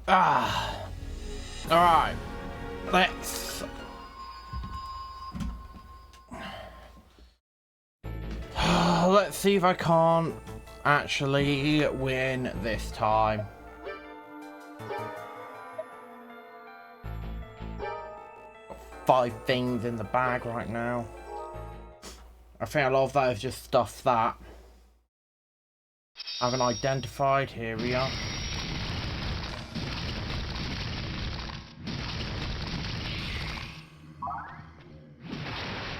Alright. Let's... Let's see if I can't actually win this time. Got 5 things in the bag right now. I think a lot of that is just stuff that I haven't identified. Here we are.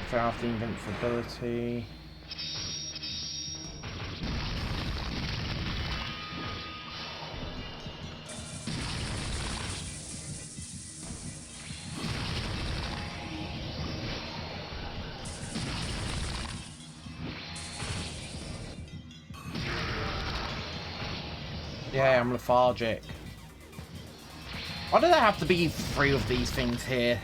Fair off the invincibility. Yeah, I'm lethargic. Why do there have to be 3 of these things here?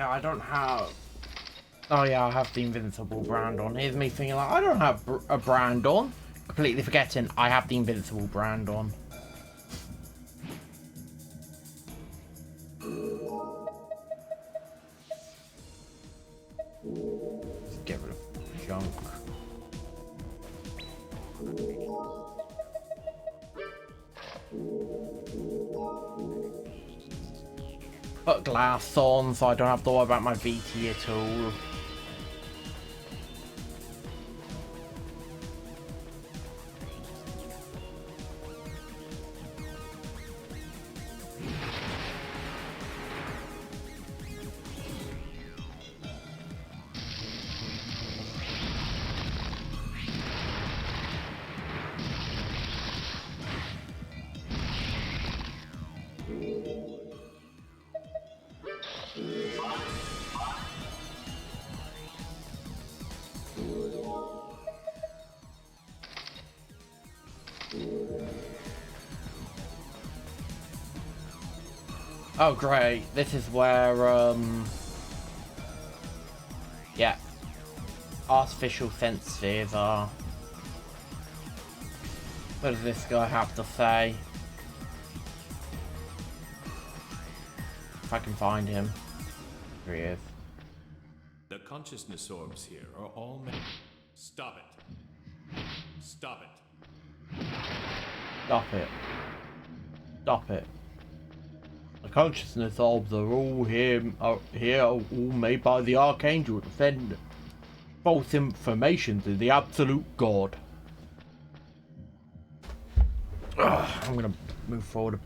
I don't have... Oh yeah, I have the invincible brand on. Here's me thinking like, I don't have a brand on. Completely forgetting I have the invincible brand on. Let's get rid of junk. Put glass on so I don't have to worry about my VT at all. Oh great, this is where yeah, artificial sense spheres are. What does this guy have to say? If I can find him. Here he is. The consciousness orbs here are all Stop it. Stop it. Stop it. Stop it. The consciousness orbs are all here are all made by the Archangel to send false information to the absolute God. I'm gonna move forward a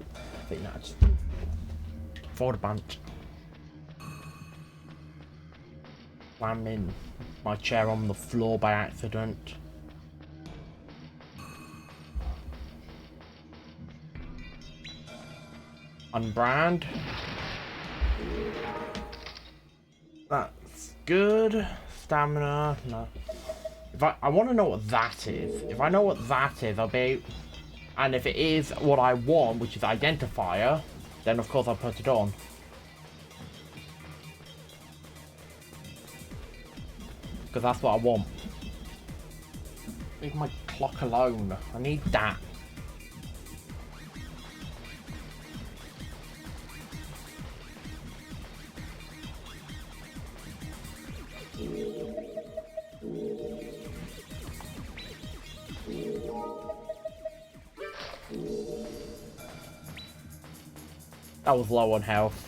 bit now, just forward a bunch. Slamming my chair on the floor by accident. Unbrand. That's good. Stamina. No. If I want to know what that is. If I know what that is, I'll be. And if it is what I want, which is identifier, then of course I'll put it on. Because that's what I want. Leave my clock alone. I need that. That was low on health.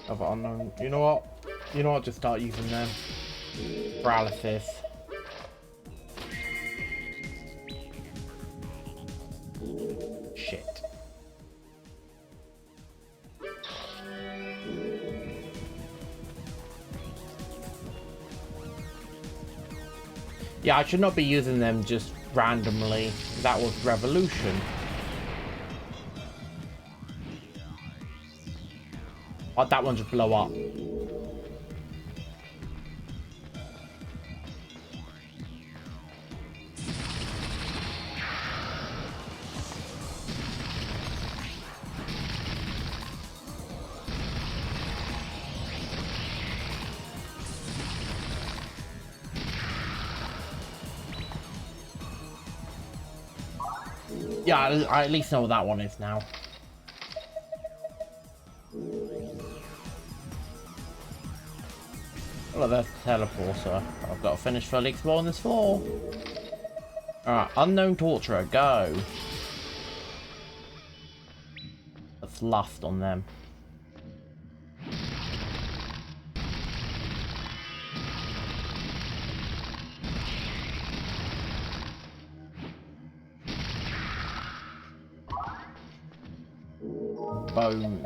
Other unknown. You know what? You know what? Just start using them. Paralysis. Shit. Yeah, I should not be using them just randomly. That was revolution. Oh, that one just blow up. Yeah, I at least know what that one is now. Look, there's the teleporter. I've got to finish fully exploring this floor. Alright, unknown torturer, go. That's lust on them. Bones.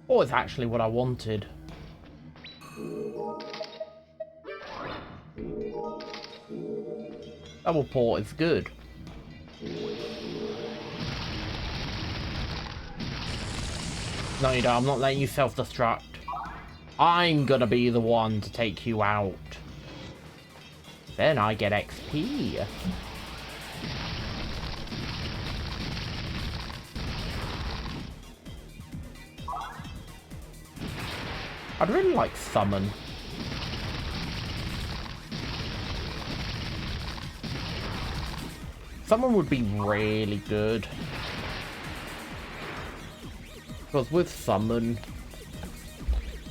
Oh, it's actually what I wanted. Double port is good. No, you don't. I'm not letting you self-destruct. I'm gonna be the one to take you out. Then I get XP. I'd really like summon. Summon would be really good. Because with summon,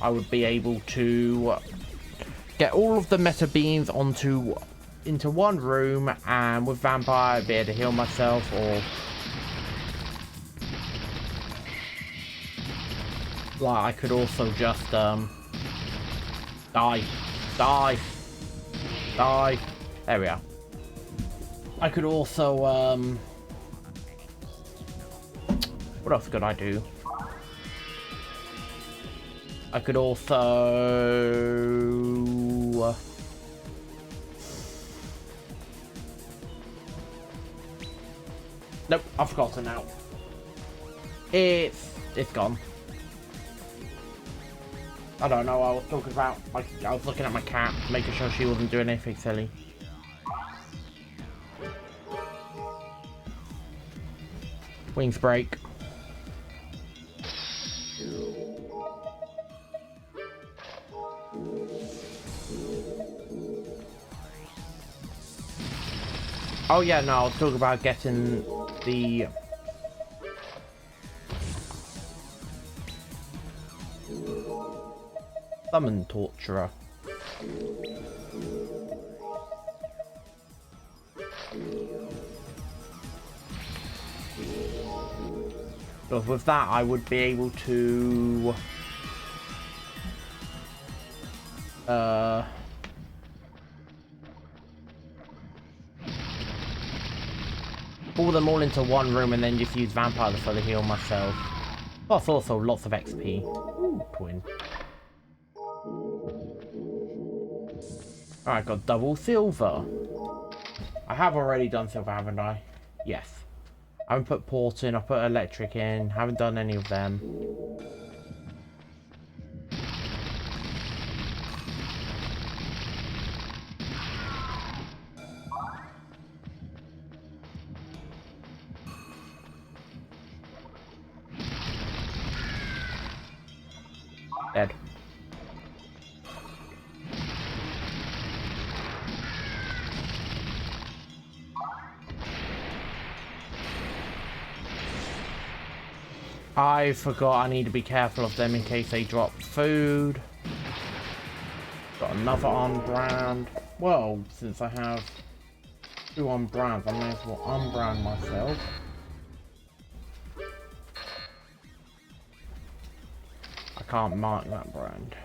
I would be able to get all of the meta beings into one room, and with vampire I'd be able to heal myself, or like I could also just die. There we are. I could also what else could I do? I could also nope, I've forgotten now. It's gone. I don't know, I was talking about, like, I was looking at my cat, making sure she wasn't doing anything silly. Wings break. Oh yeah, no, I was talking about getting the summon torturer. Because with that, I would be able to pull them all into one room and then just use vampire to fully heal myself. Plus also lots of XP. Ooh, twin. Alright, got double silver. I have already done silver, haven't I? Yes. I haven't put port in, I put electric in. Haven't done any of them. Dead. I forgot I need to be careful of them in case they drop food. Got another on-brand. Well, since I have 2 on-brands, I may as well on-brand myself. I can't mark that brand.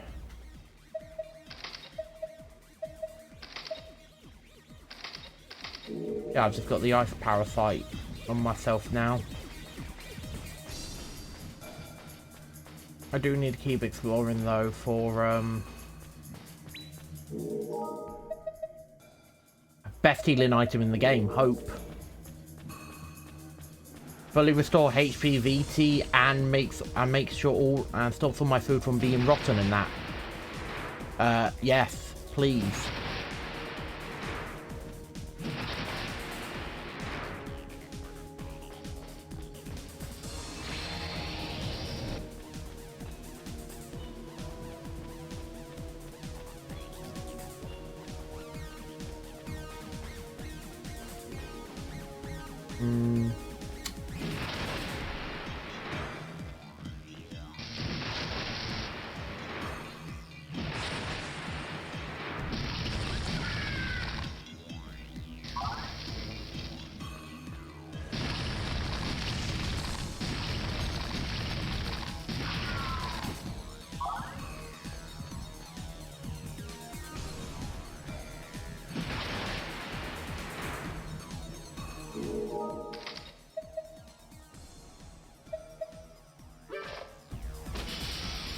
Yeah, I've just got the ice parasite on myself now. I do need to keep exploring though for best healing item in the game, hope. Fully restore HP, VT, and makes sure all and stops all my food from being rotten in that. Yes, please.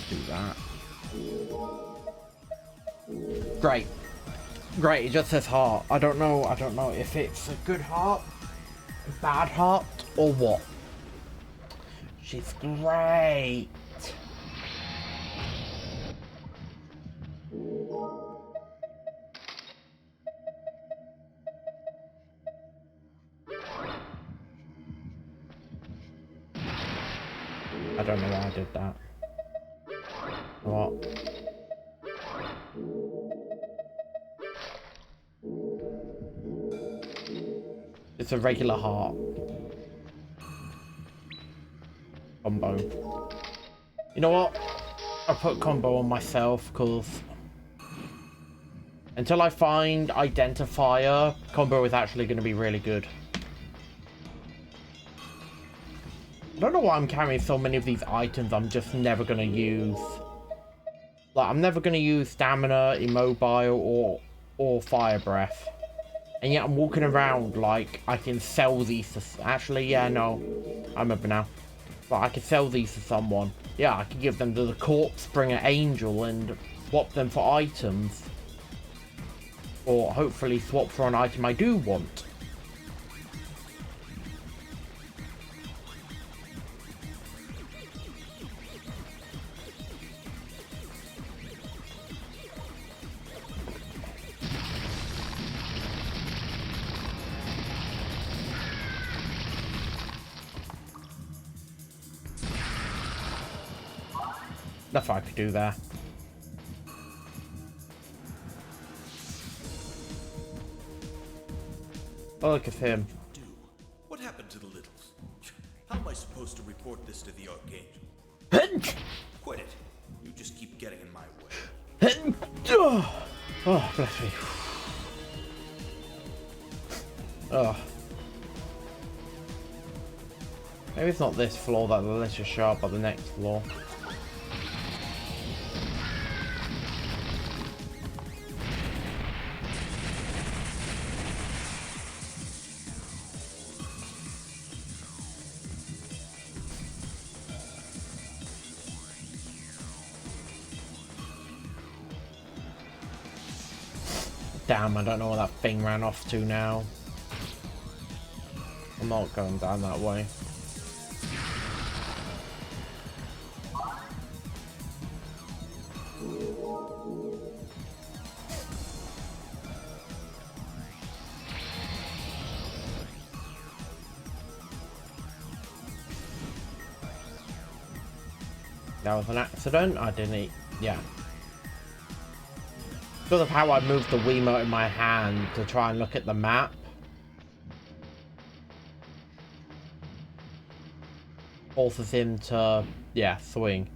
Do that. Great. Great, it just says heart. I don't know if it's a good heart, a bad heart, or what. She's great. I don't know why I did that. What? It's a regular heart. Combo. You know what? I'll put combo on myself because until I find identifier, combo is actually going to be really good. I don't know why I'm carrying so many of these items I'm just never going to use. Like, I'm never going to use stamina, immobile, or fire breath. And yet I'm walking around like I can sell these to... Actually, yeah, no. I remember now. But I could sell these to someone. Yeah, I could give them to the Corpse Bringer Angel and swap them for items. Or hopefully swap for an item I do want. Nothing I could do there. Oh, look at him. What happened to the littles? How am I supposed to report this to the Archangel? Quit it. You just keep getting in my way. Oh, bless me. Oh. Maybe it's not this floor that the list is sharp, but the next floor. Damn, I don't know where that thing ran off to now. I'm not going down that way. That was an accident. I didn't eat. Yeah. Because of how I moved the Wiimote in my hand to try and look at the map. Forces him to, yeah, swing.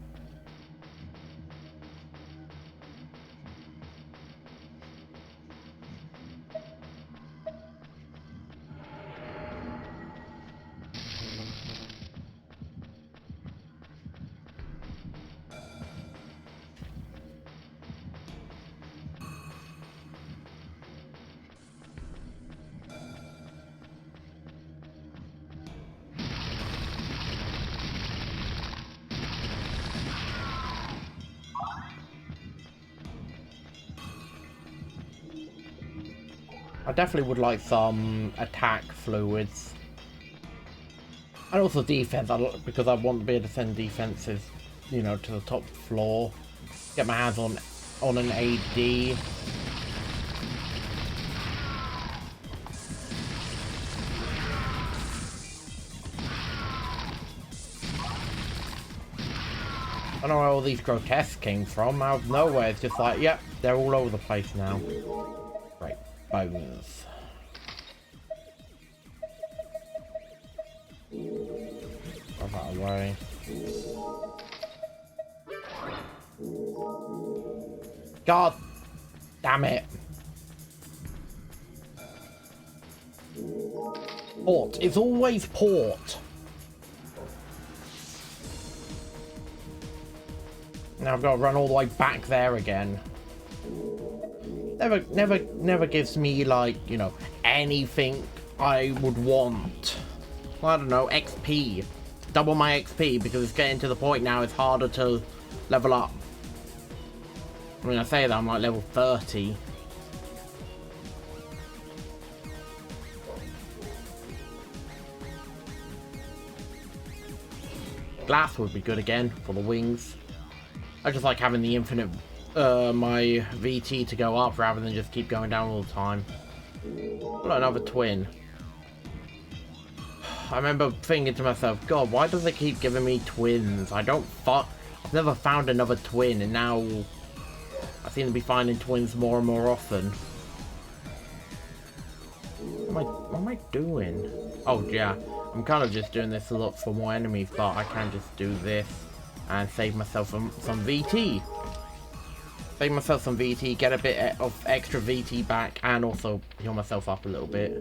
I definitely would like some attack fluids. And also defense, because I want to be able to send defenses, you know, to the top floor. Get my hands on an AD. I don't know where all these grotesques came from. Out of nowhere, it's just like, yep, they're all over the place now. Right, bones. Throw that away. God damn it. Port. It's always port. Now I've got to run all the way back there again. Never gives me, like, you know, anything I would want. I don't know, XP. Double my XP, because it's getting to the point now it's harder to level up. I mean, I say that I'm like level 30. Glass would be good again for the wings. I just like having the infinite, my VT to go up rather than just keep going down all the time. What, another twin? I remember thinking to myself, God, why does it keep giving me twins? I've never found another twin, and now I seem to be finding twins more and more often. What am I doing? Oh yeah, I'm kind of just doing this to look for more enemies, but I can just do this and save myself some VT. Save myself some VT, get a bit of extra VT back, and also heal myself up a little bit.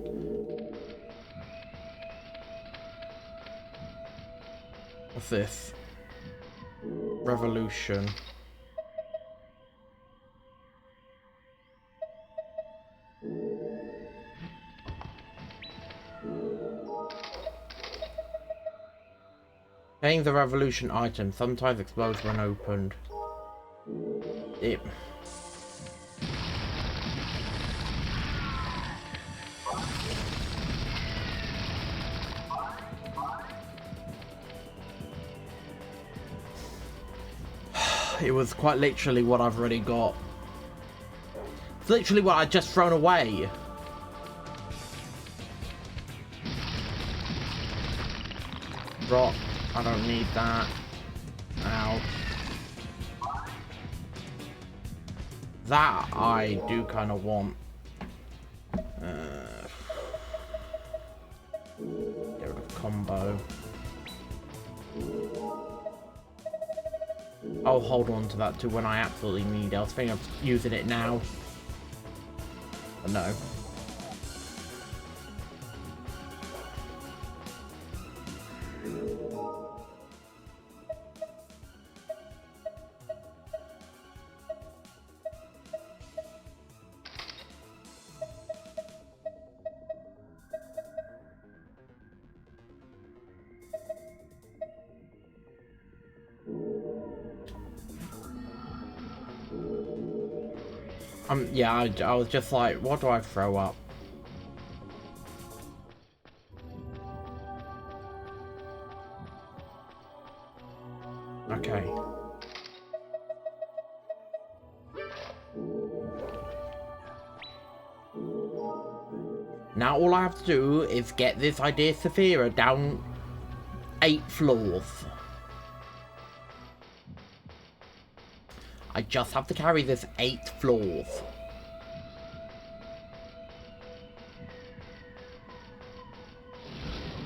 What's this? Revolution. Getting the revolution item sometimes explodes when opened. It. It was quite literally what I've already got. It's literally what I just thrown away. Rock. I don't need that. Ow. That I do kind of want. Get rid of combo. I'll hold on to that to when I absolutely need it. I was thinking of using it now. But no. Yeah, I was just like, what do I throw up? Okay. Now all I have to do is get this idea Saphira down 8 floors. I just have to carry this 8 floors.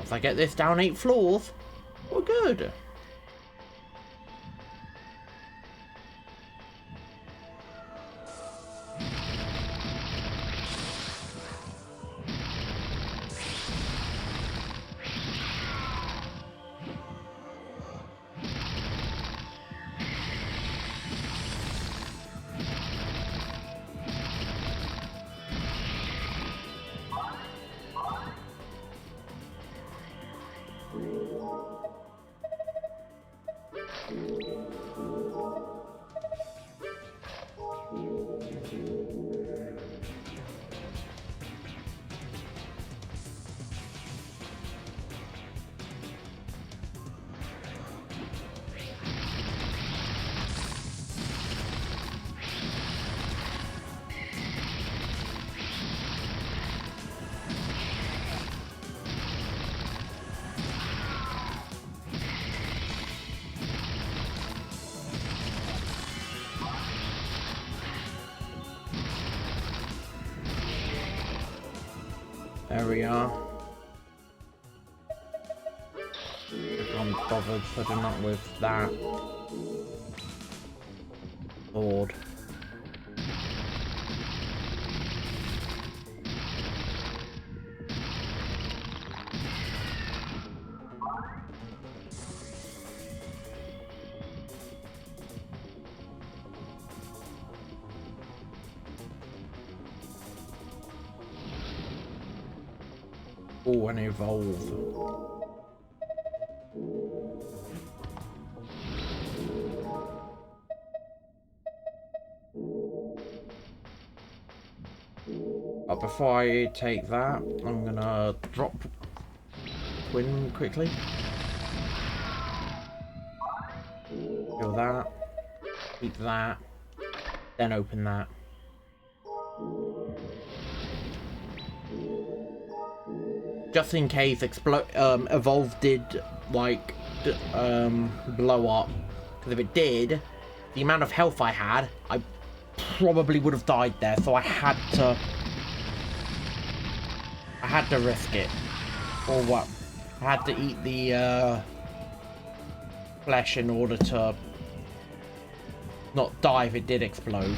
If I get this down 8 floors, we're good. area. I can't be bothered putting up with that. Lord. Oh, and evolve. But before I take that, I'm gonna drop Twin quickly. Kill that. Keep that. Then open that. Just in case Evolve did like blow up, because if it did, the amount of health I had, I probably would have died there. So I had to risk it, or what? I had to eat the flesh in order to not die if it did explode.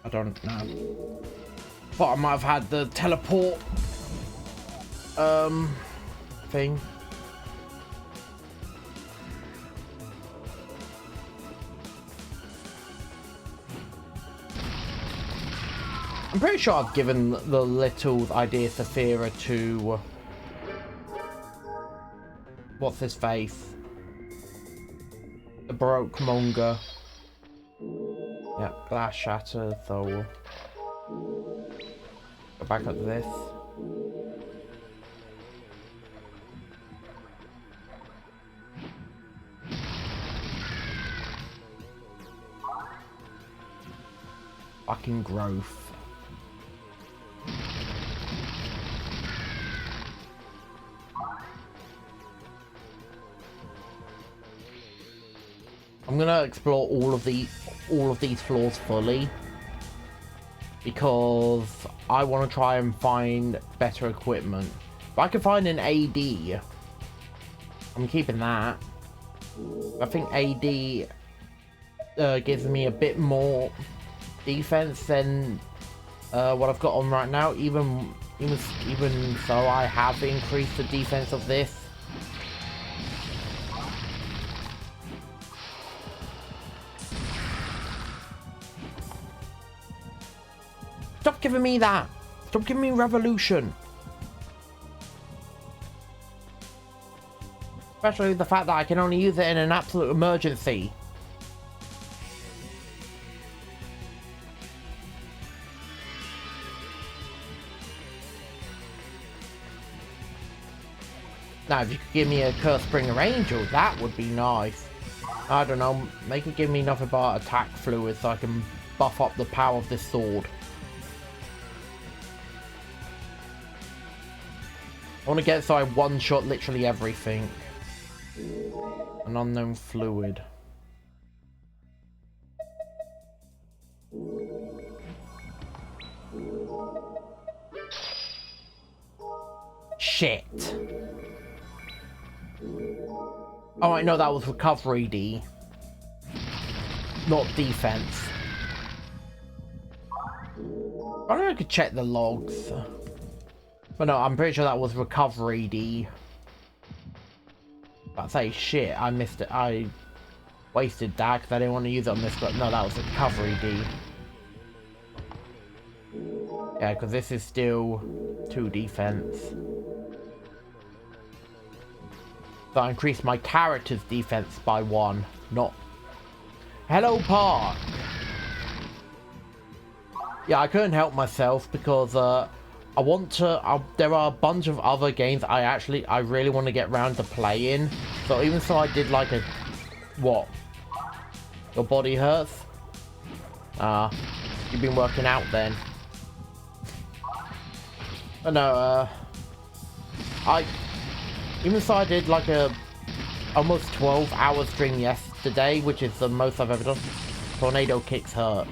I don't know. But I might have had the teleport thing. I'm pretty sure I've given the little idea Saphira to what's his face? The Baroque manga. Yeah, glass shattered, so go back up to this. Fucking growth. I'm gonna explore all of these floors fully because I want to try and find better equipment. If I can find an AD, I'm keeping that. I think AD gives me a bit more defense than what I've got on right now. Even so, I have increased the defense of this. Stop giving me that! Stop giving me revolution! Especially the fact that I can only use it in an absolute emergency. Now, if you could give me a Cursed Bringer Angel, that would be nice. I don't know, make it give me nothing but attack fluid so I can buff up the power of this sword. I want to get so I one-shot literally everything. An unknown fluid. Shit. Oh, I know that was recovery D. Not defense. I think I could check the logs. But no, I'm pretty sure that was recovery D. But I say shit, I missed it. I wasted that because I didn't want to use it on this, but no, that was recovery D. Yeah, because this is still 2 defense. So I increased my character's defense by 1, not... Hello, Park! Yeah, I couldn't help myself because, I want to. There are a bunch of other games I really want to get around to playing. So even so, I did like a what? Your body hurts? You've been working out then. Oh no. Even so, I did like a almost 12-hour stream yesterday, which is the most I've ever done. Tornado kicks hurt.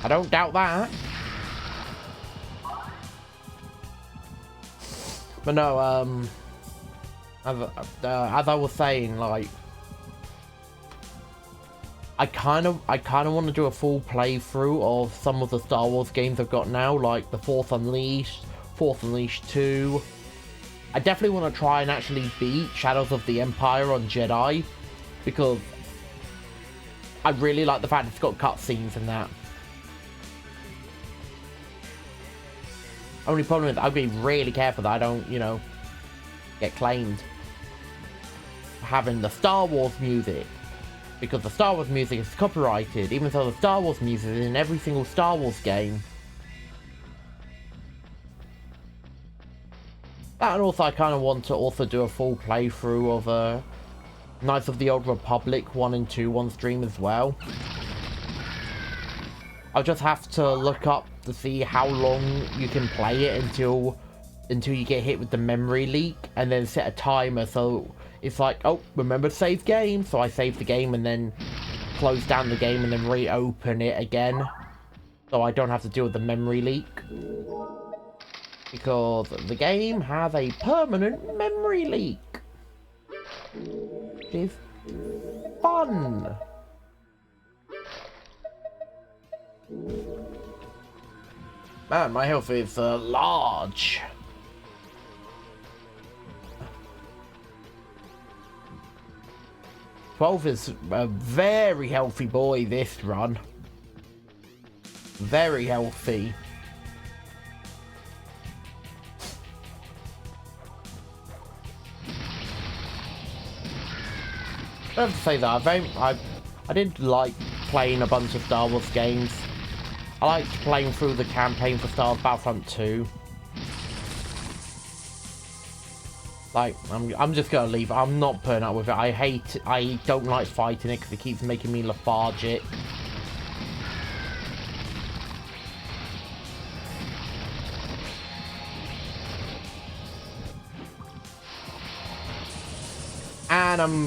I don't doubt that. But no, as I was saying, like, I kind of want to do a full playthrough of some of the Star Wars games I've got now, like the Force Unleashed 2. I definitely want to try and actually beat Shadows of the Empire on Jedi, because I really like the fact it's got cutscenes and that. Only problem is I'd be really careful that I don't, you know, get claimed for having the Star Wars music, because the Star Wars music is copyrighted, even though the Star Wars music is in every single Star Wars game. And also I kind of want to also do a full playthrough of Knights of the Old Republic 1 and 2 on stream as well. I'll just have to look up to see how long you can play it until you get hit with the memory leak, and then set a timer so it's like, oh, remember to save game. So I save the game and then close down the game and then reopen it again, so I don't have to deal with the memory leak. Because the game has a permanent memory leak. It's fun. Man, my health is large. Twelve is a very healthy boy this run. Very healthy. I have to say that I did like playing a bunch of Star Wars games. I liked playing through the campaign for Star Wars Battlefront 2. Like, I'm just gonna leave. I'm not putting up with it. I don't like fighting it because it keeps making me lethargic. And I'm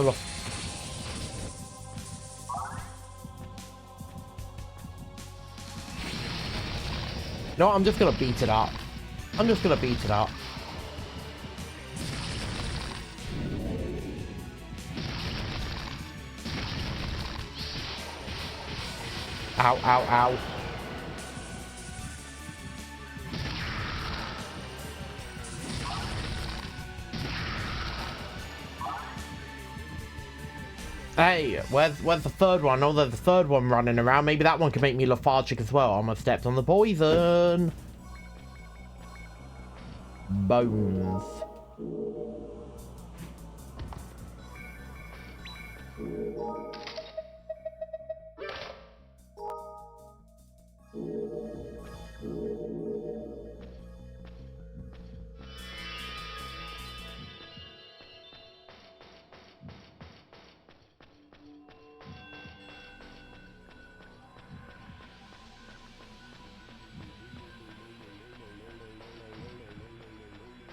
no, I'm just gonna beat it up. I'm just gonna beat it up. Ow, ow, ow. Hey, where's the third one? Oh, there's the third one running around. Maybe that one can make me lethargic as well. Almost stepped on the poison. Bones.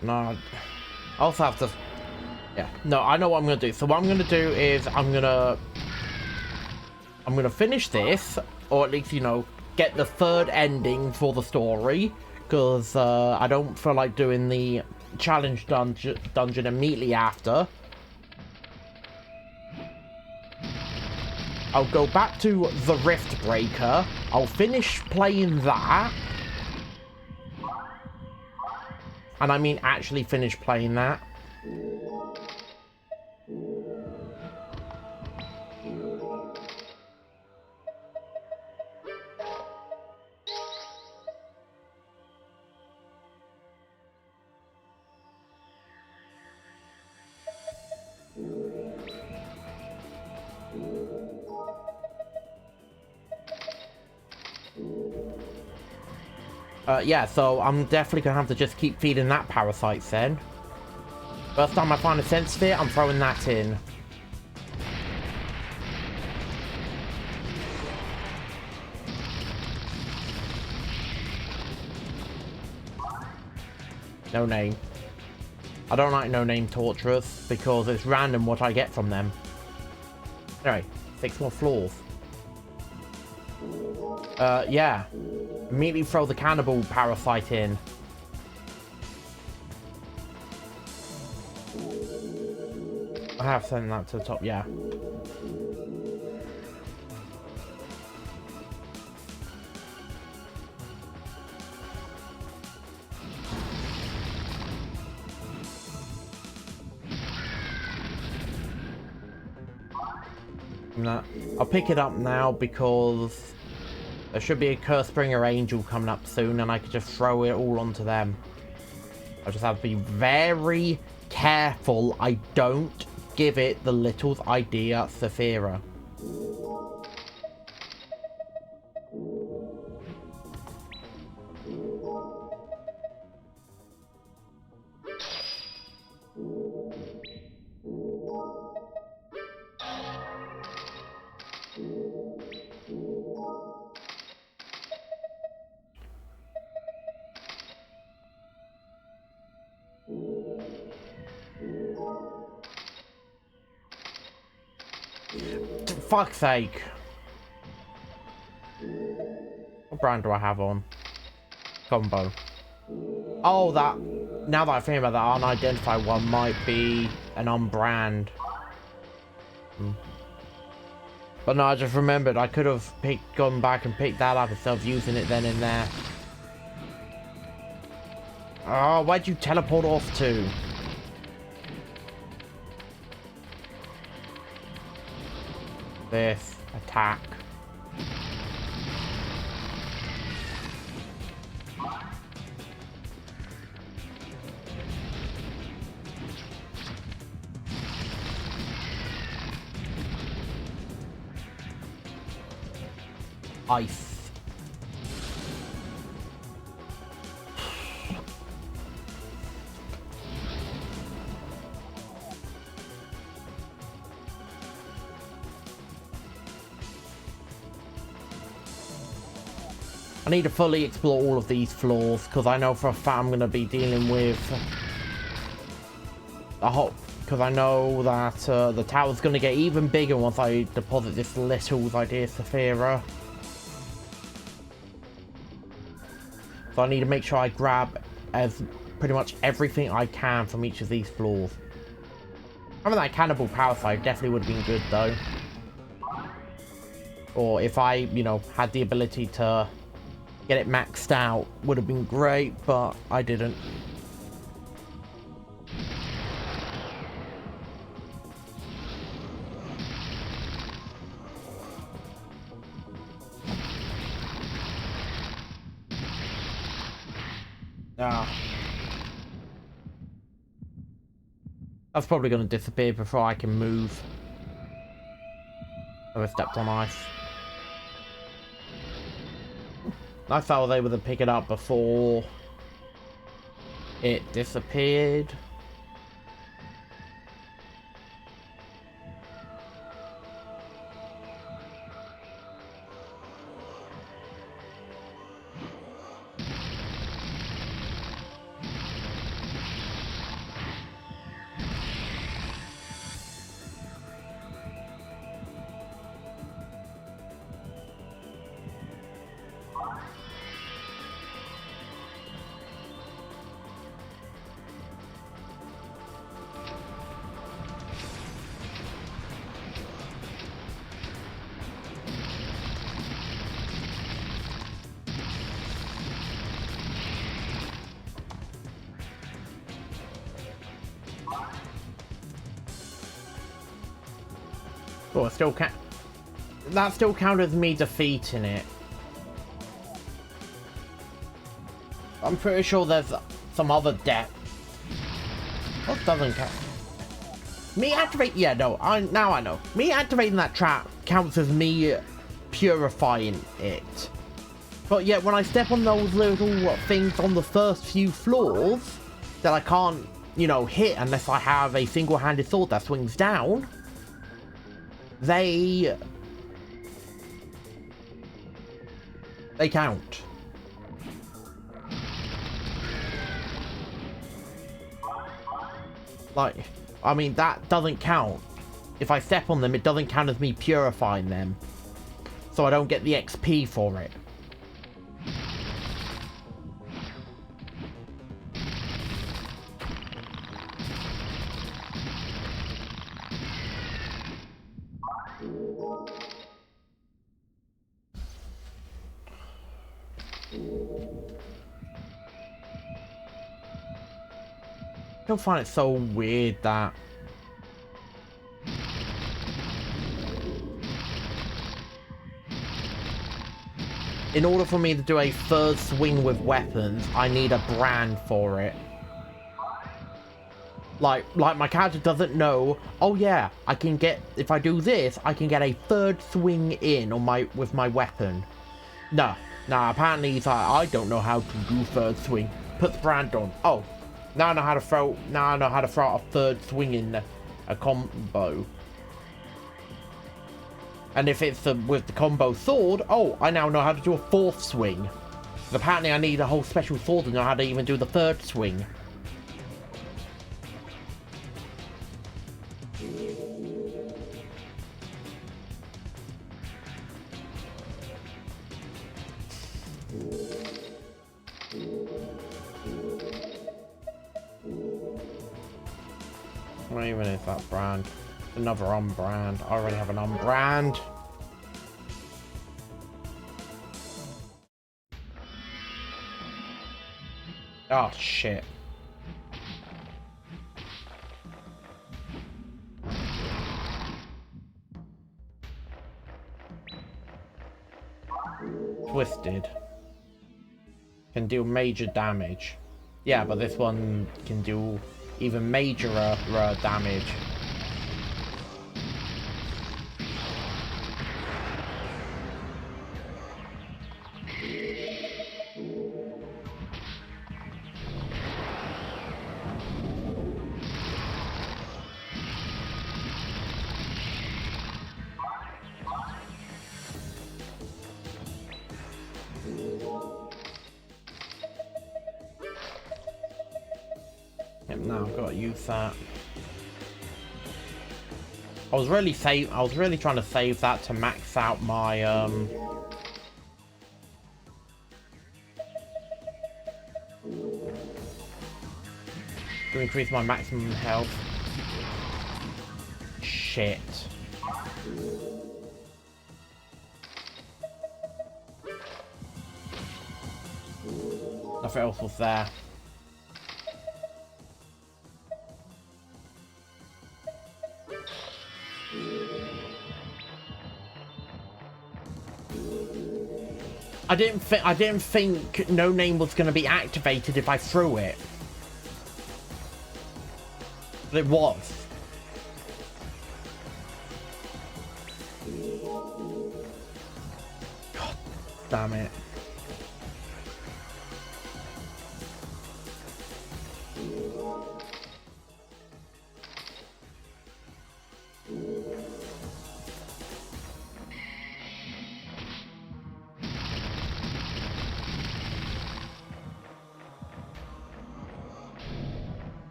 No, I also have to. Yeah, no, I know what I'm gonna do. So what I'm gonna do is I'm gonna finish this, or at least, you know, get the third ending for the story, because I don't feel like doing the challenge dungeon immediately after. I'll go back to the Rift Breaker. I'll finish playing that. And I mean actually finish playing that. Yeah, so I'm definitely gonna have to just keep feeding that parasites then. First time I find a sense sphere, I'm throwing that in. No name. I don't like no name torturers because it's random what I get from them. Anyway, 6 more floors. Yeah. Immediately throw the cannibal parasite in. I have sent that to the top, yeah. I'll pick it up now because there should be a Cursebringer Angel coming up soon and I could just throw it all onto them. I just have to be very careful I don't give it the Little's idea Saphira. For fuck's sake. What brand do I have on? Combo. Oh, that. Now that I think about that, unidentified one might be an on-brand. But no, I just remembered I could have gone back and picked that up instead of using it then and there. Oh, where'd you teleport off to? This attack. Ice. I need to fully explore all of these floors because I know for a fact I'm going to be dealing with a whole. Because I know that the tower's going to get even bigger once I deposit this Little's idea Saphira. So I need to make sure I grab as pretty much everything I can from each of these floors. Having that cannibal parasite definitely would have been good though. Or if I, you know, had the ability to get it maxed out, would have been great, but I didn't. That's probably going to disappear before I can move. Oh, I stepped on ice. I thought I was able to pick it up before it disappeared. Oh, it still count. That still counted as me defeating it. I'm pretty sure there's some other death. What doesn't count? Me activate? Yeah, no. Now I know. Me activating that trap counts as me purifying it. But yet when I step on those little things on the first few floors that I can't, you know, hit unless I have a single-handed sword that swings down, they count. Like, I mean, that doesn't count. If I step on them, it doesn't count as me purifying them. So I don't get the XP for it. I don't find it so weird that in order for me to do a third swing with weapons, I need a brand for it. Like my character doesn't know, oh yeah, I can get, if I do this, I can get a third swing in on with my weapon. No, apparently he's like, I don't know how to do third swing. Put the brand on. Oh, now I know how to throw a third swing in a combo. And if it's with the combo sword, oh, I now know how to do a fourth swing. Apparently I need a whole special sword to know how to even do the third swing. What even is that brand? Another on-brand. I already have an on-brand. Oh, shit. Twisted. Can do major damage. Yeah, but this one can do even major damage. Yep, now I've got to use that. I was really trying to save that to max out my to increase my maximum health. Shit. Nothing else was there. I didn't think No Name was going to be activated if I threw it. But it was. God damn it.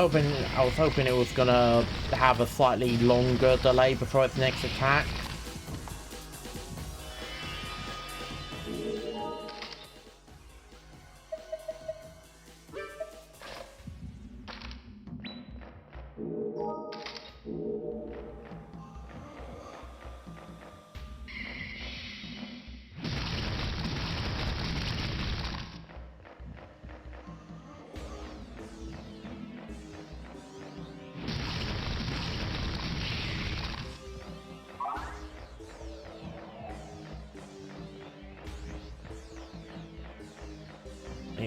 I was hoping it was gonna have a slightly longer delay before its next attack.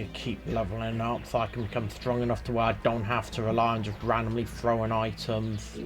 need to keep leveling up so I can become strong enough to where I don't have to rely on just randomly throwing items.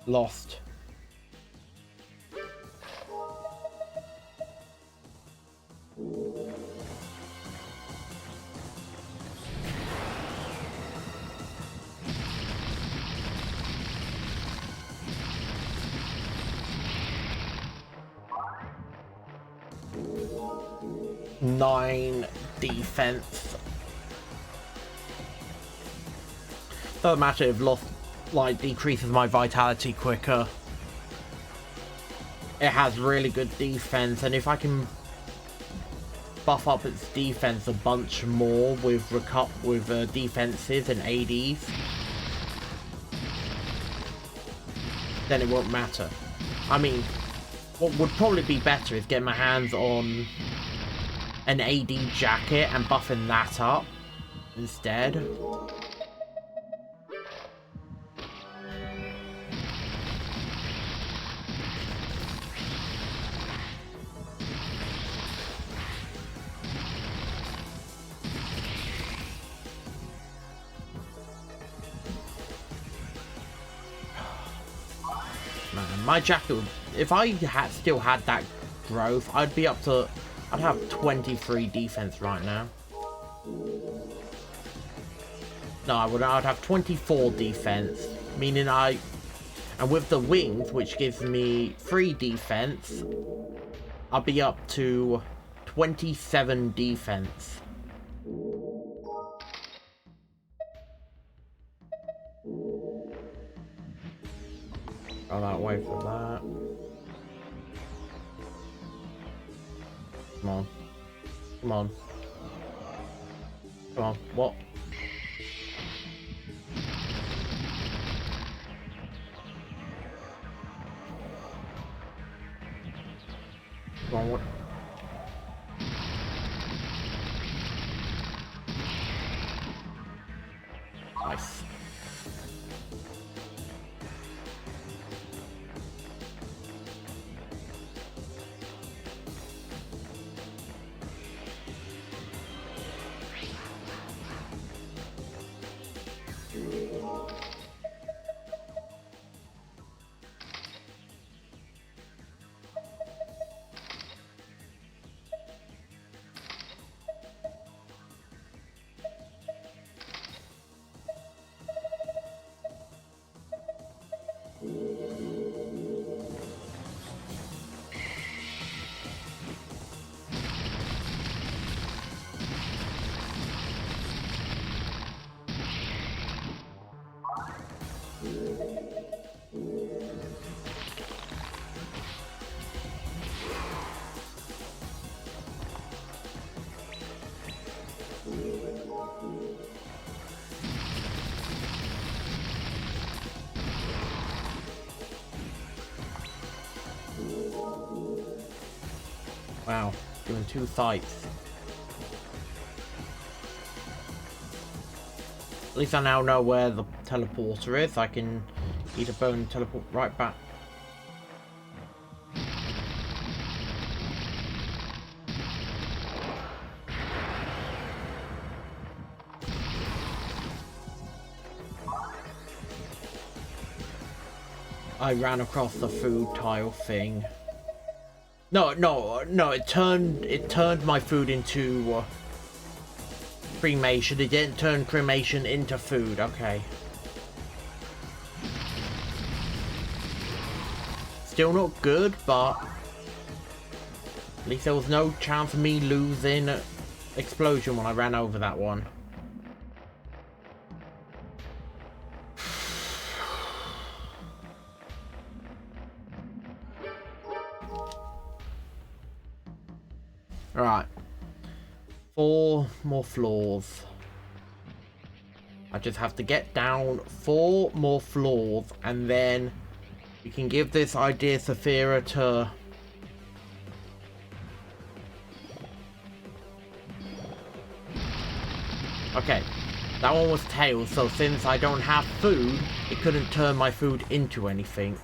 Lost. Nine defense. Doesn't matter if lost, like, decreases my vitality quicker. It has really good defense, and if I can buff up its defense a bunch more with defenses and ADs, then it won't matter. I mean, what would probably be better is getting my hands on an AD jacket and buffing that up instead. Man, my jacket would, if I still had that growth, I'd have 23 defense right now. No, I'd have 24 defense, meaning and with the wings, which gives me 3 defense, I'll be up to 27 defense. Go that way for that. Come on. Come on. Come on. What? Come on, what? Nice. Wow, doing 2 fights. At least I now know where the teleporter is. I can eat a bone and teleport right back. I ran across the food tile thing. No, it turned my food into cremation. It didn't turn cremation into food. Okay. Still not good, but at least there was no chance of me losing explosion when I ran over that one. Alright. 4 more floors. I just have to get down 4 more floors and then we can give this idea Saphira to... Okay, that one was tails, so since I don't have food, it couldn't turn my food into anything.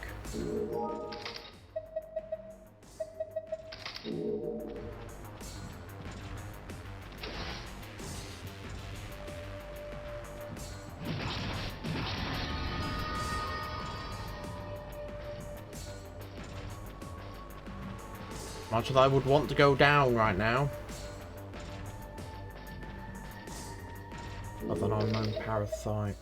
Much as I would want to go down right now. As an unknown parasite.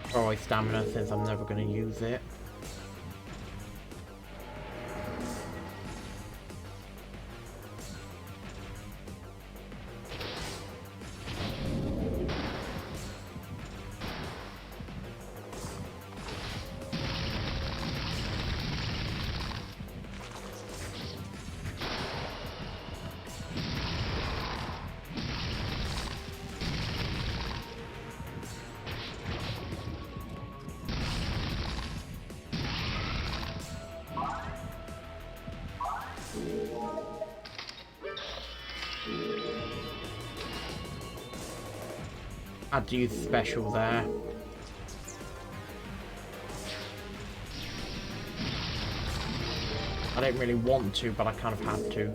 Throw away stamina since I'm never going to use it. Had to use special there. I didn't really want to, but I kind of had to.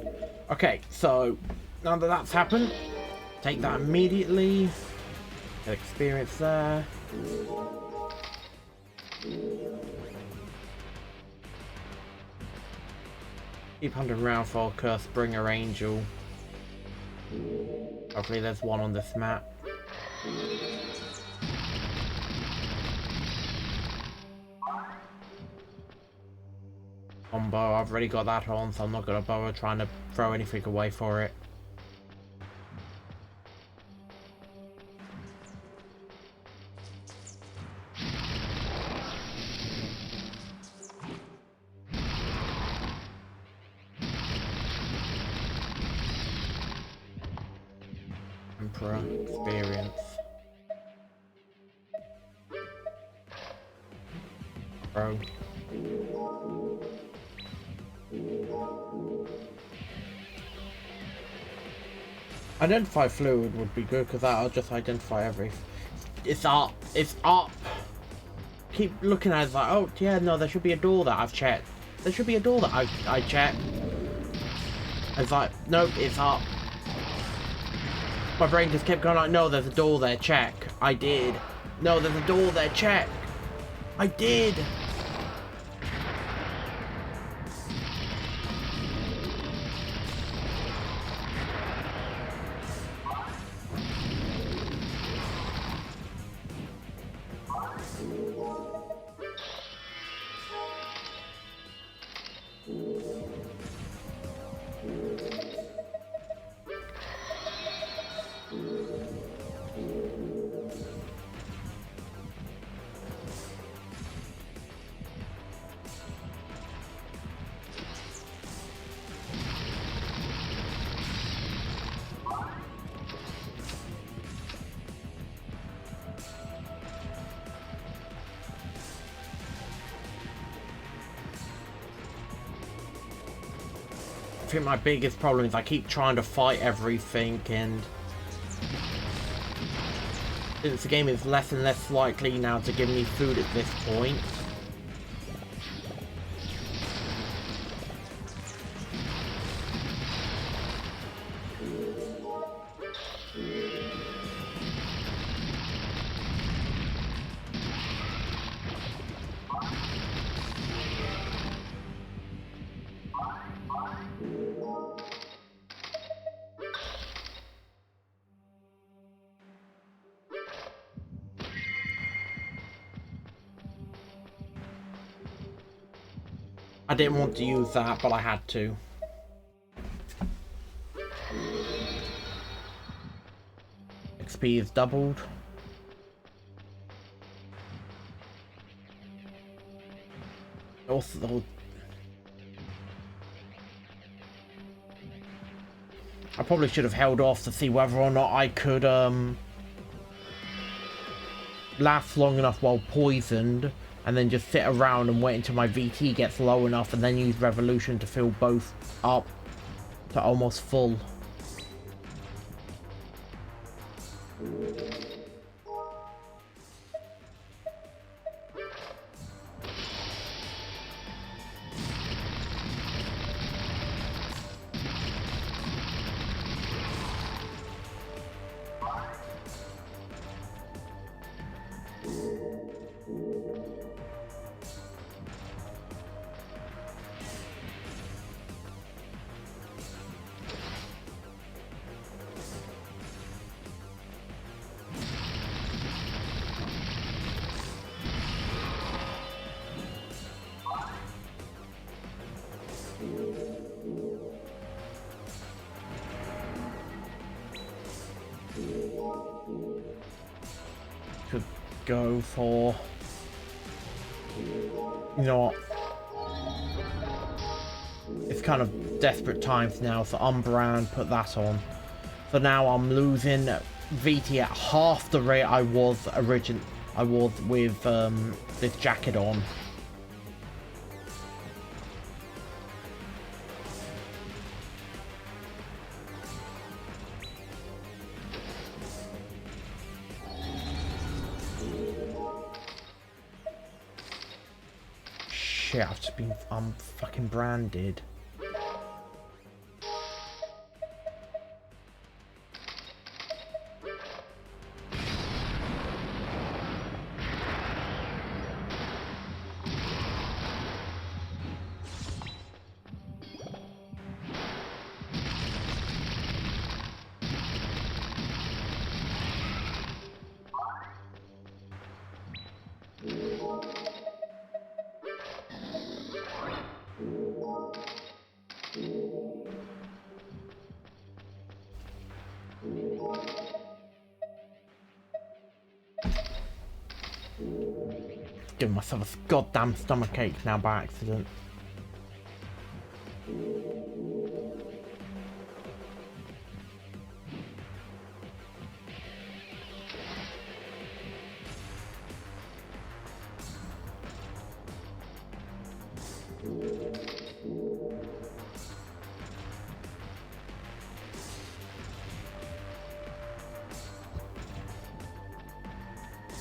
Okay, so now that that's happened, take that immediately. Get experience there. Keep hunting around for Curse Bringer Angel. Hopefully there's one on this map. Combo, I've already got that on, so I'm not gonna bother trying to throw anything away for it. Emperor experience. Bro. Identify fluid would be good because that'll just identify everything. It's up. It's up. Keep looking at it like, oh yeah, no, there should be a door that I've checked. There should be a door that I checked. It's like, nope, it's up. My brain just kept going like, no, there's a door there, check. I did. No, there's a door there, check. I did. I think my biggest problem is I keep trying to fight everything, and since the game is less and less likely now to give me food at this point, I didn't want to use that, but I had to. XP is doubled. Also, I probably should have held off to see whether or not I could last long enough while poisoned, and then just sit around and wait until my VT gets low enough, and then use Revolution to fill both up to almost full. Could go for, you know what, it's kind of desperate times now, so unbrand, put that on. So now I'm losing VT at half the rate I was with this jacket on. Shit, I've just been fucking branded. Giving myself a goddamn stomachache now by accident.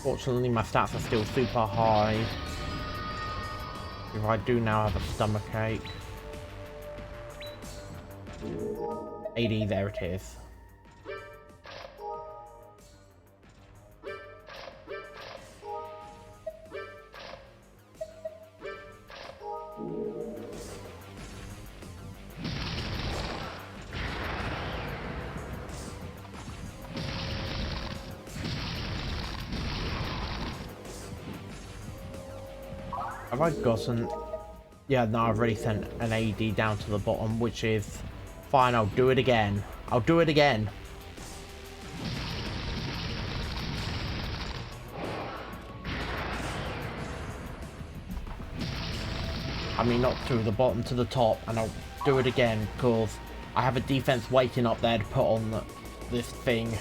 Fortunately, my stats are still super high. If I do now have a stomachache. AD, there it is. Have I gotten... Yeah, no, I've already sent an AD down to the bottom, which is fine. I'll do it again. I'll do it again. I mean, not to the bottom, to the top, and I'll do it again because I have a defense waiting up there to put on this thing.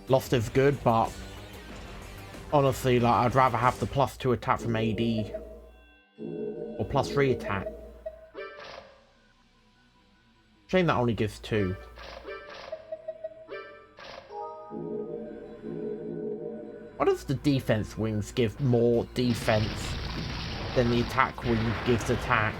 Lost is good, but honestly, like, I'd rather have the +2 attack from AD or +3 attack. Shame that only gives 2. Why does the defense wings give more defense than the attack wing gives attack?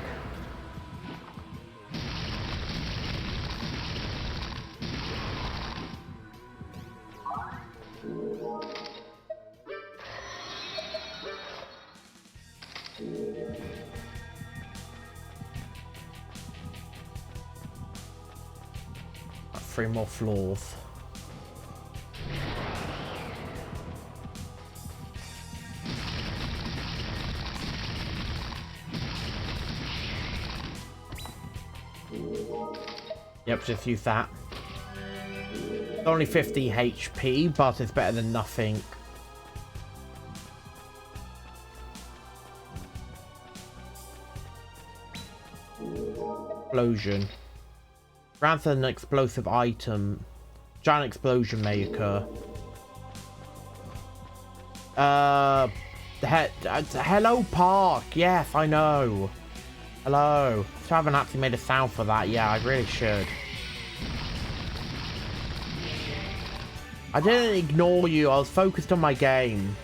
Three more floors. Yep, just use that. Only 50 HP, but it's better than nothing. Explosion. Grants an explosive item. Giant explosion may occur. Hello Park. Yes, I know. Hello. I haven't actually made a sound for that. Yeah, I really should. I didn't ignore you. I was focused on my game.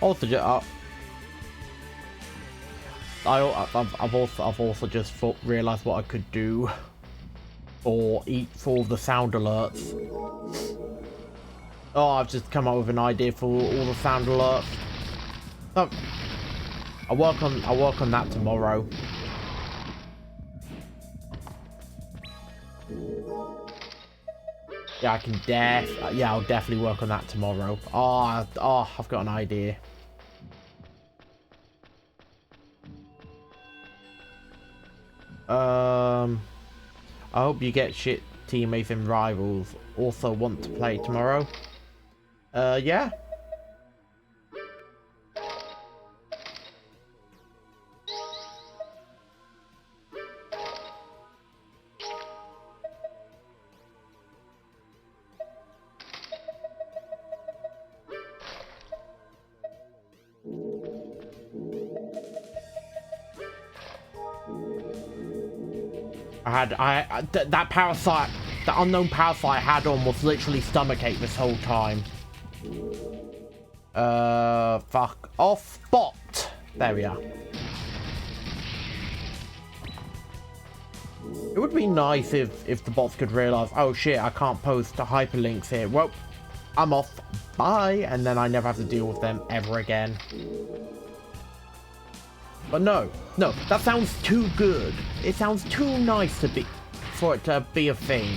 Also, I've also just realized what I could do for the sound alerts. Oh, I've just come up with an idea for all the sound alerts. Oh, I'll work on that tomorrow. Yeah, I'll definitely work on that tomorrow. Oh, I've got an idea. I hope you get shit teammates and rivals. Also want to play tomorrow? Yeah. That parasite, the unknown parasite I had on was literally stomachache this whole time. Fuck off, bot. There we are. It would be nice if the bots could realize, oh shit, I can't post hyperlinks here. Well, I'm off. Bye, and then I never have to deal with them ever again. But no, that sounds too good. It sounds too nice for it to be a thing.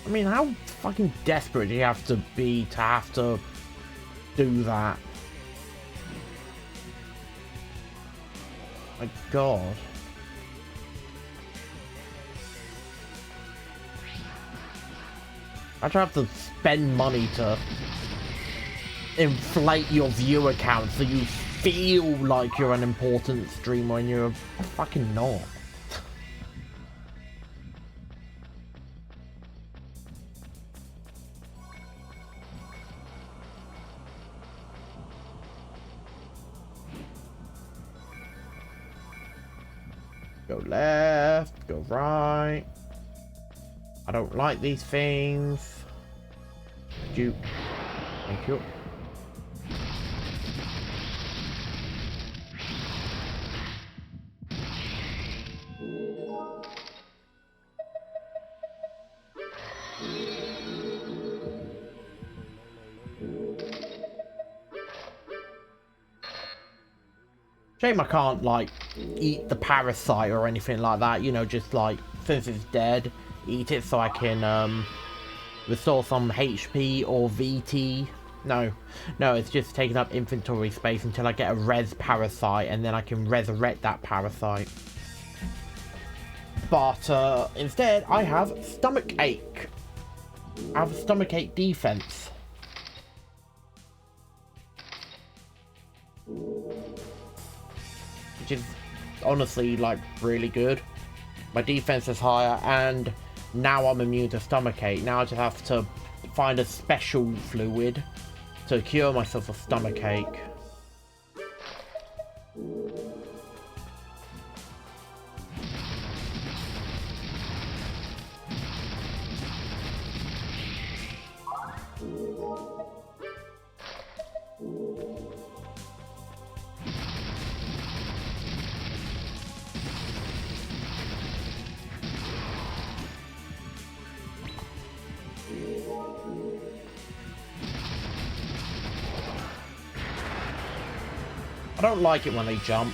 I mean, how fucking desperate do you have to be to do that? My God. I have to spend money to inflate your viewer count so you feel like you're an important streamer when you're fucking not. Go left, go right. I don't like these things. Thank you. Shame I can't, like, eat the parasite or anything like that, you know, just, like, since it's dead, eat it so I can, restore some HP or VT. No, it's just taking up inventory space until I get a res parasite, and then I can resurrect that parasite. But, instead, I have stomach ache. I have a stomach ache defense. Which is honestly, like, really good. My defense is higher, and now I'm immune to stomachache. Now I just have to find a special fluid to cure myself of stomachache. I don't like it when they jump.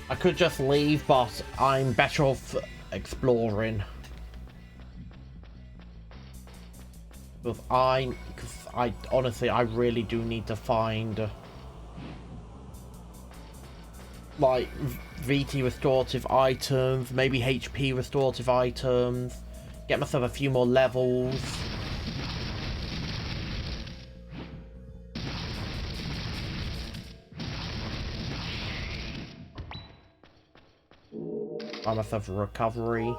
I could just leave, but I'm better off exploring. Because I honestly, I really do need to find like VT restorative items, maybe HP restorative items, get myself a few more levels. Buy myself a recovery.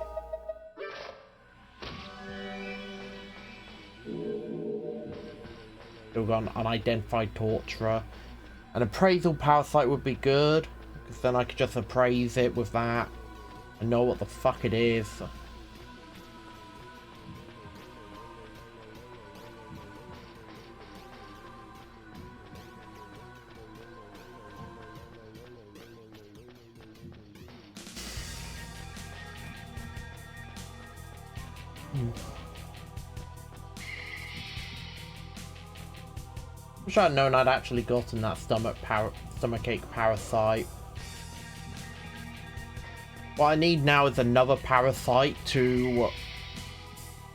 Still got an unidentified torturer. An appraisal parasite would be good, because then I could just appraise it with that and know what the fuck it is. Wish I'd known I'd actually gotten that stomachache parasite. What I need now is another parasite to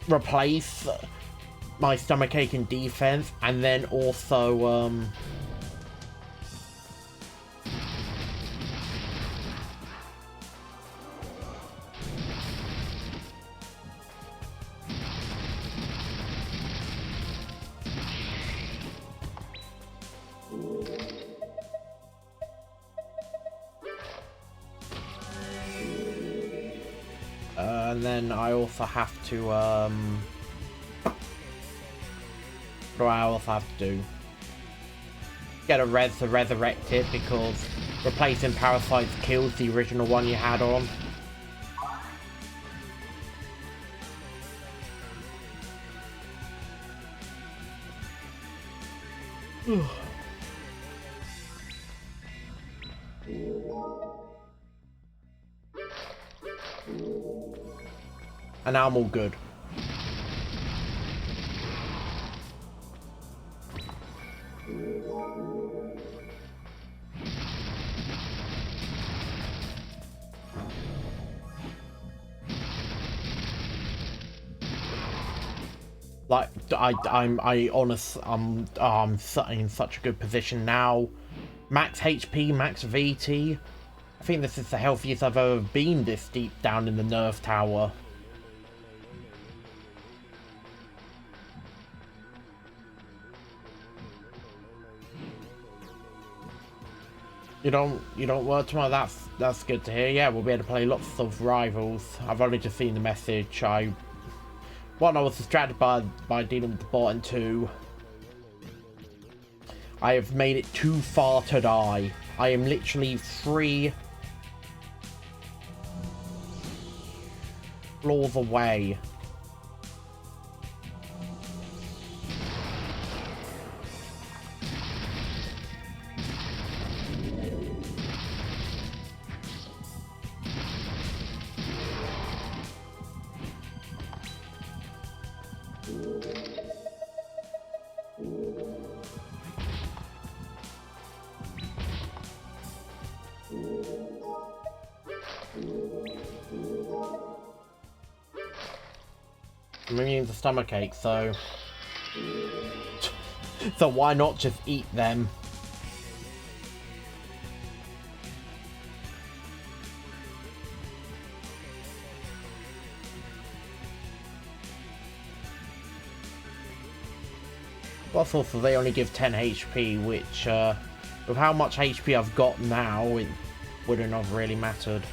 replace my stomachache and defense, and then also and then I also have to what do I also have to do? Get a res to resurrect it, because replacing parasites kills the original one you had on. And now I'm all good. Like, I'm in such a good position now. Max HP, max VT. I think this is the healthiest I've ever been this deep down in the nerve tower. You don't work tomorrow? That's good to hear. Yeah, we'll be able to play lots of rivals. I've only just seen the message. One, I was distracted by dealing with the bot, and two, I have made it too far to die. I am literally 3 floors away. I'm immune to stomachache, so why not just eat them? Plus also they only give 10 HP, which with how much HP I've got now, it wouldn't have really mattered.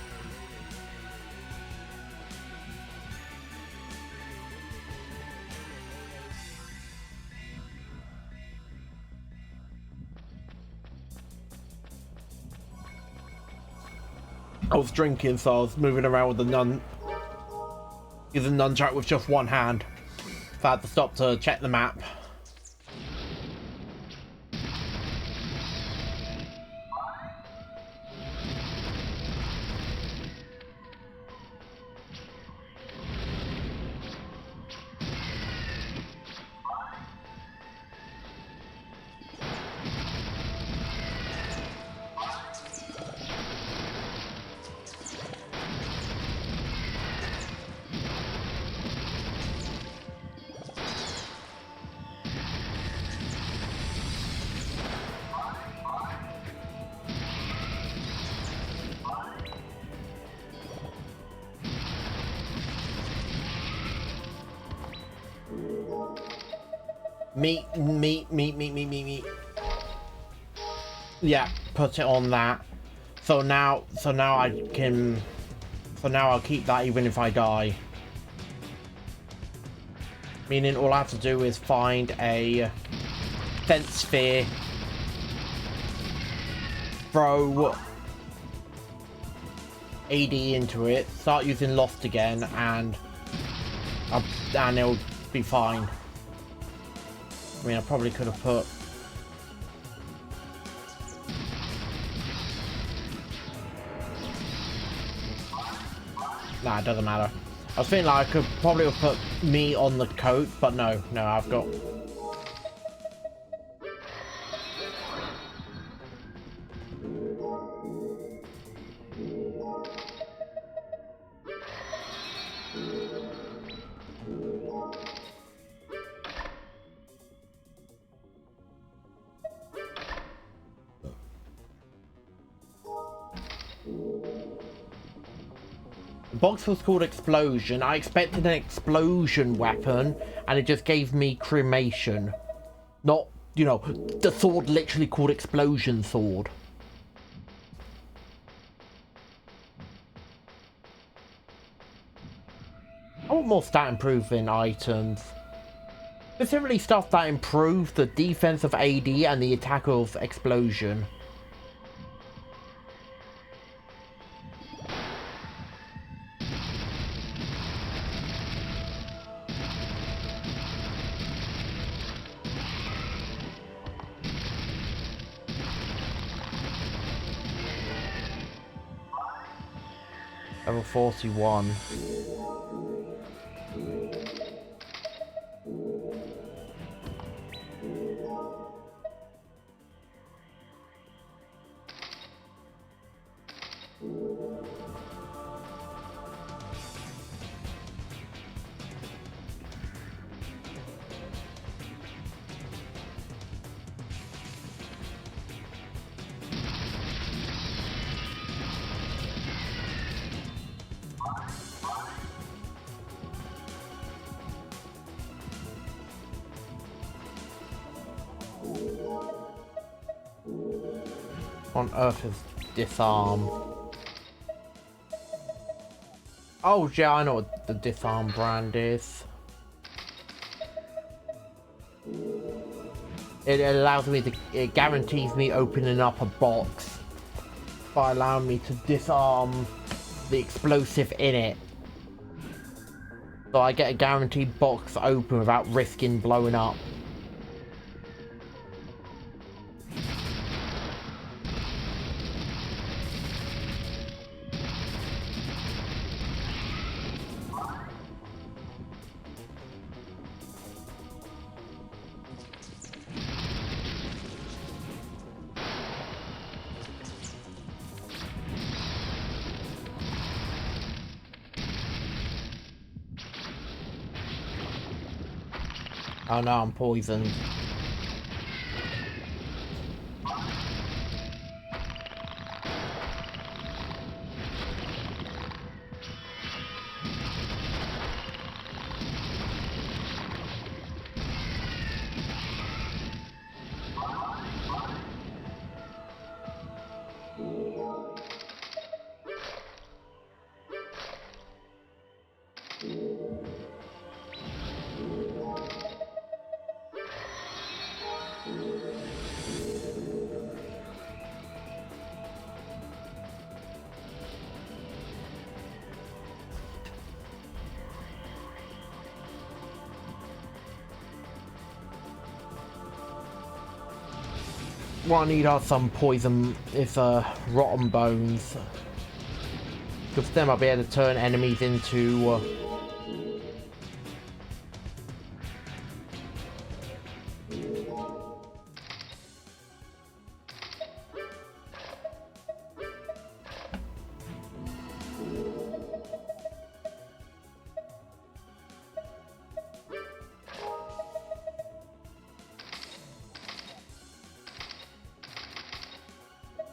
I was drinking, so I was moving around with the using nunchuck with just one hand. So I had to stop to check the map. Meat. Yeah, put it on that. So now I can. So now I'll keep that even if I die. Meaning all I have to do is find a fence sphere, throw AD into it, start using Lost again, and it'll be fine. I mean, I probably could have put... Nah, it doesn't matter. I was thinking like I could probably have put me on the coat, but no, I've got... The box was called Explosion. I expected an explosion weapon, and it just gave me cremation. Not, you know, the sword literally called Explosion Sword. I want more stat improving items. Specifically stuff that improves the defense of AD and the attack of Explosion. Level 41. On earth is disarm. Oh yeah, I know what the disarm brand is. It allows me to, it guarantees me opening up a box by allowing me to disarm the explosive in it. So I get a guaranteed box open without risking blowing up. Oh no, I'm poisoned. What I need are some poison, is rotten bones. Because then I'll be able to turn enemies into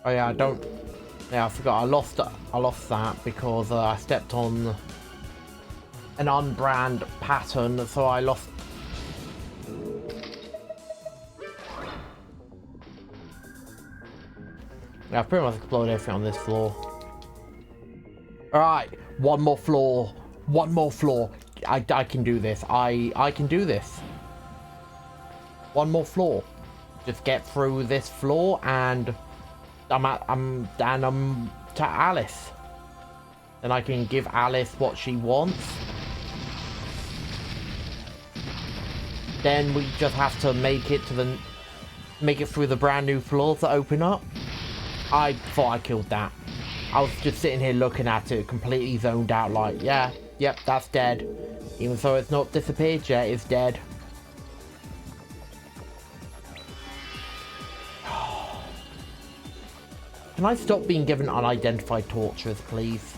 oh yeah, I forgot. I lost that because I stepped on an unbrand pattern, so I lost. I've pretty much explored everything on this floor. Alright, one more floor. One more floor. I can do this. I can do this. One more floor. Just get through this floor and I'm to Alice. Then I can give Alice what she wants. Then we just have to make it through the brand new floors that open up. I thought I killed that. I was just sitting here looking at it, completely zoned out, like, yeah, yep, that's dead. Even though it's not disappeared yet, it's dead. Can I stop being given unidentified tortures, please?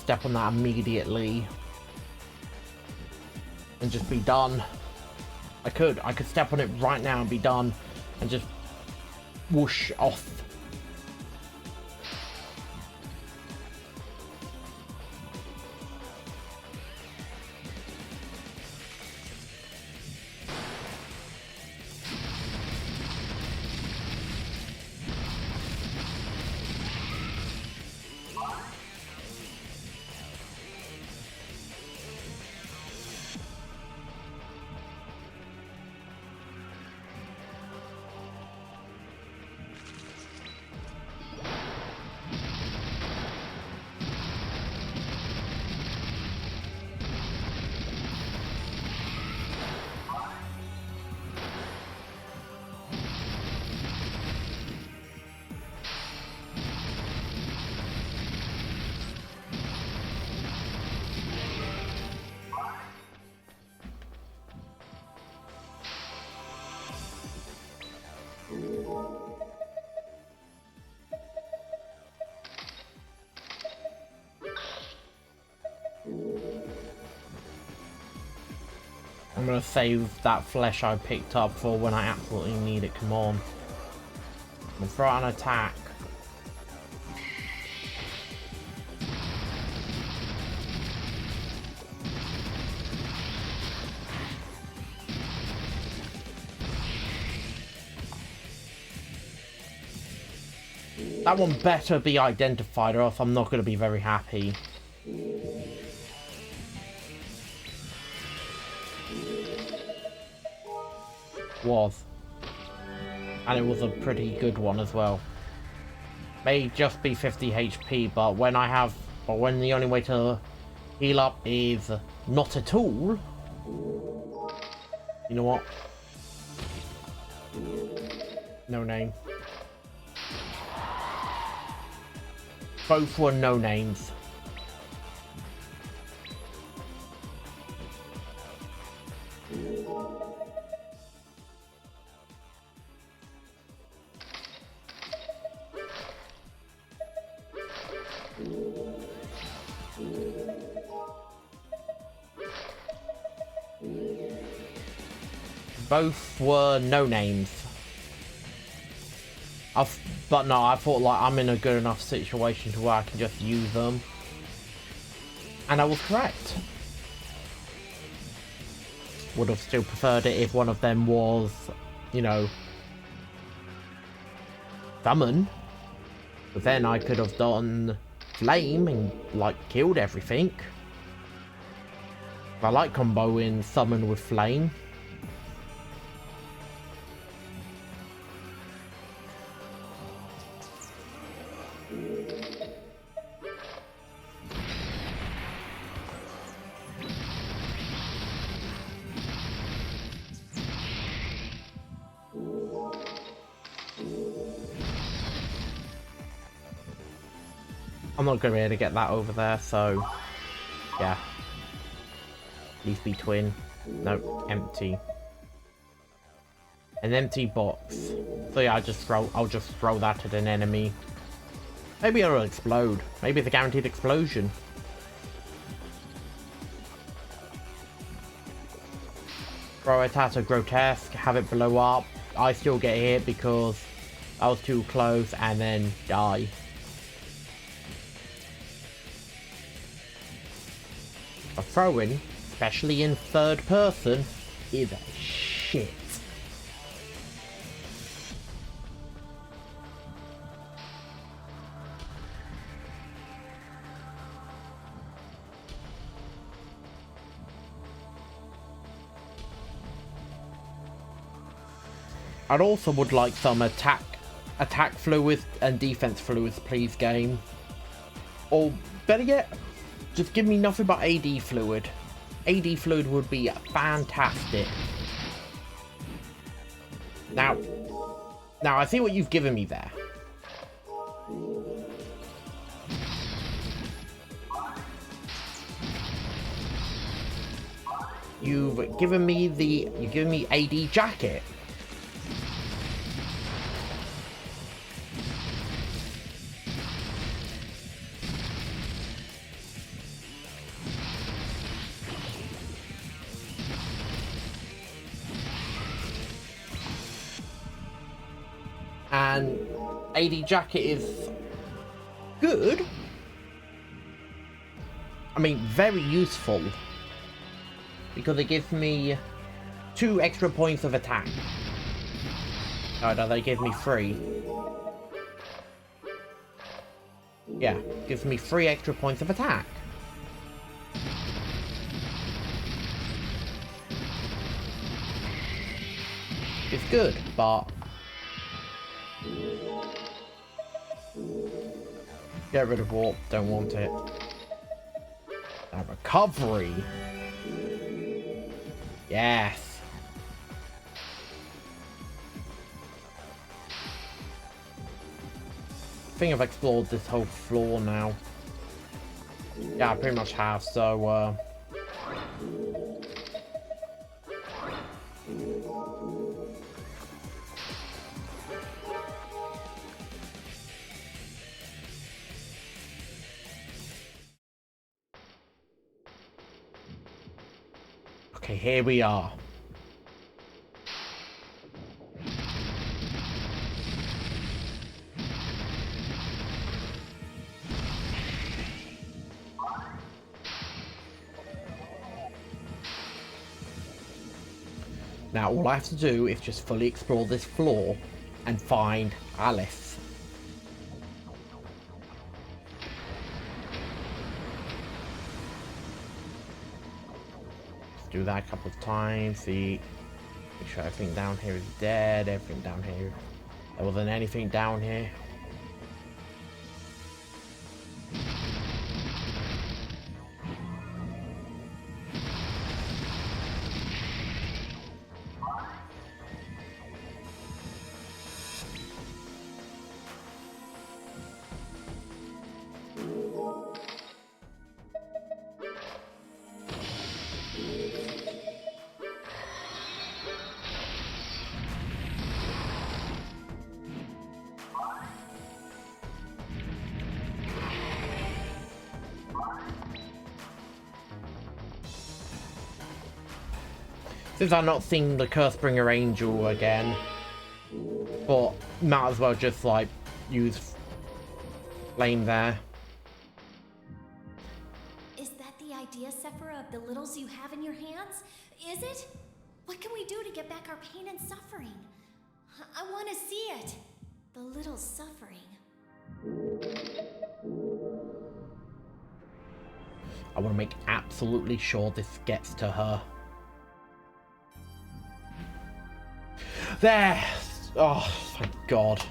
Step on that immediately and just be done. I could step on it right now and be done and just whoosh off. I'm gonna save that flesh I picked up for when I absolutely need it. Come on. I'm gonna throw out an attack. That one better be identified or else I'm not gonna be very happy. Was. And it was a pretty good one as well. May just be 50 HP, but when the only way to heal up is not at all, you know what? No name. Both were no names. Both were no names. But no, I thought like I'm in a good enough situation to where I can just use them. And I was correct. Would have still preferred it if one of them was, you know, summon. But then I could have done flame and like killed everything. I like comboing summon with flame. I'm not going to be able to get that over there, so yeah. Leaf be twin. No, empty. An empty box. So yeah, I'll just throw that at an enemy. Maybe it'll explode. Maybe it's a guaranteed explosion. Throw it at a grotesque, have it blow up. I still get hit because I was too close, and then die. A throwing, especially in third person, is shit. I'd also would like some attack fluids and defense fluids, please, game. Or better yet, just give me nothing but AD fluid. AD fluid would be fantastic. Now I see what you've given me there. You've given me AD jacket. And AD jacket is good. I mean, very useful. Because it gives me 2 extra points of attack. Oh no, they give me 3. Yeah, gives me 3 extra points of attack. It's good, but get rid of warp, don't want it. Now recovery. Yes. I think I've explored this whole floor now. Yeah, I pretty much have, so okay, here we are. Now all I have to do is just fully explore this floor and find Alice. Let's do that a couple of times, see, make sure everything down here is dead, everything down here. There wasn't anything down here. Since I'm not seeing the Cursebringer Angel again, but might as well just like use flame there. Is that the idea, Sephira, of the littles you have in your hands? Is it? What can we do to get back our pain and suffering? I want to see it. The littles suffering. I want to make absolutely sure this gets to her. There! Oh, thank God.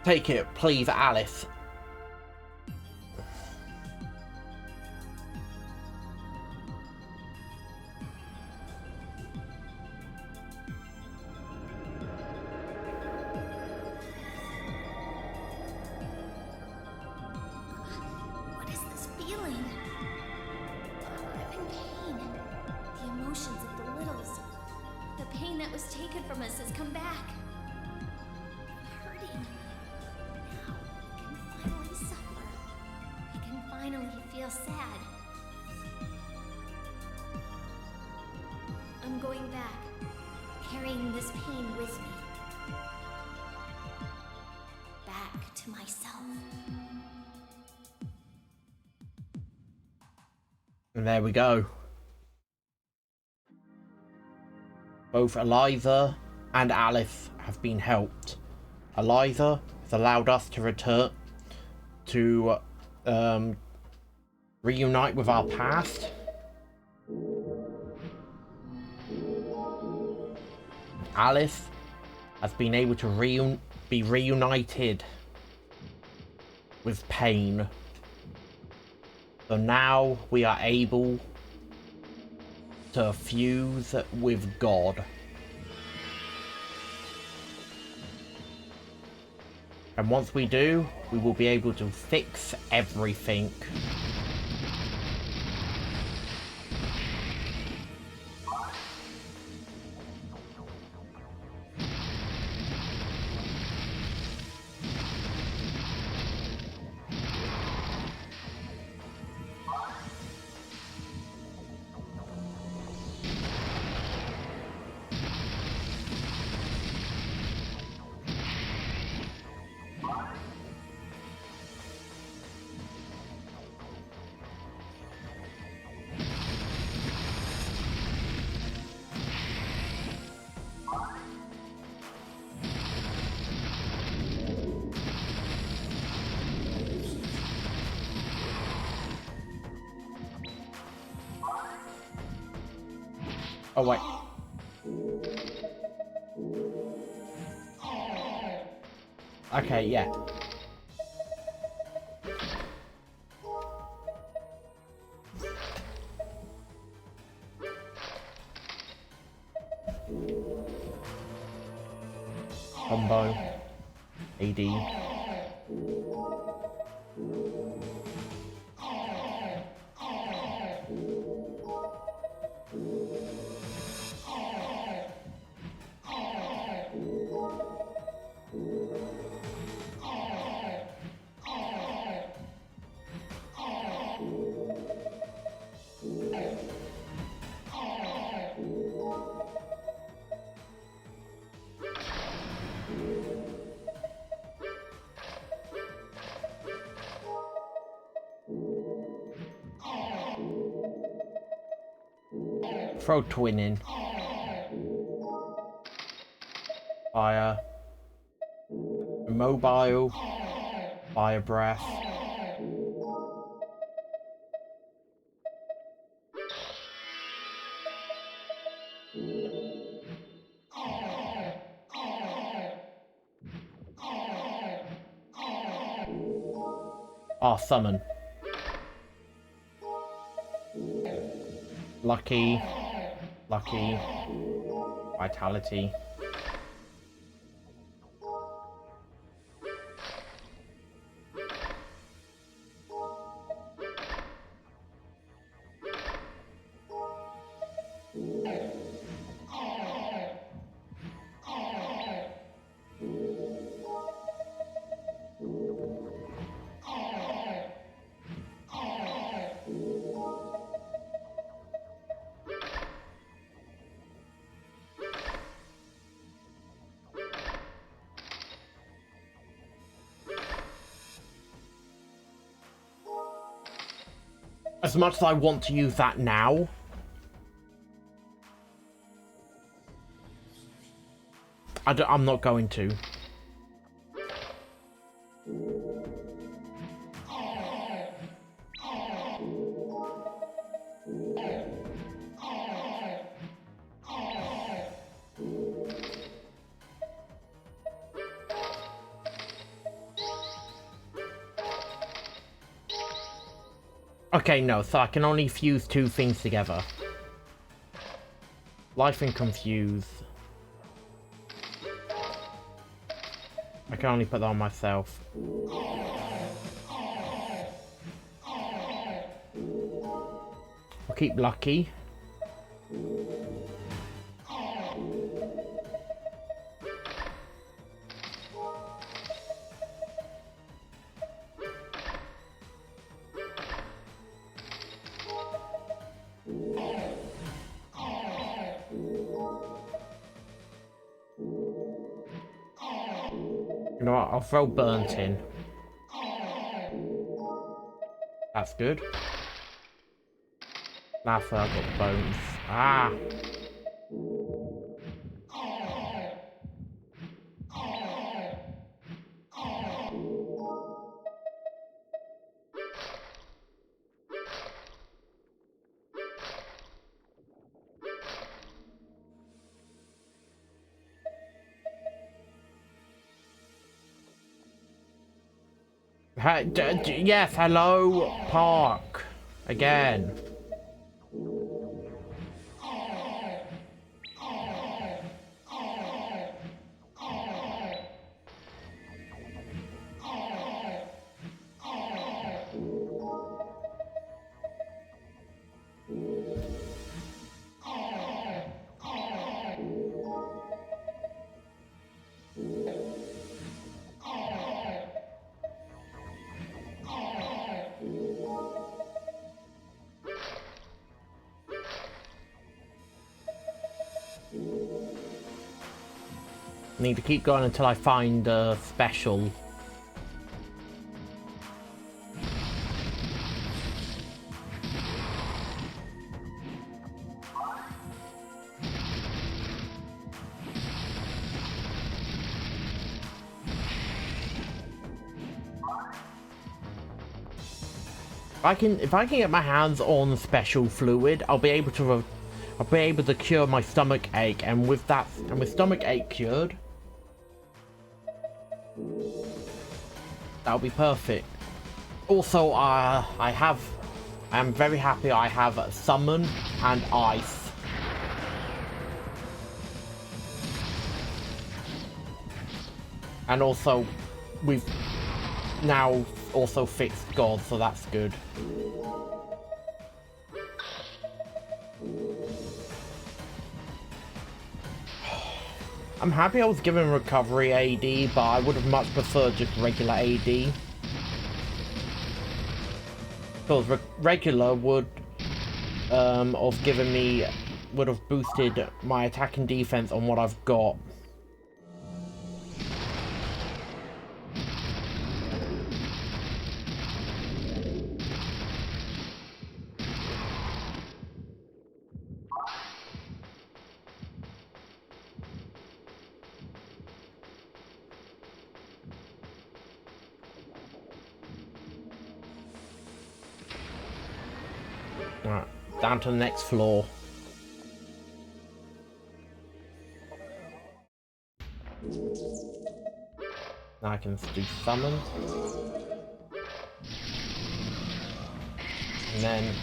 Take it, please, Alice. feeling. I'm in pain. The emotions of the littles. The pain that was taken from us has come back. I'm hurting. Now I can finally suffer. I can finally feel sad. I'm going back, carrying this pain with me. Back to myself. And there we go. Both Eliza and Alice have been helped. Eliza has allowed us to return to reunite with our past. Alice has been able to be reunited with pain. So now we are able to fuse with God. And once we do, we will be able to fix everything. Oh, wait. Okay, yeah. Combo. AD. Throw twin in. Fire. Immobile. Fire breath. Ah, summon. Lucky. Lucky. Vitality. As much as I want to use that now, I'm not going to. Okay, no, so I can only fuse two things together. Life and Confuse. I can only put that on myself. I'll keep lucky. You know what? I'll throw burnt in. That's good. That's where I got bones. Ah! Yes, hello, Park. Again. Need to keep going until I find a special. If I can get my hands on special fluid, I'll be able to cure my stomach ache, and with stomach ache cured, that'll be perfect. Also, I am very happy I have summon and ice. And also, we've now also fixed God, so that's good. I'm happy I was given recovery AD, but I would have much preferred just regular AD. Because regular would have boosted my attack and defense on what I've got. Alright, down to the next floor. Now I can do summon. And then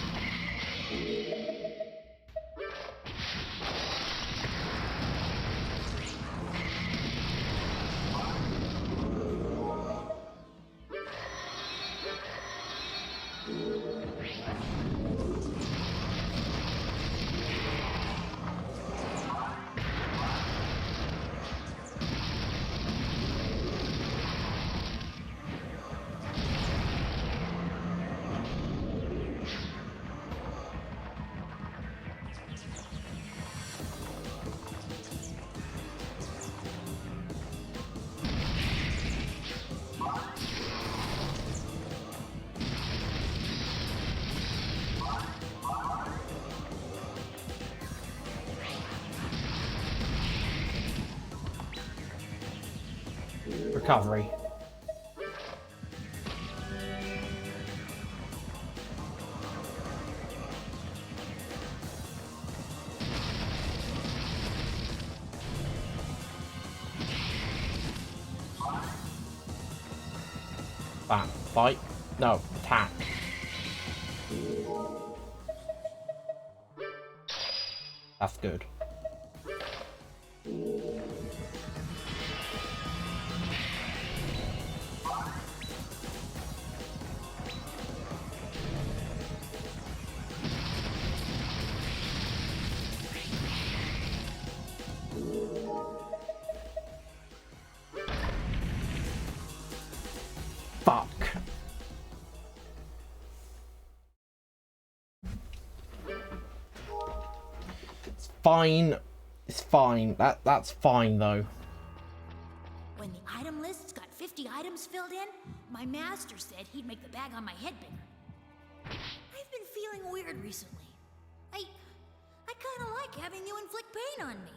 recovery. Bam. Fight. No, attack. That's good. fine. It's fine. That's fine though. When the item list's got 50 items filled in, my master said he'd make the bag on my head bigger. I've been feeling weird recently. I kind of like having you inflict pain on me.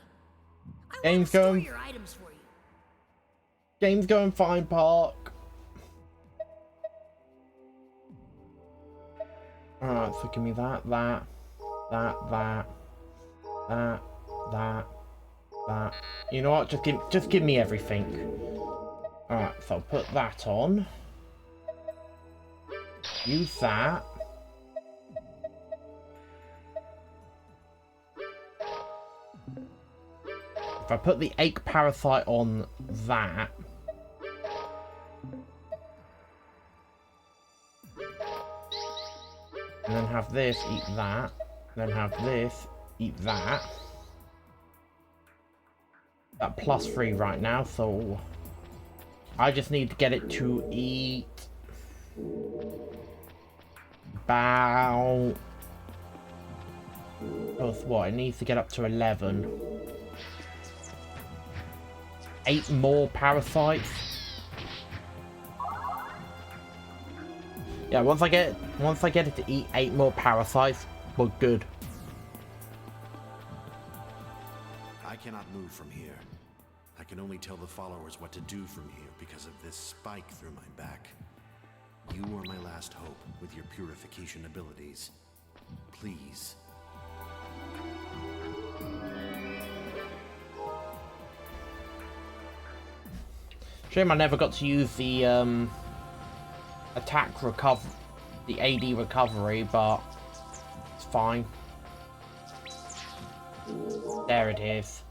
I want to store your items for you. Game's going fine, Park. Alright, so give me that. You know what? Just give me everything. Alright, so I'll put that on. Use that. If I put the ache parasite on that. And then have this eat that. And then have this eat that. At +3 right now, so I just need to get it to eat about what? It needs to get up to 11. 8 more parasites. Yeah, once I get it to eat 8 more parasites, we're good. I cannot move from here. I can only tell the followers what to do from here because of this spike through my back. You are my last hope with your purification abilities. Please. Shame I never got to use the attack recover, the AD recovery, but it's fine. There it is.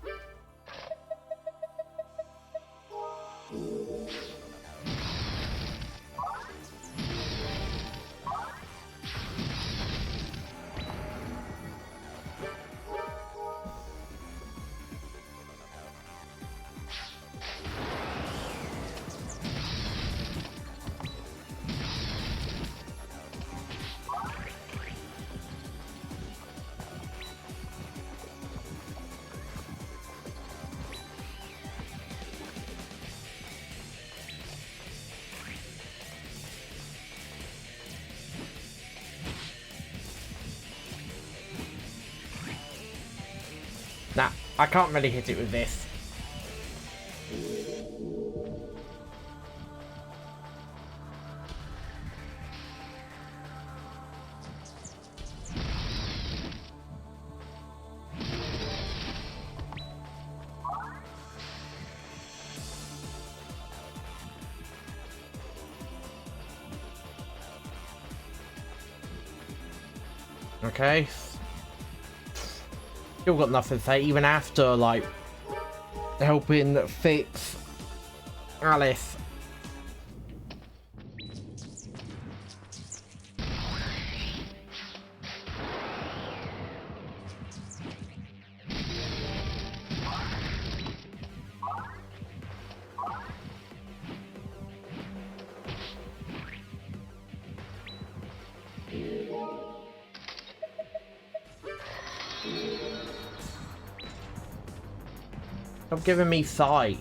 Nah, I can't really hit it with this. Okay. Still got nothing to say, even after, like, helping fix Alice. Stop giving me sight.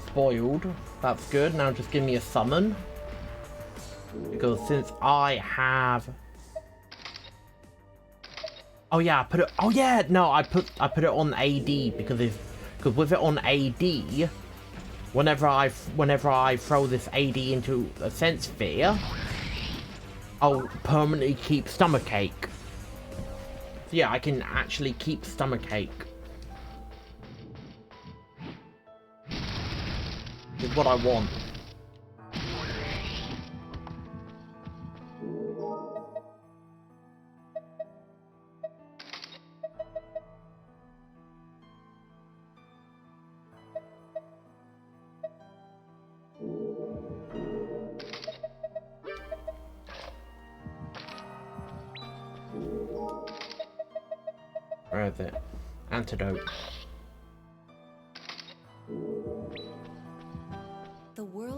Spoiled. That's good. Now just give me a summon. Because since I have... Oh yeah, I put it... Oh yeah, no, I put it on AD because with it on AD... Whenever I throw this AD into a sense sphere, I'll permanently keep stomachache. So yeah, I can actually keep stomachache. Is what I want. Where is it? Antidote.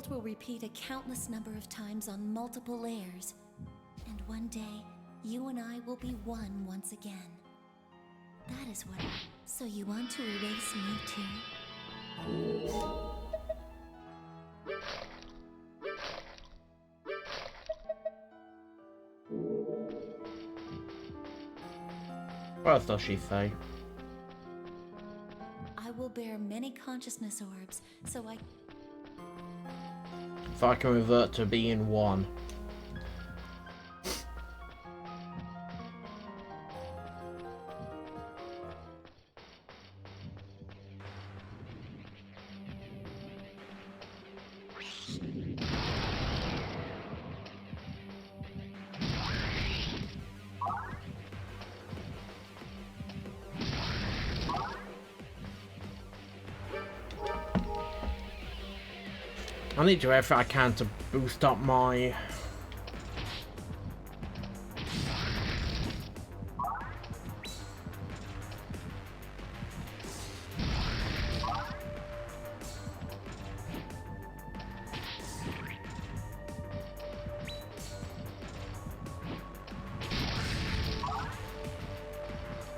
world will repeat a countless number of times on multiple layers. And one day, you and I will be one once again. That is what... So you want to erase me too? What else does she say? I will bear many consciousness orbs, so I can revert to being one. I need to do everything I can to boost up my...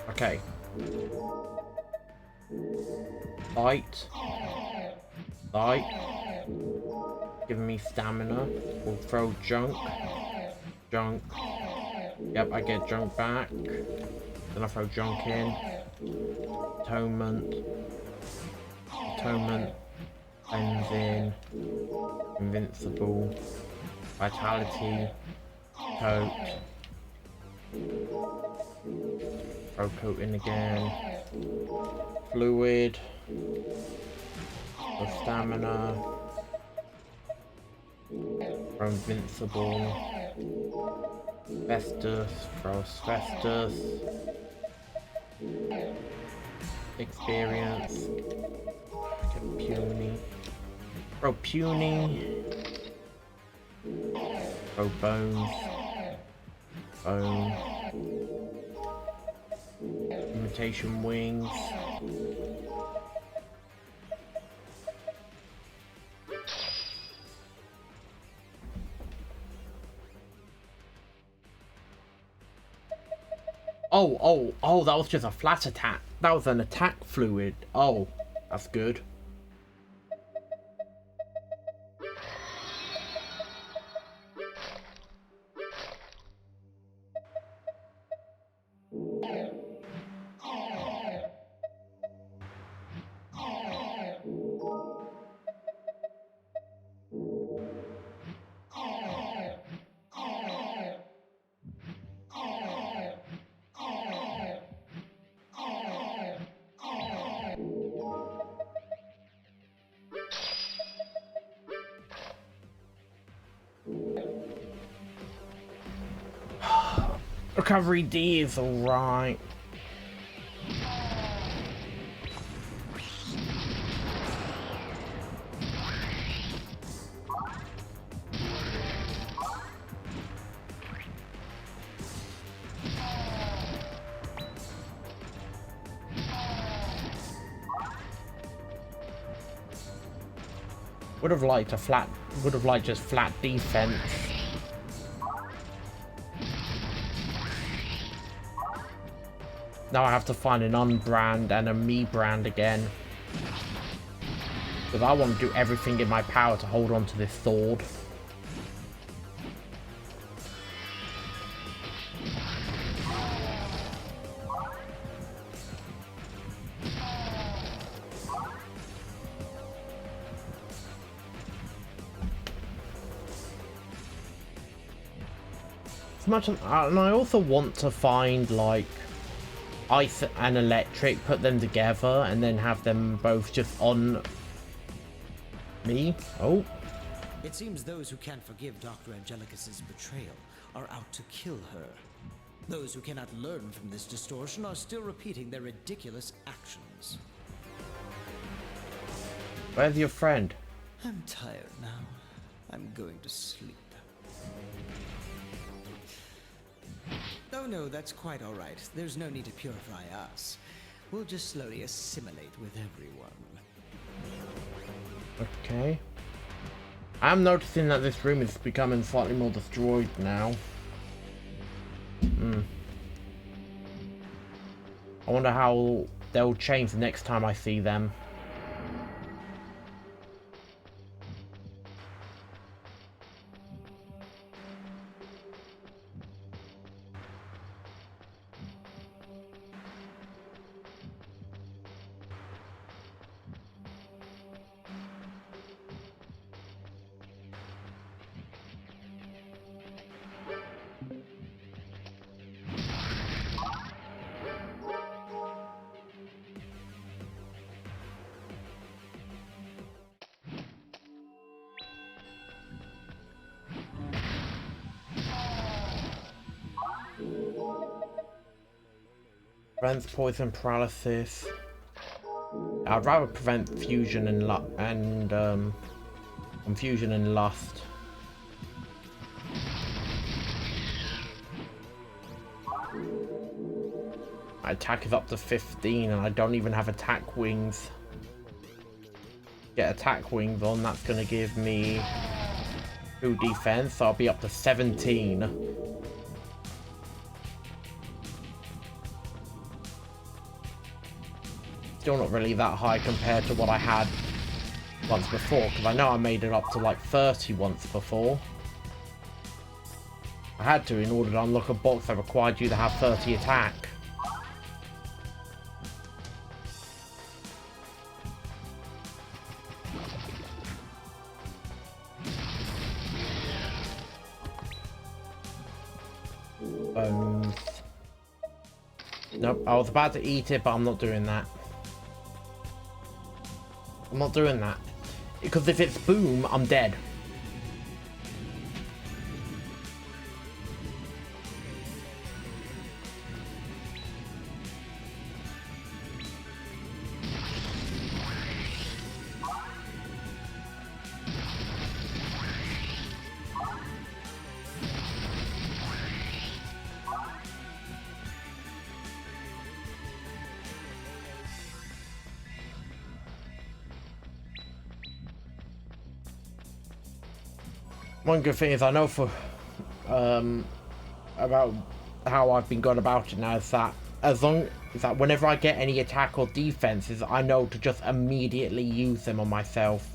Okay. Light. Light. Giving me stamina. We'll throw junk. Junk. Yep, I get junk back. Then I throw junk in. Atonement. Atonement. Cleansing. Invincible. Vitality. Coat. Throw coat in again. Fluid. The stamina. Throw invincible. Festus. Throw Festus. Experience. Get puny. Throw puny. Throw bones. Bone. Imitation wings. Oh, that was just a flat attack. That was an attack fluid. Oh, that's good. Recovery D is alright. Would have liked just flat defense. Now I have to find an unbrand and a me brand again. Because I want to do everything in my power to hold on to this sword. As much as, and I also want to find like ice and electric, put them together, and then have them both just on me. Oh. It seems those who can't forgive Dr. Angelicus's betrayal are out to kill her. Those who cannot learn from this distortion are still repeating their ridiculous actions. Where's your friend? I'm tired now. I'm going to sleep. Oh no, that's quite all right. There's no need to purify us. We'll just slowly assimilate with everyone. Okay. I'm noticing that this room is becoming slightly more destroyed now. I wonder how they'll change the next time I see them. Prevents poison paralysis. I'd rather prevent fusion and confusion and lust. My attack is up to 15 and I don't even have attack wings. Get attack wings on, that's gonna give me 2 defense, so I'll be up to 17. Still not really that high compared to what I had once before, because I know I made it up to like 30 once before. I had to in order to unlock a box that required you to have 30 attack. Bones. Nope, I was about to eat it, but I'm not doing that. I'm not doing that. Because if it's boom, I'm dead. One good thing is I know for about how I've been going about it now is that whenever I get any attack or defenses, I know to just immediately use them on myself.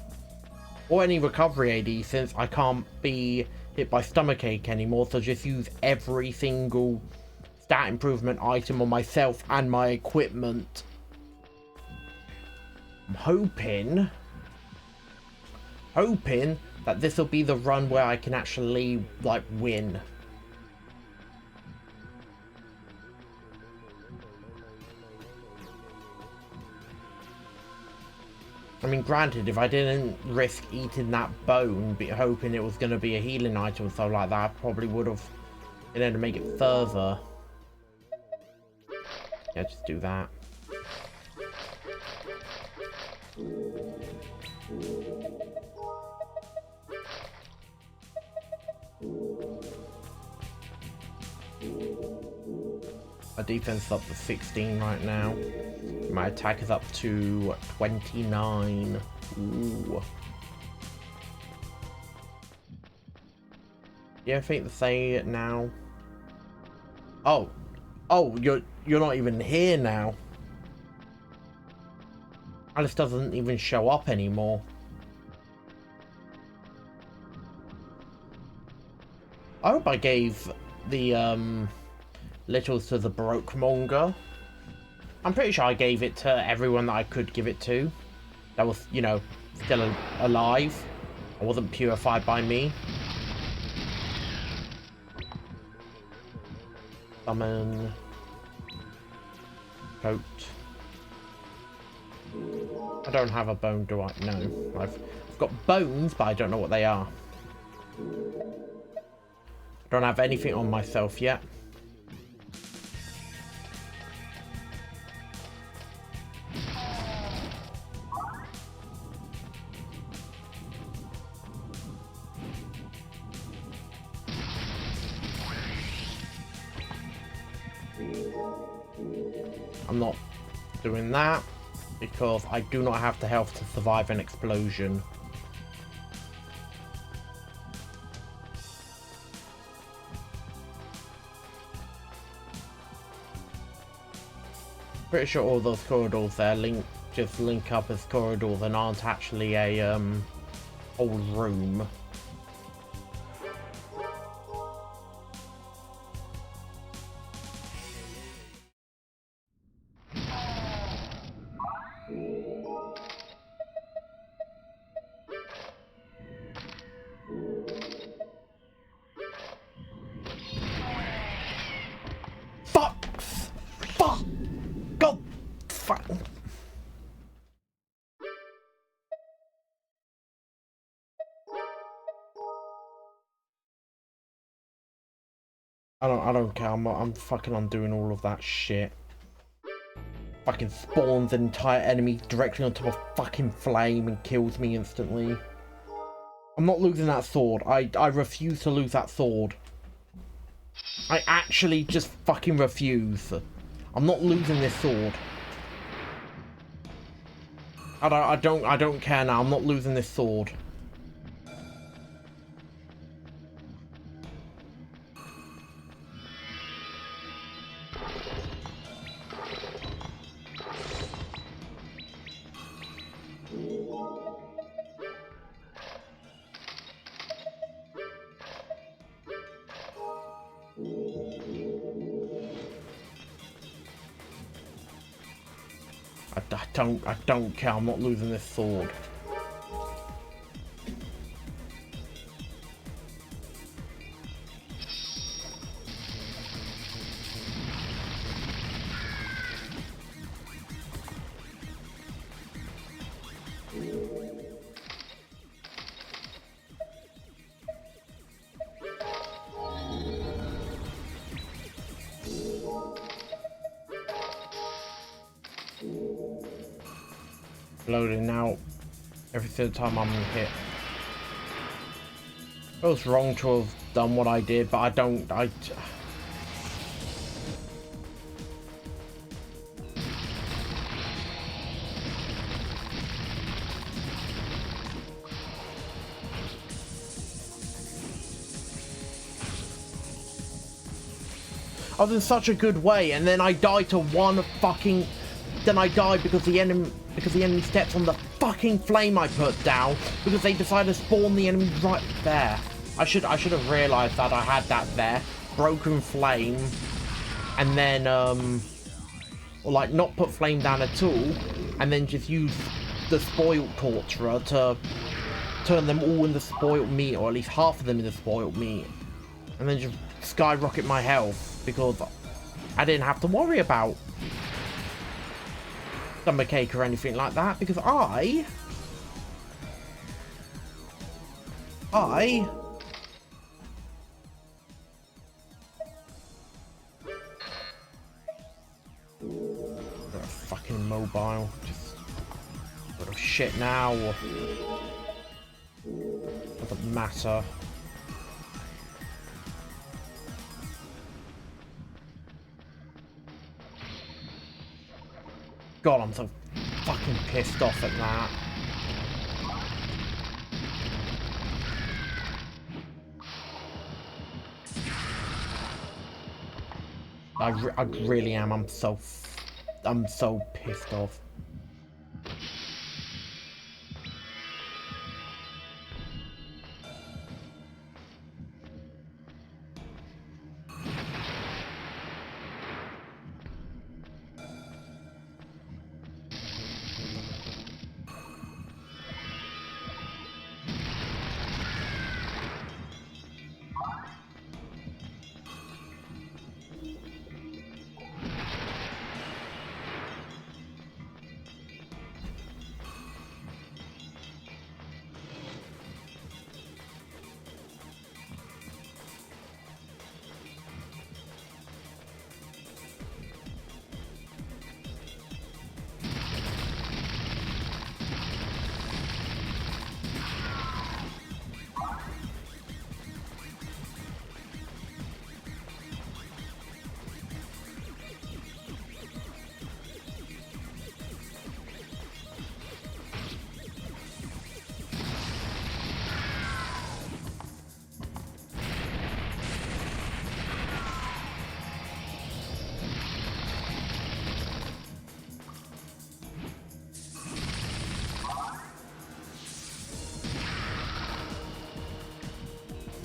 Or any recovery AD, since I can't be hit by stomachache anymore, so just use every single stat improvement item on myself and my equipment. I'm hoping that this will be the run where I can actually, like, win. I mean, granted, if I didn't risk eating that bone, but hoping it was going to be a healing item or something like that, I probably would have been able to make it further. Yeah, just do that. My defense is up to 16 right now. My attack is up to 29. Ooh. Yeah, I think to say it now. Oh, you're not even here now. Alice doesn't even show up anymore. I hope I gave the littles to the Baroque manga. I'm pretty sure I gave it to everyone that I could give it to. That was, you know, still alive. I wasn't purified by me. Summon. Coat. I don't have a bone, do I? No. I've got bones, but I don't know what they are. I don't have anything on myself yet. I'm not doing that because I do not have the health to survive an explosion. Pretty sure all those corridors there just link up as corridors and aren't actually a whole room. Fuck! Go! Fuck! I don't care. I'm fucking undoing all of that shit. Fucking spawns an entire enemy directly on top of fucking flame and kills me instantly. I'm not losing that sword. I refuse to lose that sword. I actually just fucking refuse. I'm not losing this sword. I don't care now. I'm not losing this sword. I don't care. I'm not losing this sword. Loading now. Every single time I'm hit. It was wrong to have done what I did, but I was in such a good way, and then I died to one fucking. Then I died because the enemy steps on the fucking flame I put down because they decided to spawn the enemy right there. I should have realized that I had that there. Broken flame, and then or like not put flame down at all, and then just use the spoiled torturer to turn them all into spoiled meat, or at least half of them into spoiled meat, and then just skyrocket my health because I didn't have to worry about stomach ache or anything like that because I fucking mobile, just little shit now. Doesn't matter. God, I'm so fucking pissed off at that. I really am. I'm so pissed off.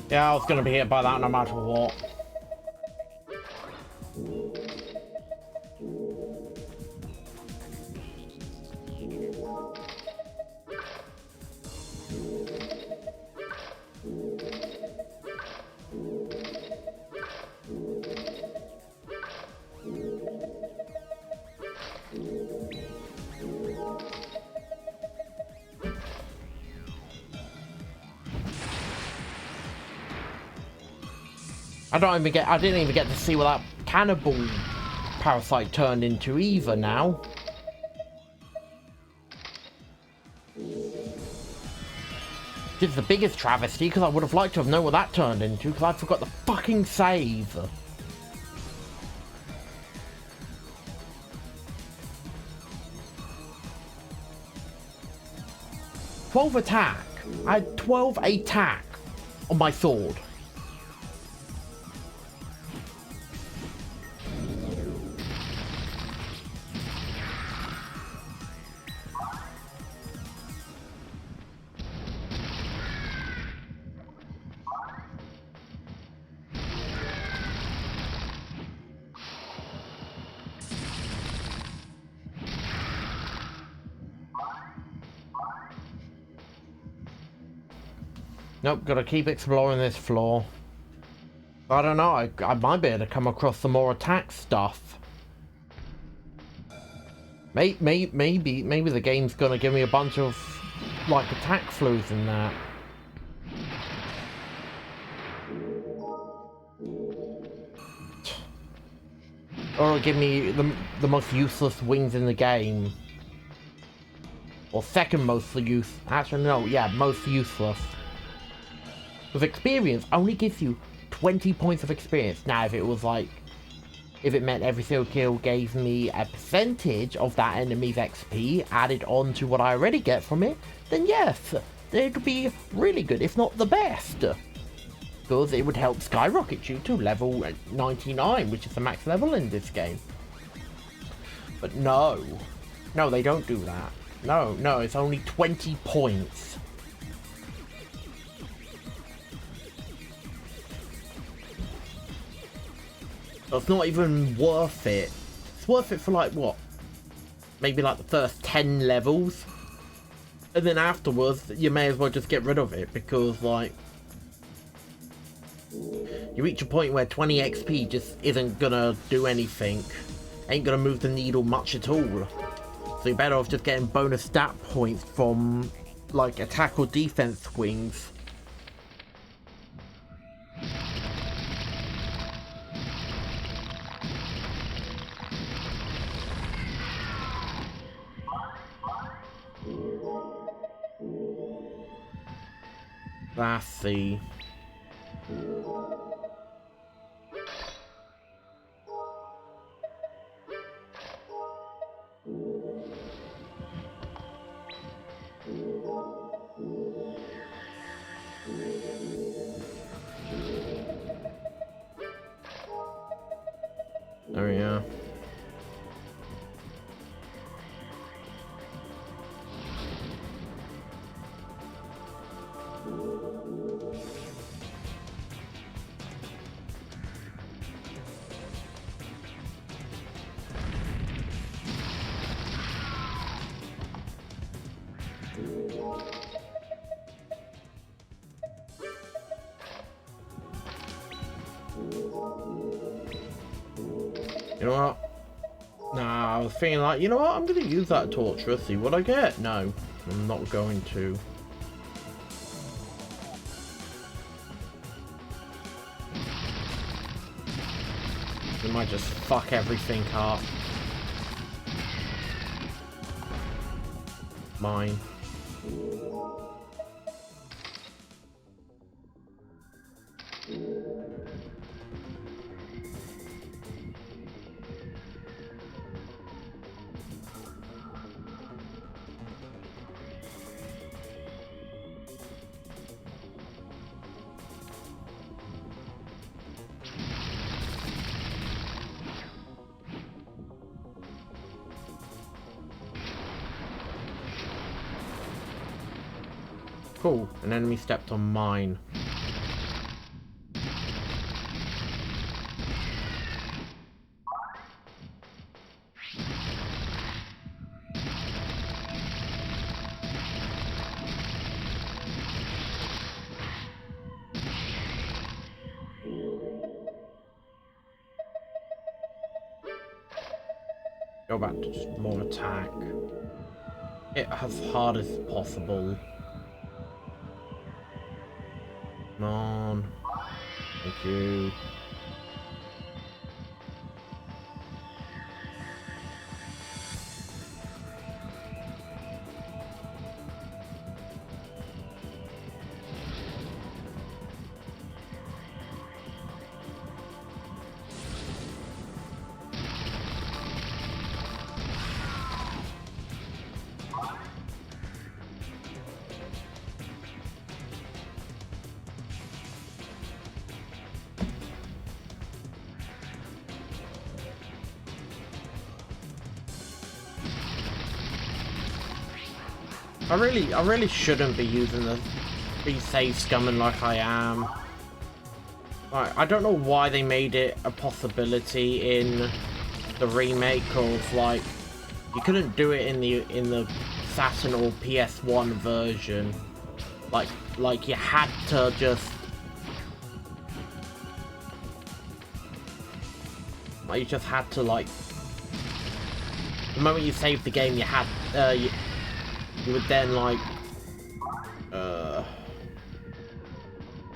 Yeah, I was gonna be hit by that no matter what. I didn't even get to see what that cannibal parasite turned into either now. This is the biggest travesty because I would have liked to have known what that turned into because I forgot the fucking save. 12 attack. I had 12 attack on my sword. Nope, gotta keep exploring this floor. I don't know, I might be able to come across some more attack stuff. Maybe the game's gonna give me a bunch of, like, attack flus in that. Or it'll give me the most useless wings in the game. Or second most use. Actually, no, yeah, most useless. With experience, only gives you 20 points of experience. Now, if it was like, if it meant every single kill gave me a percentage of that enemy's XP added on to what I already get from it, then yes, it would be really good, if not the best. Because it would help skyrocket you to level 99, which is the max level in this game. But no, they don't do that. No, it's only 20 points. It's not even worth it. It's worth it for like what? Maybe like the first 10 levels. And then afterwards, you may as well just get rid of it because like you reach a point where 20 XP just isn't gonna do anything. Ain't gonna move the needle much at all. So you're better off just getting bonus stat points from like attack or defense swings. Let's see. There we are. You know what? Nah, I was thinking like, you know what? I'm going to use that torture, see what I get. No, I'm not going to. We might just fuck everything up. Mine. Cool, an enemy stepped on mine. Go back to just more attack. Hit as hard as possible. Come on. Thank you. I really shouldn't be using the be-safe scumming like I am. Like, I don't know why they made it a possibility in the remake of, like, you couldn't do it in the Saturn or PS1 version. Like you had to just you just had to, like, the moment you saved the game, you had you would then, like,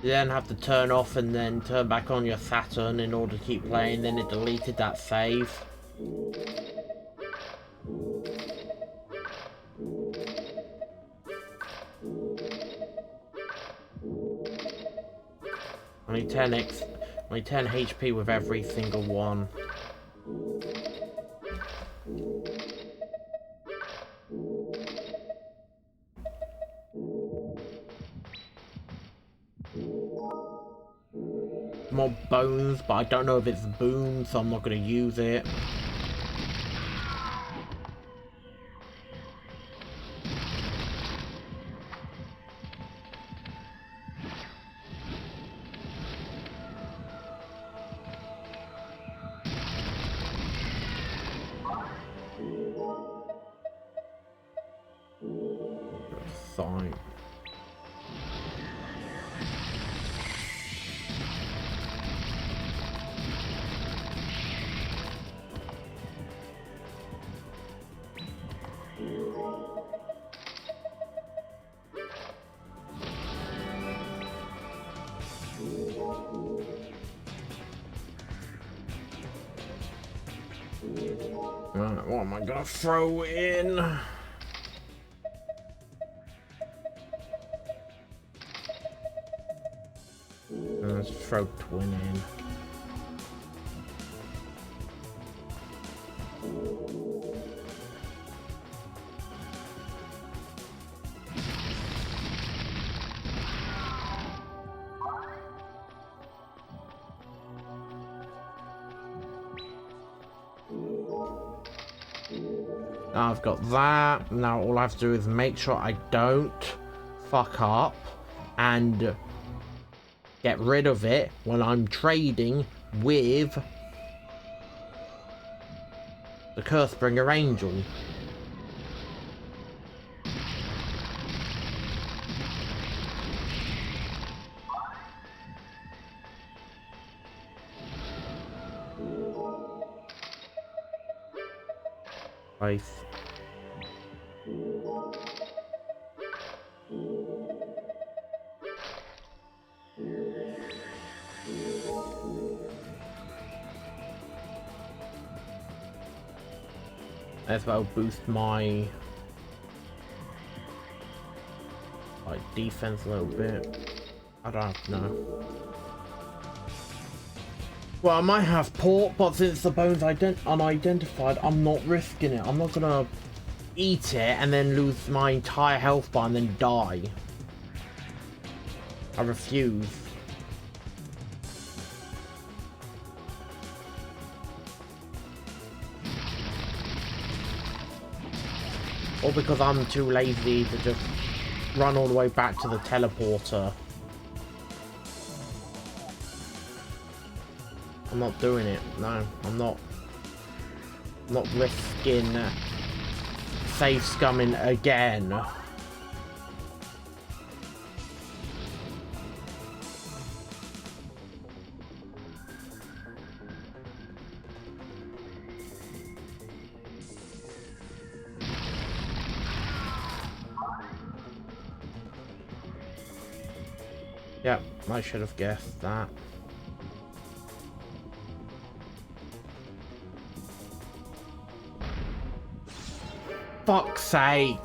you then have to turn off and then turn back on your Saturn in order to keep playing. Then it deleted that save. Only 10 HP with every single one. More bones, but I don't know if it's boom, so I'm not going to use it. Fine. Right, what am I gonna throw in? Let's throw twin in. Now I've got that. Now all I have to do is make sure I don't fuck up and get rid of it when I'm trading with the Cursebringer Angel. Nice. As well boost my defense a little bit. I don't know. Well, I might have port, but since the bone's unidentified, I'm not risking it. I'm not gonna eat it and then lose my entire health bar and then die. I refuse. Or because I'm too lazy to just run all the way back to the teleporter. I'm not doing it. No, I'm not risking save scumming again. Yep, I should have guessed that. Fuck's sake!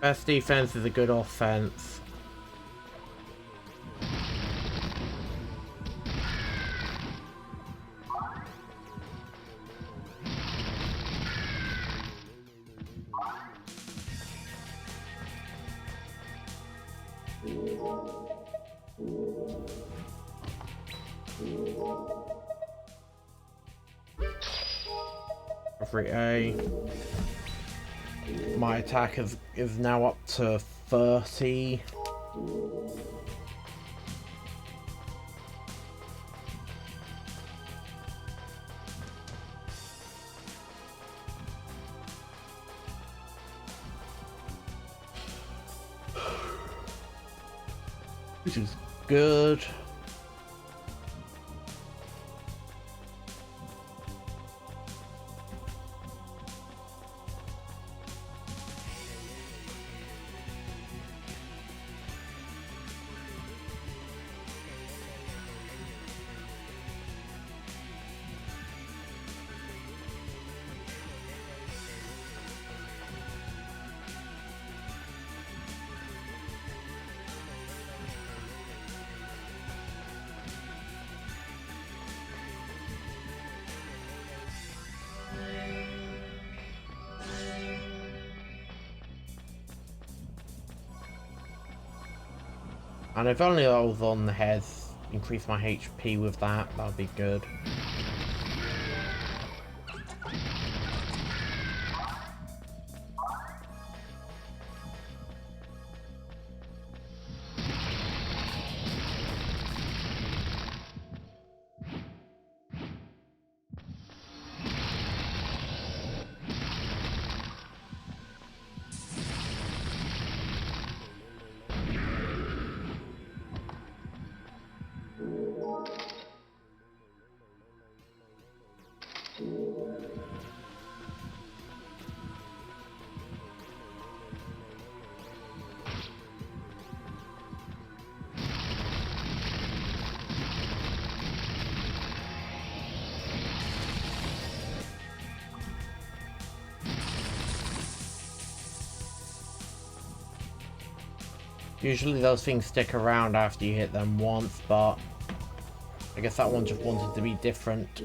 Best defense is a good offense. Every A. My attack is now up to 30. Which is good. And if only I was on the heads, increase my HP with that, that'd be good. Usually those things stick around after you hit them once, but I guess that one just wanted to be different.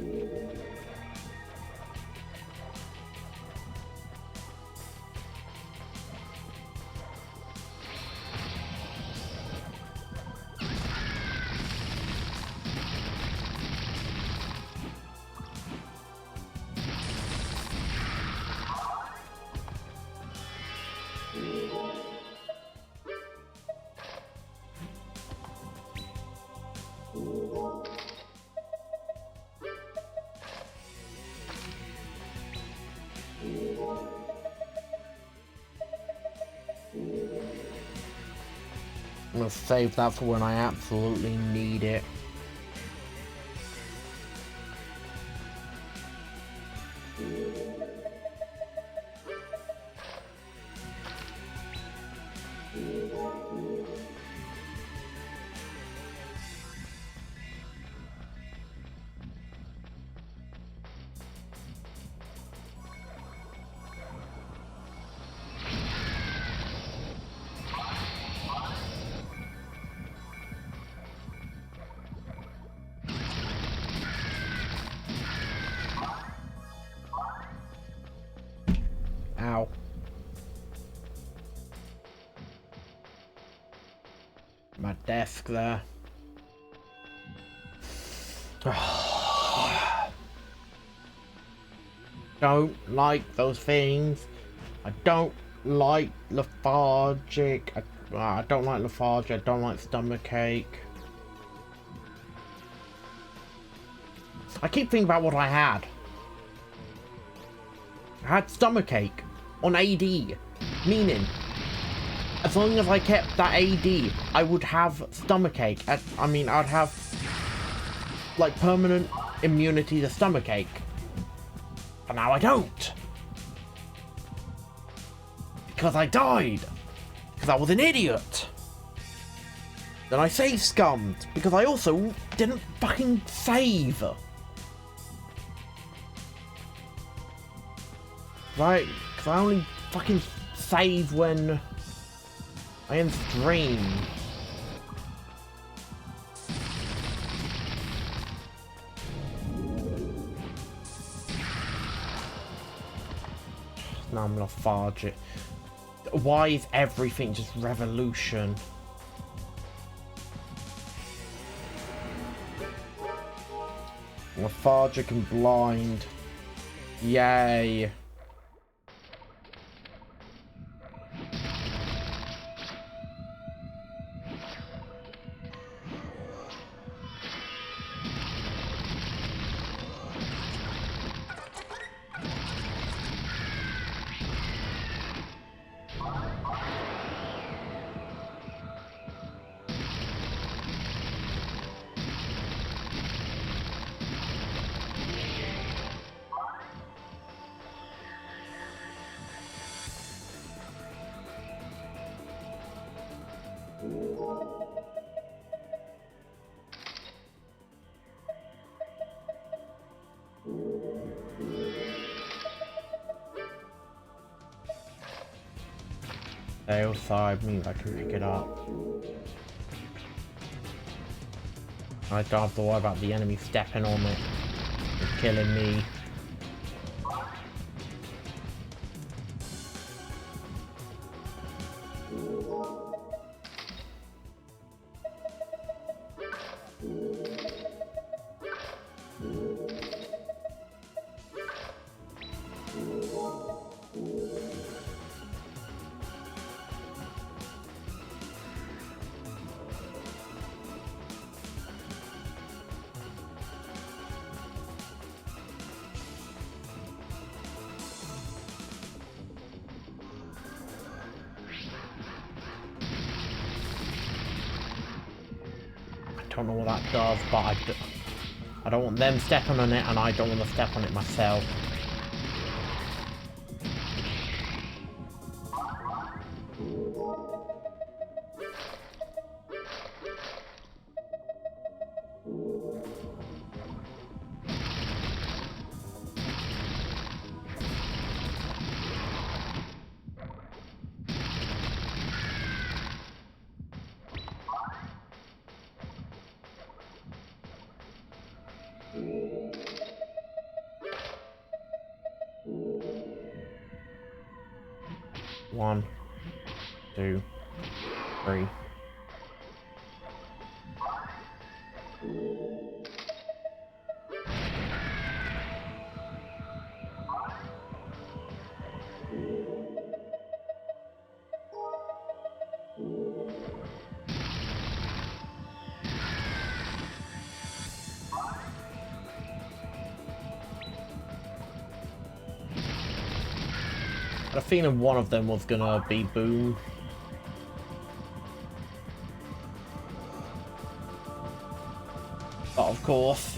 I'm gonna save that for when I absolutely need it. Ow. My desk there. Don't like those things. I don't like lethargic. I don't like lethargic. I don't like stomachache. I keep thinking about what I had. I had stomachache on AD. Meaning, as long as I kept that AD, I would have stomachache. I mean, I'd have, like, permanent immunity to stomachache. But now I don't. Because I died. Because I was an idiot. Then I save scummed. Because I also didn't fucking save. Right? Because I only fucking save when I end stream. Now I'm gonna fudge it. Why is everything just revolution? Lethargic and blind. Yay. Tail side means I can pick it up. I don't have to worry about the enemy stepping on it and killing me. I don't know what that does, but I don't want them stepping on it, and I don't want to step on it myself. One, two, three. I had a feeling one of them was gonna be Boom. But of course,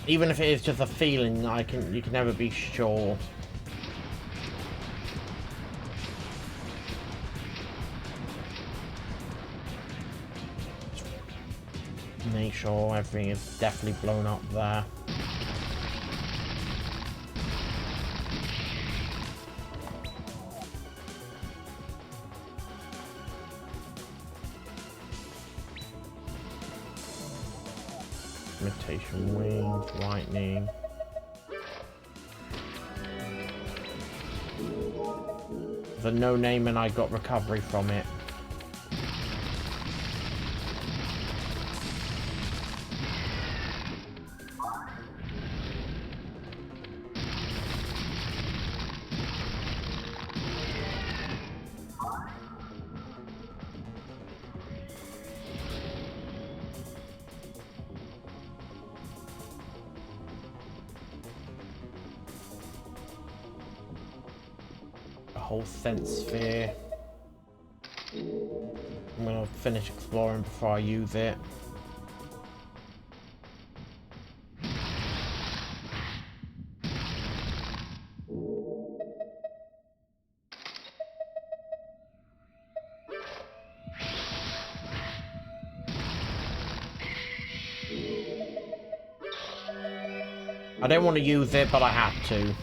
even if it is just a feeling, you can never be sure. Make sure everything is definitely blown up there. Imitation wings, lightning. The no name and I got recovery from it. whole sense sphere. I'm gonna finish exploring before I use it. I don't want to use it, but I have to.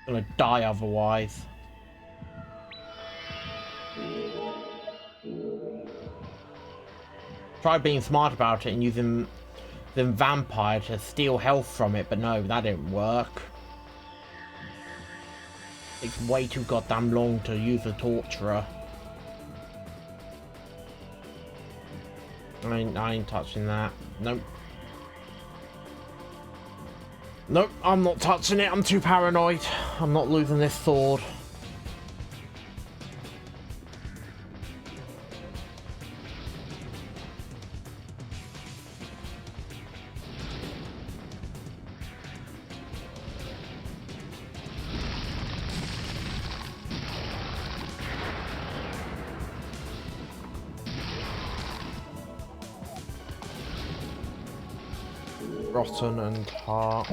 I'm gonna die otherwise. Tried being smart about it and using the vampire to steal health from it, but no, that didn't work. It's way too goddamn long to use a torturer. I ain't touching that. Nope. Nope, I'm not touching it. I'm too paranoid. I'm not losing this sword. Rotten and heart.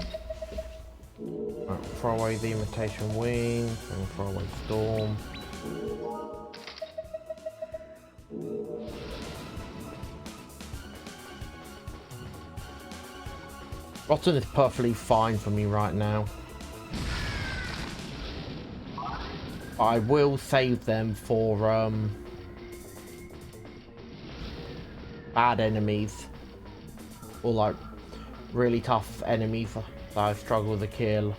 Right, throw away the imitation wing and throw away storm. Rotten is perfectly fine for me right now. I will save them for bad enemies or like really tough enemies that I struggle to kill.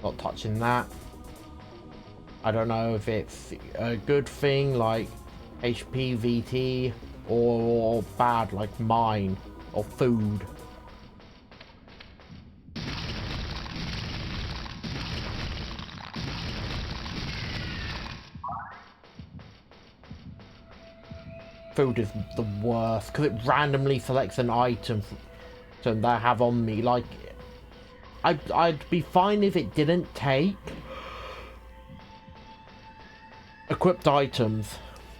Not touching that. I don't know if it's a good thing like HP, VT, or bad like mine or food. Food is the worst because it randomly selects an item that I have on me. Like, I'd be fine if it didn't take equipped items.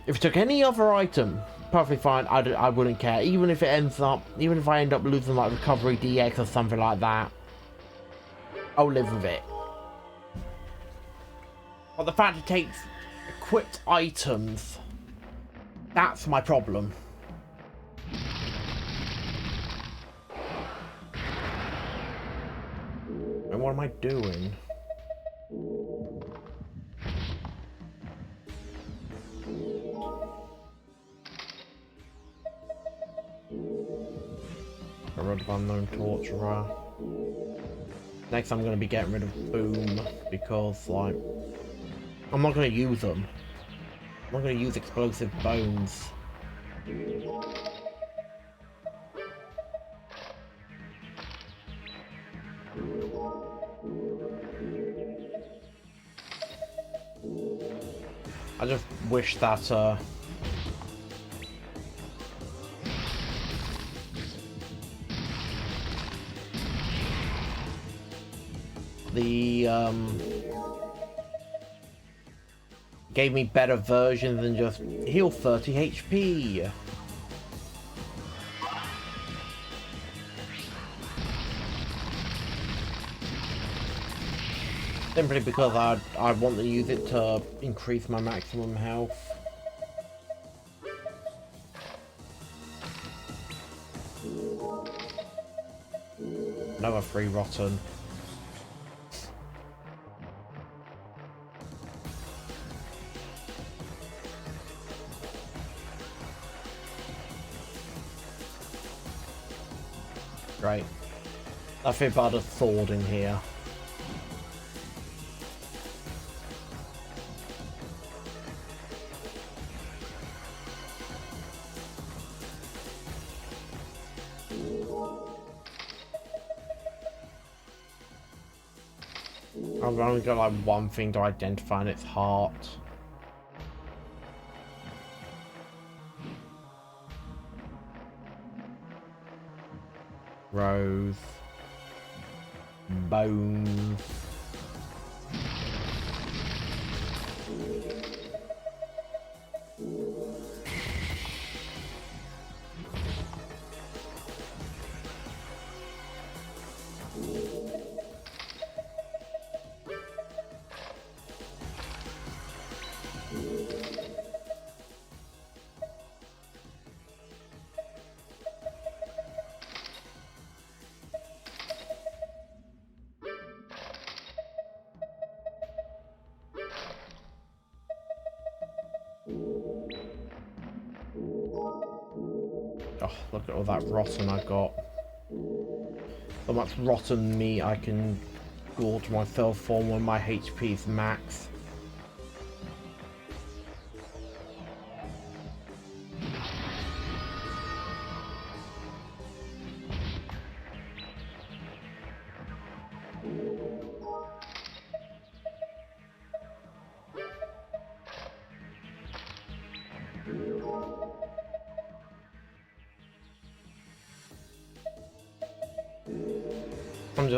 If it took any other item, perfectly fine. I wouldn't care. Even if it ends up, even if I end up losing like recovery DX or something like that, I'll live with it. But the fact it takes equipped items, that's my problem. And what am I doing? Get rid of unknown torturer. Next I'm going to be getting rid of boom because like I'm not going to use them. I'm not going to use explosive bones. I just wish that the gave me better versions than just heal 30 HP. Simply because I want to use it to increase my maximum health. Another 3 rotten. Right. Nothing but a sword in here. I've only got like one thing to identify and it's heart. Rose. Bones. Oh, look at all that rotten I got. So much rotten meat I can gorge myself on when my HP's max.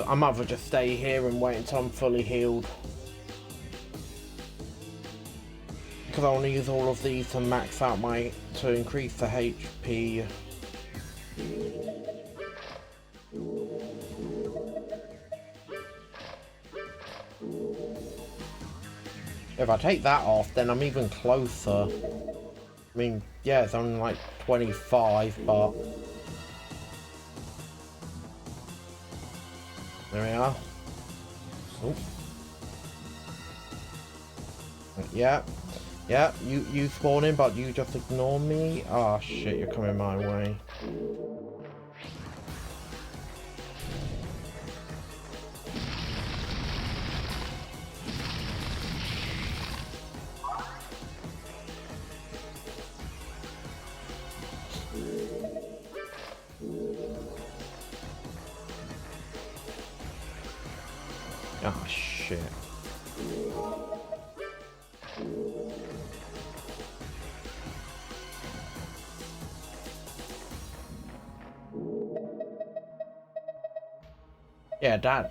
I might as well just stay here and wait until I'm fully healed. Because I want to use all of these to max out to increase the HP. If I take that off, then I'm even closer. I mean, yeah, it's only like 25, but... There we are. Oh. Yeah. Yeah, you spawn in, but you just ignore me? Oh shit, you're coming my way. Oh shit. Yeah,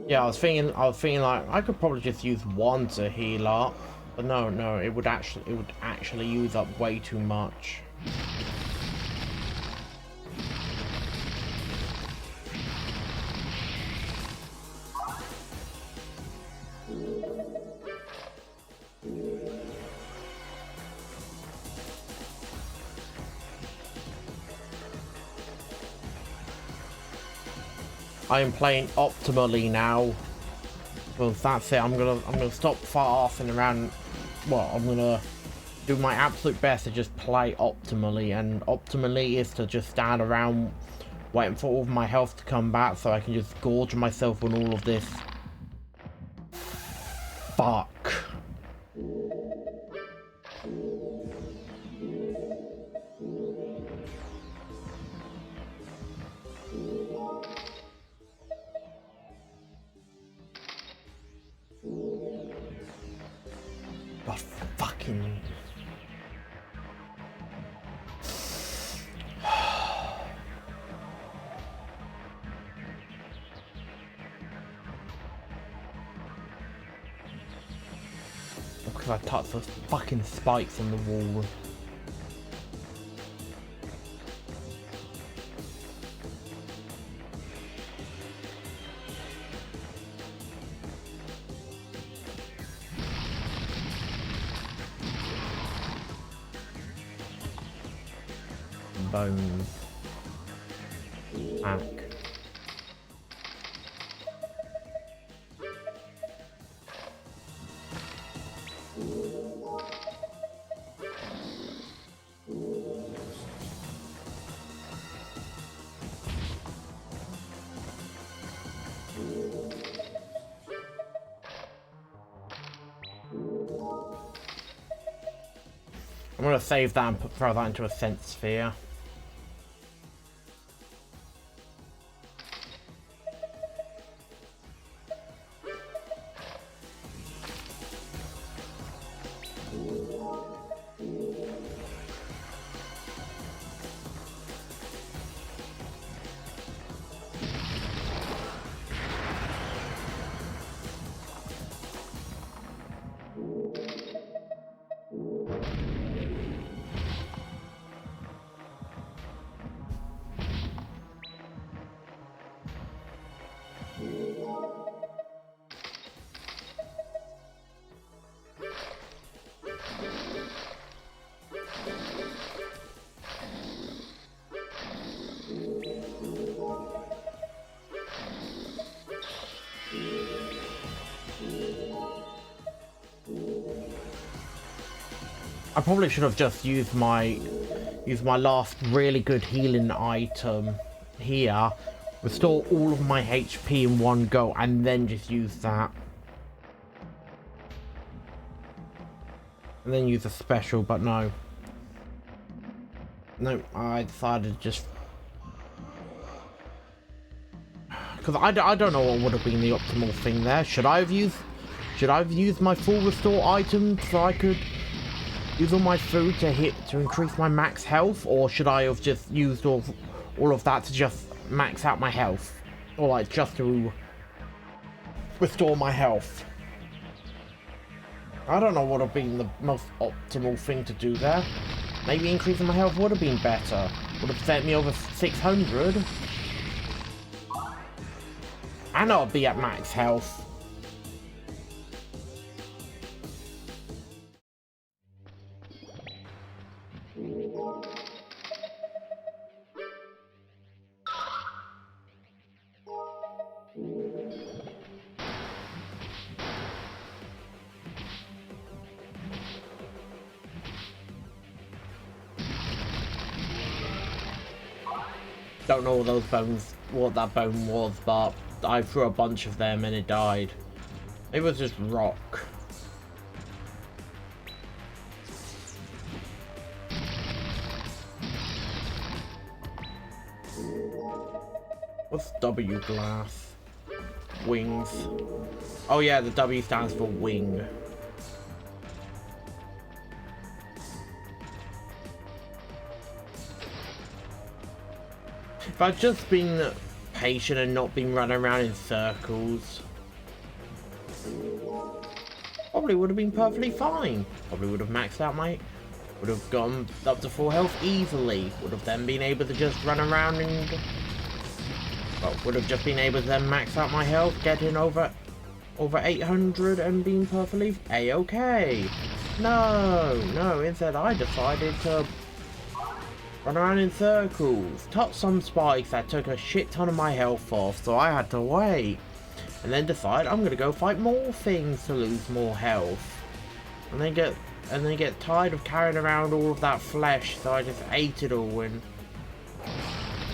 yeah, I was thinking like I could probably just use one to heal up, but no, it would actually use up way too much. I am playing optimally now. Well, that's it. I'm gonna stop farsing around. Well, I'm gonna do my absolute best to just play optimally, and optimally is to just stand around waiting for all of my health to come back so I can just gorge myself on all of this. Fuck. God fucking... Because I touched those fucking spikes on the wall. Bones. Hack. I'm gonna save that and throw that into a sense sphere. I probably should have just used my last really good healing item here, restore all of my HP in one go, and then just use that. And then use a special, but no. No, I decided to just... Because I don't know what would have been the optimal thing there. Should I have used my full restore item so I could use all my food to increase my max health? Or should I have just used all of that to just max out my health? Or like just to restore my health? I don't know what would have been the most optimal thing to do there. Maybe increasing my health would have been better. Would have sent me over 600. And I'll be at max health. Don't know what that bone was, but I threw a bunch of them and it died. It was just rock. What's W glass? Wings. Oh yeah, the W stands for wing. If I'd just been patient and not been running around in circles, probably would have been perfectly fine. Probably would have maxed out would have gone up to full health easily. Would have then been able to just run around and, well, would have just been able to then max out my health, getting over 800 and being perfectly A-okay. No, instead I decided to run around in circles, touch some spikes that took a shit ton of my health off, so I had to wait. And then decide I'm gonna go fight more things to lose more health. And then get tired of carrying around all of that flesh, so I just ate it all and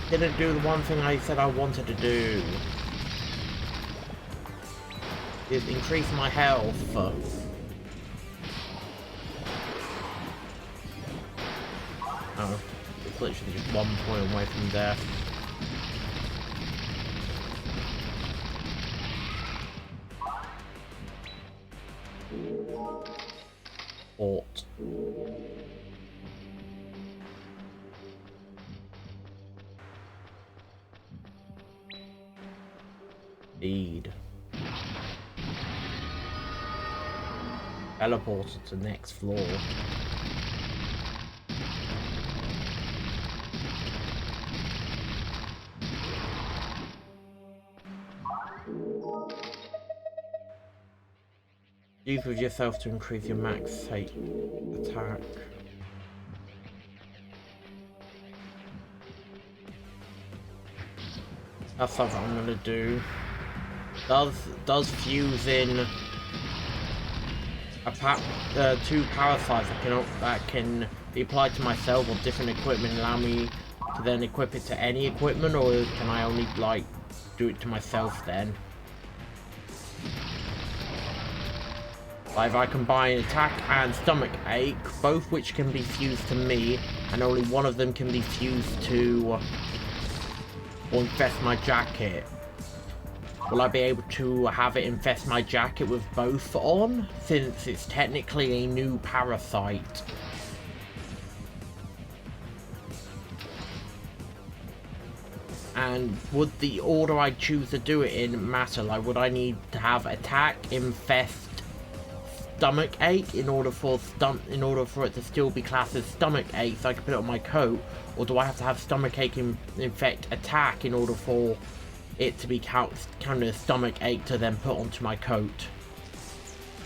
didn't do the one thing I said I wanted to do. Is increase my health. Oh. It's literally just 1 point away from death. Fort. Indeed. Teleported to next floor. Use with yourself to increase your max attack. That's something I'm gonna do. Does fuse in two parasites that can be applied to myself or different equipment allow me to then equip it to any equipment, or can I only like do it to myself then? If I combine attack and stomach ache, both which can be fused to me, and only one of them can be fused to or infest my jacket, will I be able to have it infest my jacket with both on, since it's technically a new parasite? And would the order I choose to do it in matter? Like, would I need to have attack, infest, stomach ache in order for it to still be classed as stomach ache so I can put it on my coat, or do I have to have stomach ache infect attack in order for it to be counted as stomach ache to then put onto my coat?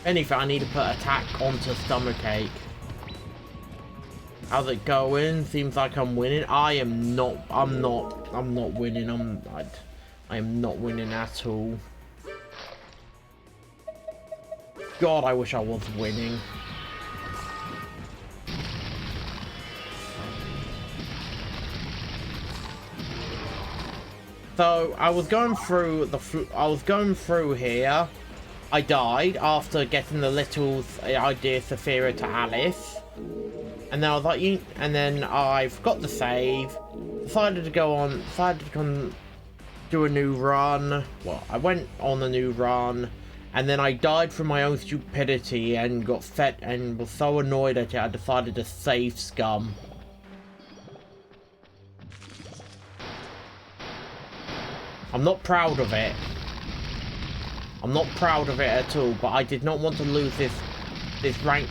Anything, I need to put attack onto stomach ache. How's it going? Seems like I'm winning. I'm not winning. I am not winning at all. God, I wish I was winning. So I was going through here. I died after getting the little idea Saphira to Alice, and then I was like, and then I forgot to save. Decided to do a new run. Well, I went on a new run, and then I died from my own stupidity and got fed and was so annoyed at it. I decided to save scum. I'm not proud of it. I'm not proud of it at all, but I did not want to lose this 10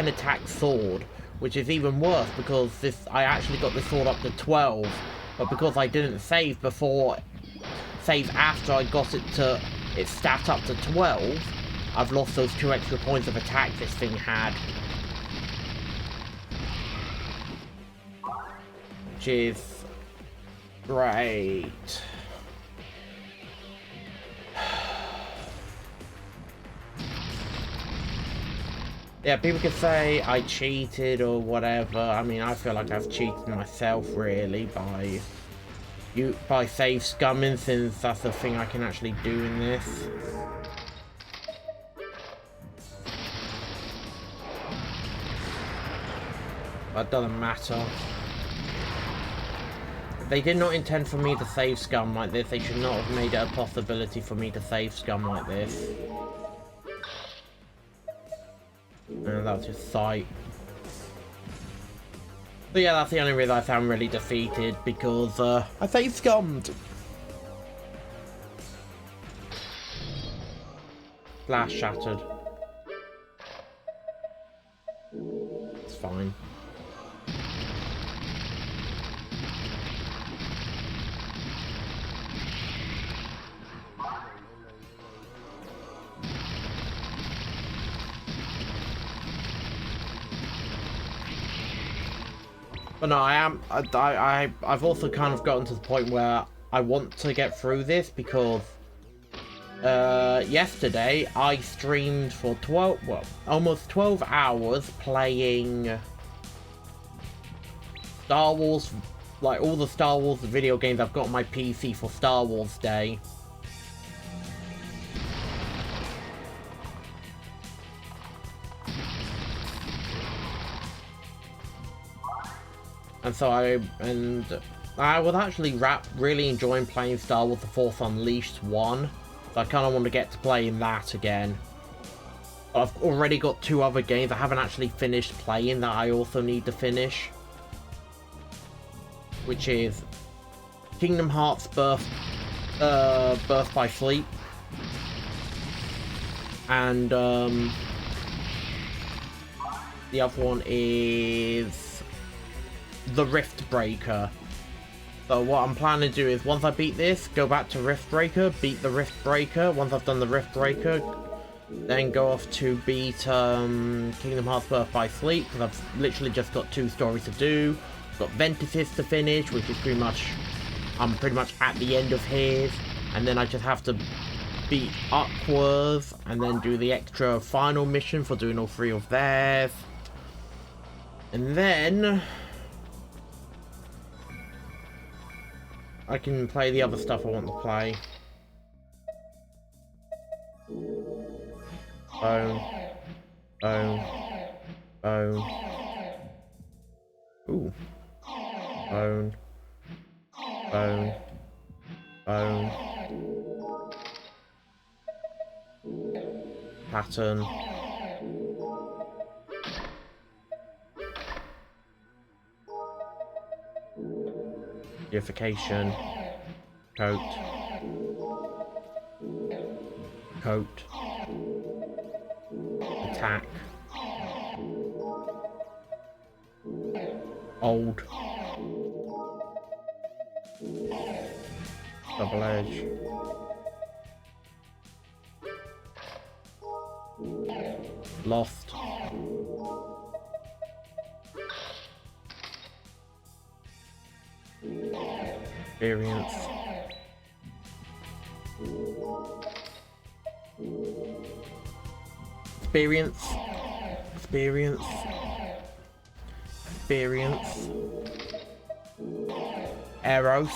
attack sword, which is even worse because I actually got this sword up to 12, but because I didn't save after I got it stat up to 12, I've lost those 2 extra points of attack this thing had. Which is great. Yeah, people could say I cheated or whatever. I mean, I feel like I've cheated myself really by save scumming, since that's the thing I can actually do in this. But it doesn't matter. They did not intend for me to save scum like this. They should not have made it a possibility for me to save scum like this. And that was just sight. But yeah, that's the only reason I sound really defeated, because I saved scummed. Glass shattered. It's fine. But no, I've also kind of gotten to the point where I want to get through this, because yesterday I streamed for almost 12 hours playing Star Wars, like all the Star Wars video games I've got on my PC for Star Wars Day. And so I was actually really enjoying playing Star Wars The Force Unleashed 1. So I kind of want to get to playing that again. I've already got 2 other games I haven't actually finished playing that I also need to finish. Which is Kingdom Hearts Birth by Sleep. And the other one is the Rift Breaker. So what I'm planning to do is, once I beat this, go back to Rift Breaker, beat the Rift Breaker. Once I've done the Rift Breaker, then go off to beat Kingdom Hearts Birth by Sleep, because I've literally just got 2 stories to do. I've got Ventisys to finish, which is I'm pretty much at the end of his, and then I just have to beat Aquas, and then do the extra final mission for doing all 3 of theirs. And then I can play the other stuff I want to play. Bone. Ooh. Bone. Pattern. Purification. Coat. Attack. Old. Double edge. Lost. Experience. Eros.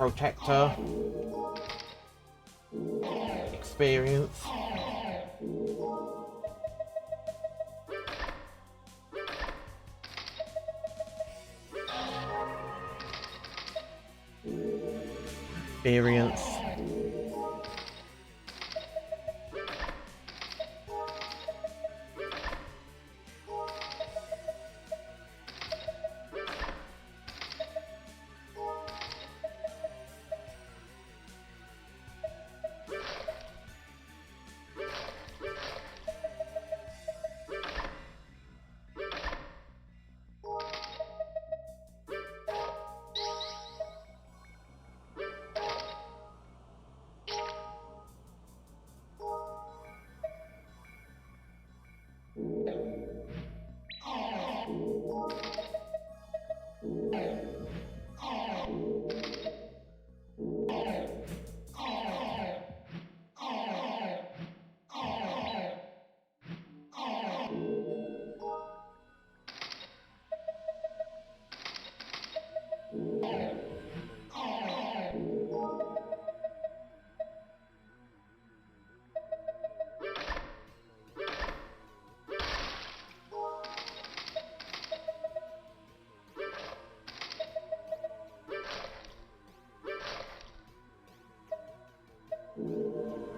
Protector. Experience. Experience.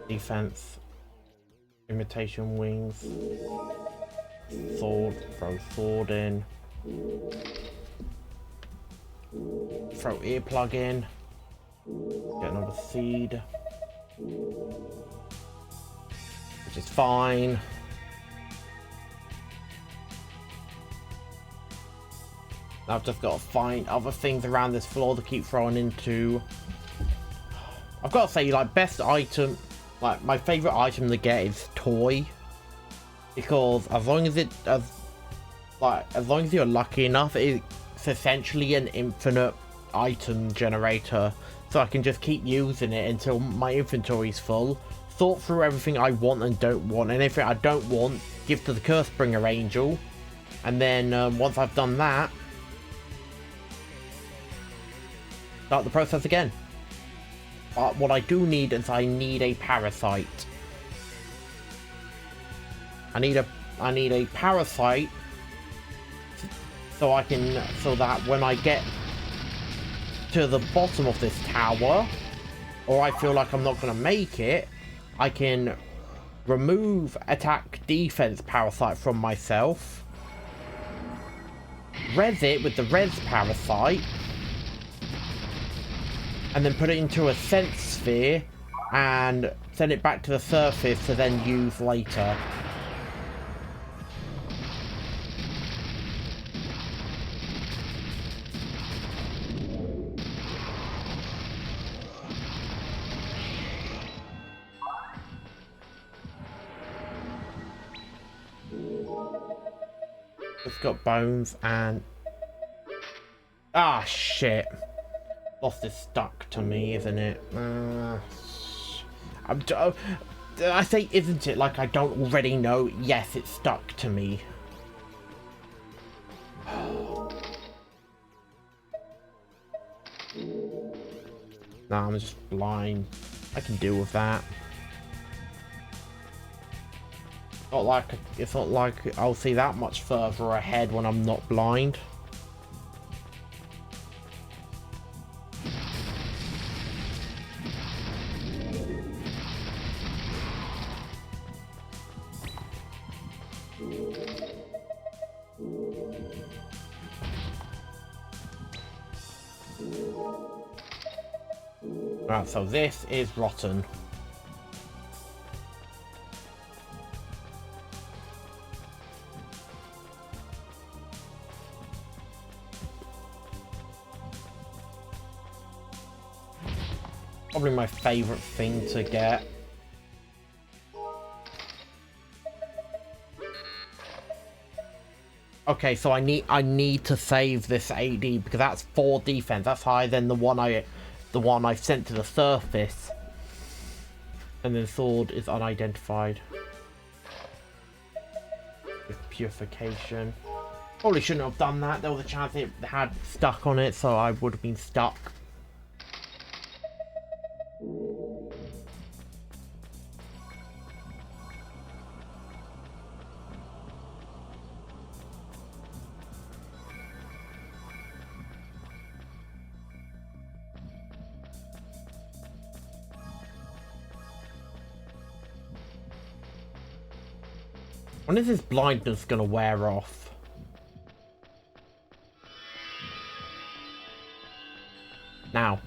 Defense. Imitation wings. Sword. Throw sword in. Throw earplug in. Get another seed. Which is fine. I've just got to find other things around this floor to keep throwing into. I've got to say, like, best item, like, my favorite item to get is toy. Because as long as you're lucky enough, it's essentially an infinite item generator. So I can just keep using it until my inventory's full. Sort through everything I want and don't want. And anything I don't want, give to the Cursebringer Angel. And then once I've done that, start the process again. But what I do need is I need a parasite. I need a parasite so that when I get to the bottom of this tower, or I feel like I'm not gonna make it, I can remove attack defense parasite from myself, res it with the res parasite, and then put it into a sense sphere and send it back to the surface to then use later. It's got bones and... ah, shit. Lost is stuck to me, isn't it? I say isn't it like I don't already know? Yes, it's stuck to me. Nah, I'm just blind. I can deal with that. It's not like I'll see that much further ahead when I'm not blind. Right, so this is rotten. Probably my favorite thing to get. Okay, so I need to save this AD because that's 4 defense. That's higher than the one I sent to the surface. And then sword is unidentified. With purification. Probably shouldn't have done that. There was a chance it had stuck on it, so I would have been stuck. When is this blindness gonna wear off? Now.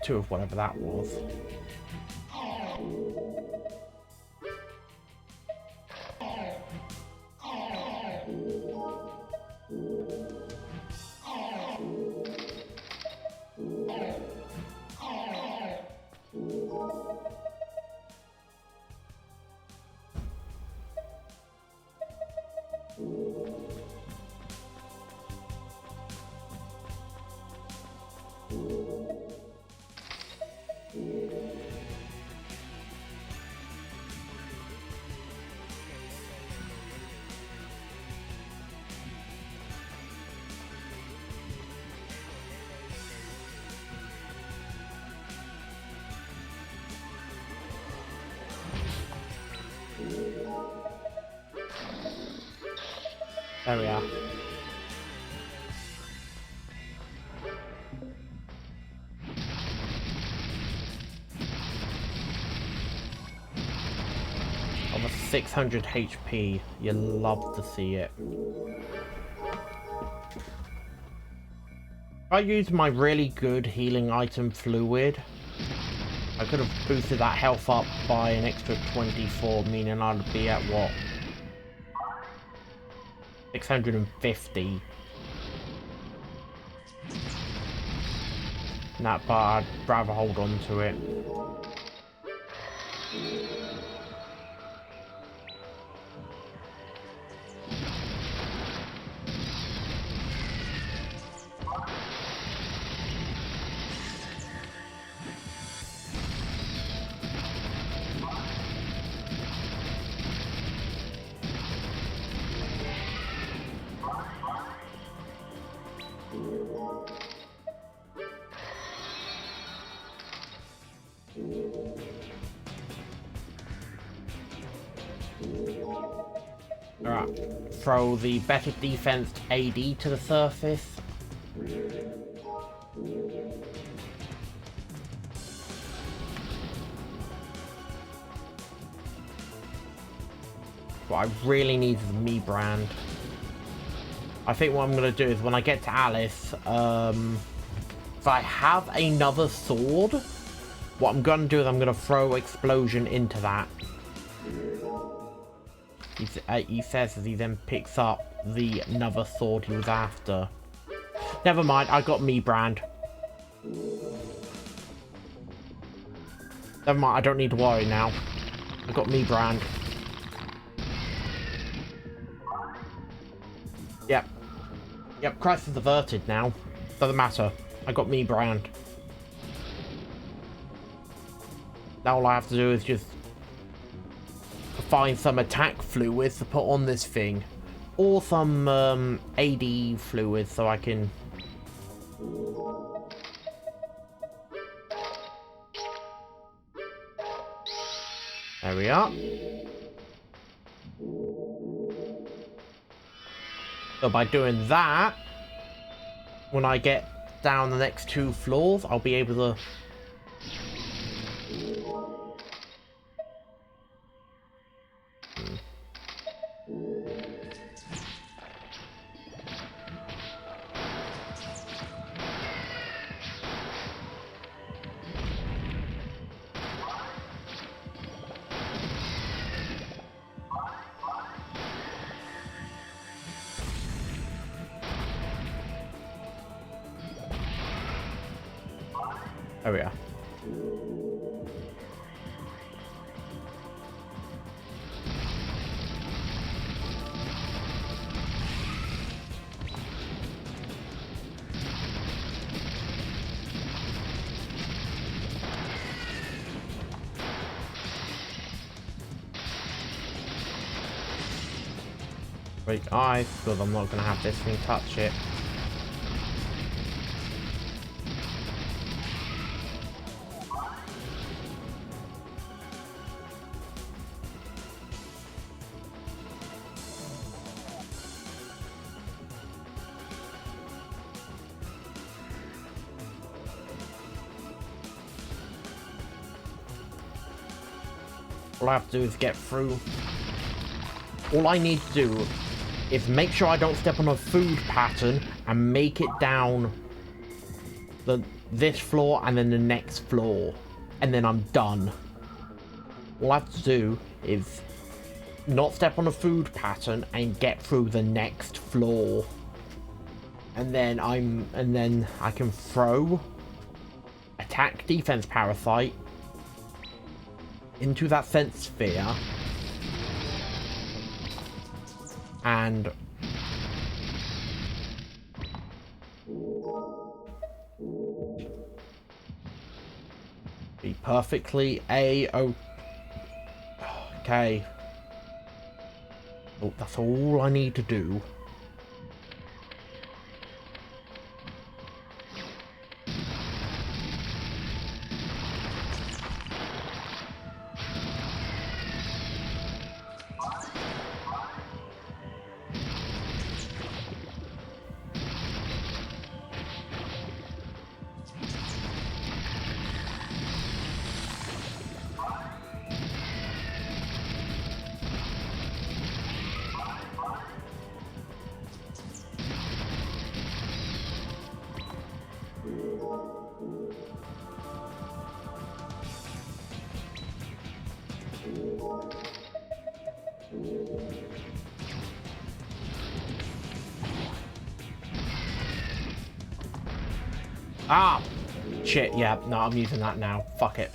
Two of whatever that was. There we are. Almost 600 HP. You love to see it. If I used my really good healing item fluid, I could have boosted that health up by an extra 24, meaning I'd be at what? 650. Nah, but I'd rather hold on to it. Alright, throw the better defensed AD to the surface. What I really need is the me brand. I think what I'm going to do is when I get to Alice, if I have another sword, what I'm going to do is I'm going to throw explosion into that. He says as he then picks up the another sword he was after. Never mind, I got me brand. Never mind, I don't need to worry now. I got me brand. Yep. Yep, crisis averted now. Doesn't matter. I got me brand. Now all I have to do is just find some attack fluids to put on this thing. Or some AD fluids so I can... There we are. So by doing that, when I get down the next 2 floors, I'll be able to... There we are. Break ice, because I'm not going to have this thing touch it. All I have to do is get through. All I need to do is make sure I don't step on a food pattern and make it down this floor and then the next floor. And then I'm done. All I have to do is not step on a food pattern and get through the next floor. And then I can throw attack defense parasite into that sense sphere and be perfectly okay. Oh, that's all I need to do. Ah! Shit, yeah, no, I'm using that now. Fuck it.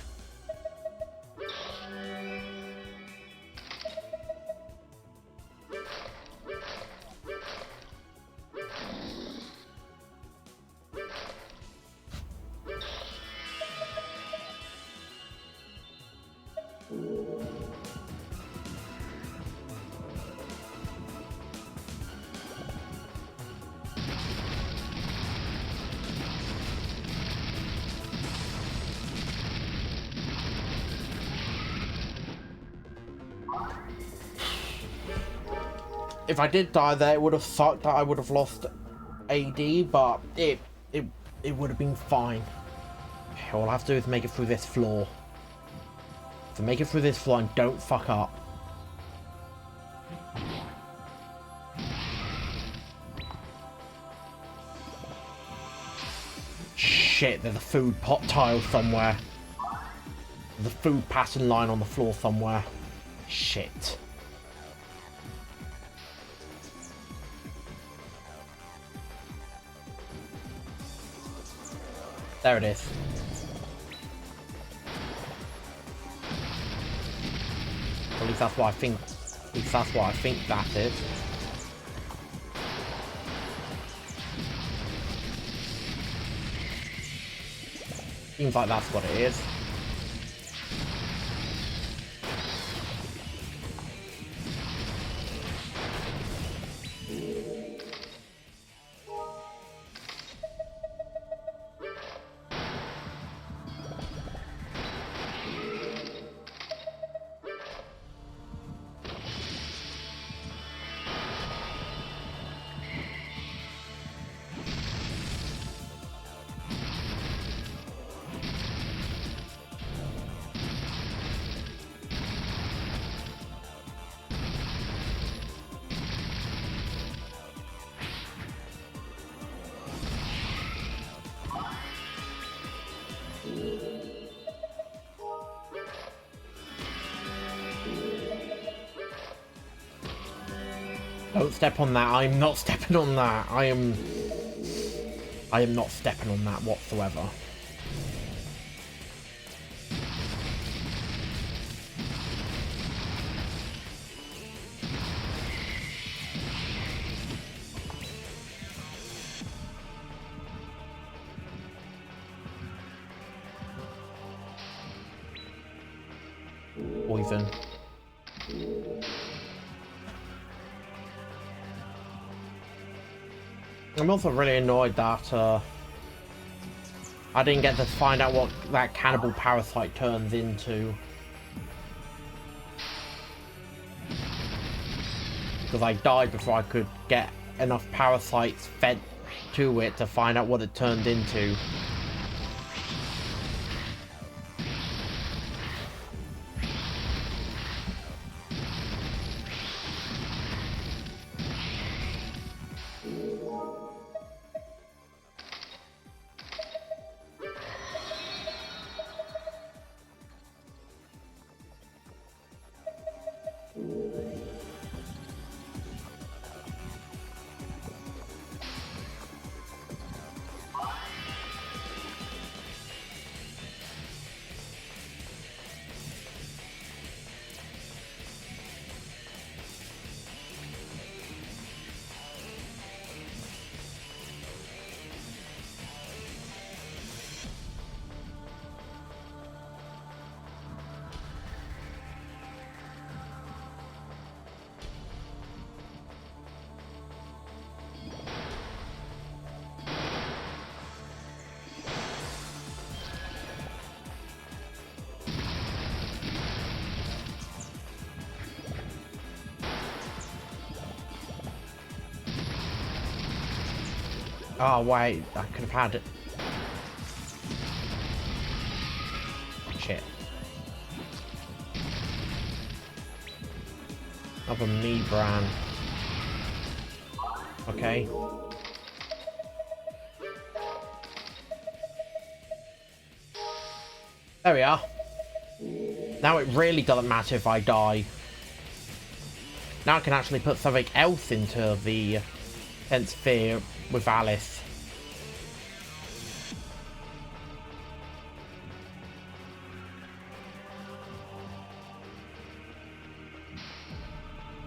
If I did die there, it would have sucked that I would have lost AD, but it would have been fine. All I have to do is make it through this floor. So make it through this floor and don't fuck up. Shit, there's a food pot tile somewhere. There's a food pattern line on the floor somewhere. Shit. There it is. At least that's what I think. At least that's what I think that is. Seems like that's what it is. Don't step on that. I'm not stepping on that. I am not stepping on that whatsoever. Poison. I'm also really annoyed that I didn't get to find out what that cannibal parasite turns into. Because I died before I could get enough parasites fed to it to find out what it turned into. Oh wait, I could have had it. Shit. Another me brand. Okay. There we are. Now it really doesn't matter if I die. Now I can actually put something else into the sense sphere with Alice.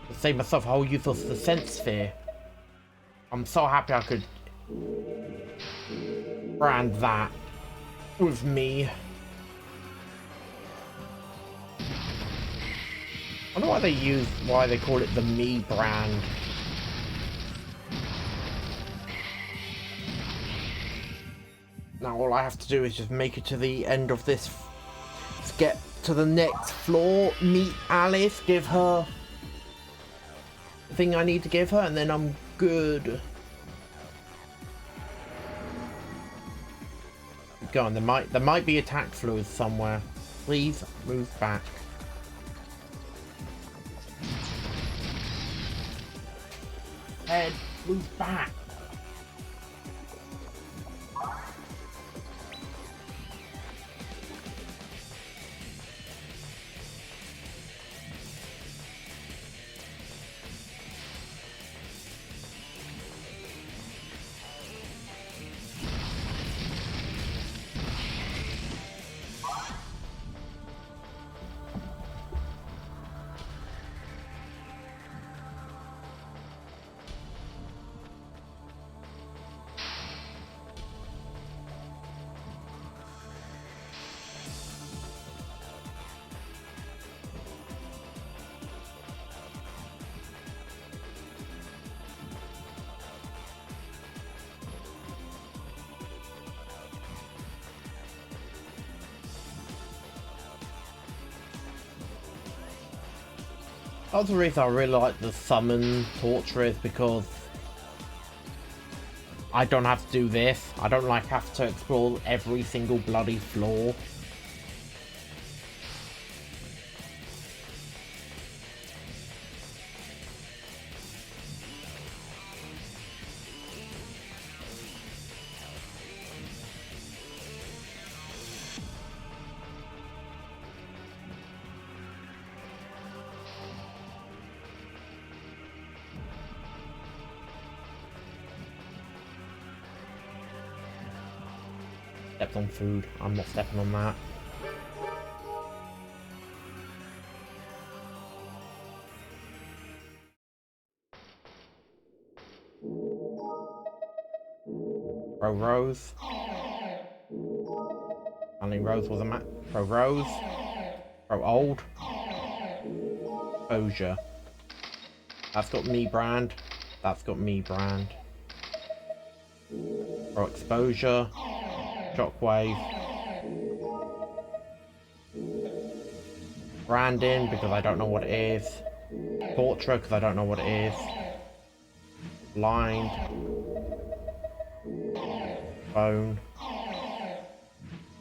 To save myself a whole use of the sense sphere. I'm so happy I could brand that with me. I wonder why they call it the me brand. Now all I have to do is just make it to the end of this. Let's get to the next floor, meet Alice, give her the thing I need to give her, and then I'm good. Go on, there might be attack fluids somewhere. Please move back. Head, move back. That's the reason I really like the summon torture is because I don't have to do this. I don't like have to explore every single bloody floor. Stepped on food. I'm not stepping on that. Pro Rose. Only Rose was a match. Pro Rose. Pro Old. Exposure. That's got me brand. That's got me brand. Or exposure. Shockwave. Branding, because I don't know what it is. Torture, because I don't know what it is. Blind. Bone.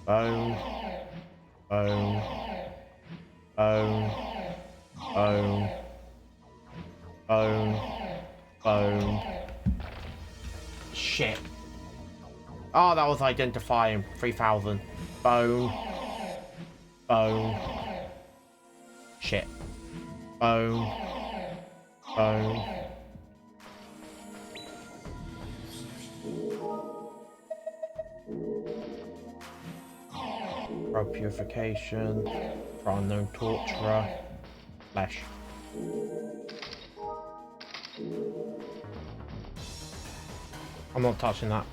Bone. Bone. Bone. Bone. Bone. Bone. Shit. Oh, that was identifying. 3,000. Bone. Bone. Shit. Bone. Bone. Pro purification. For unknown torturer. Flesh. I'm not touching that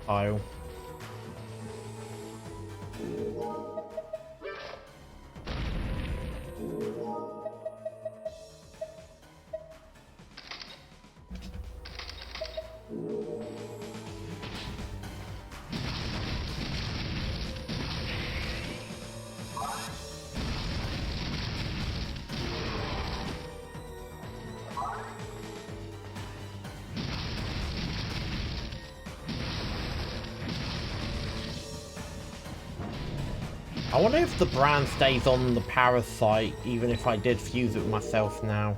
tile. I wonder if the brand stays on the parasite even if I did fuse it with myself now.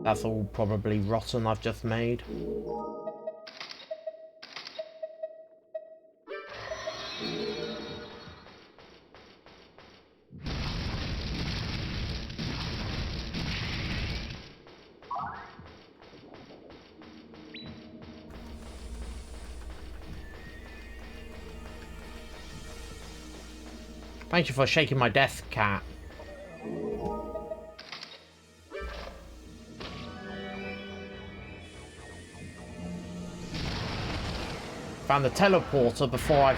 That's all probably rotten I've just made. Thank you for shaking my desk, cat. Found the teleporter before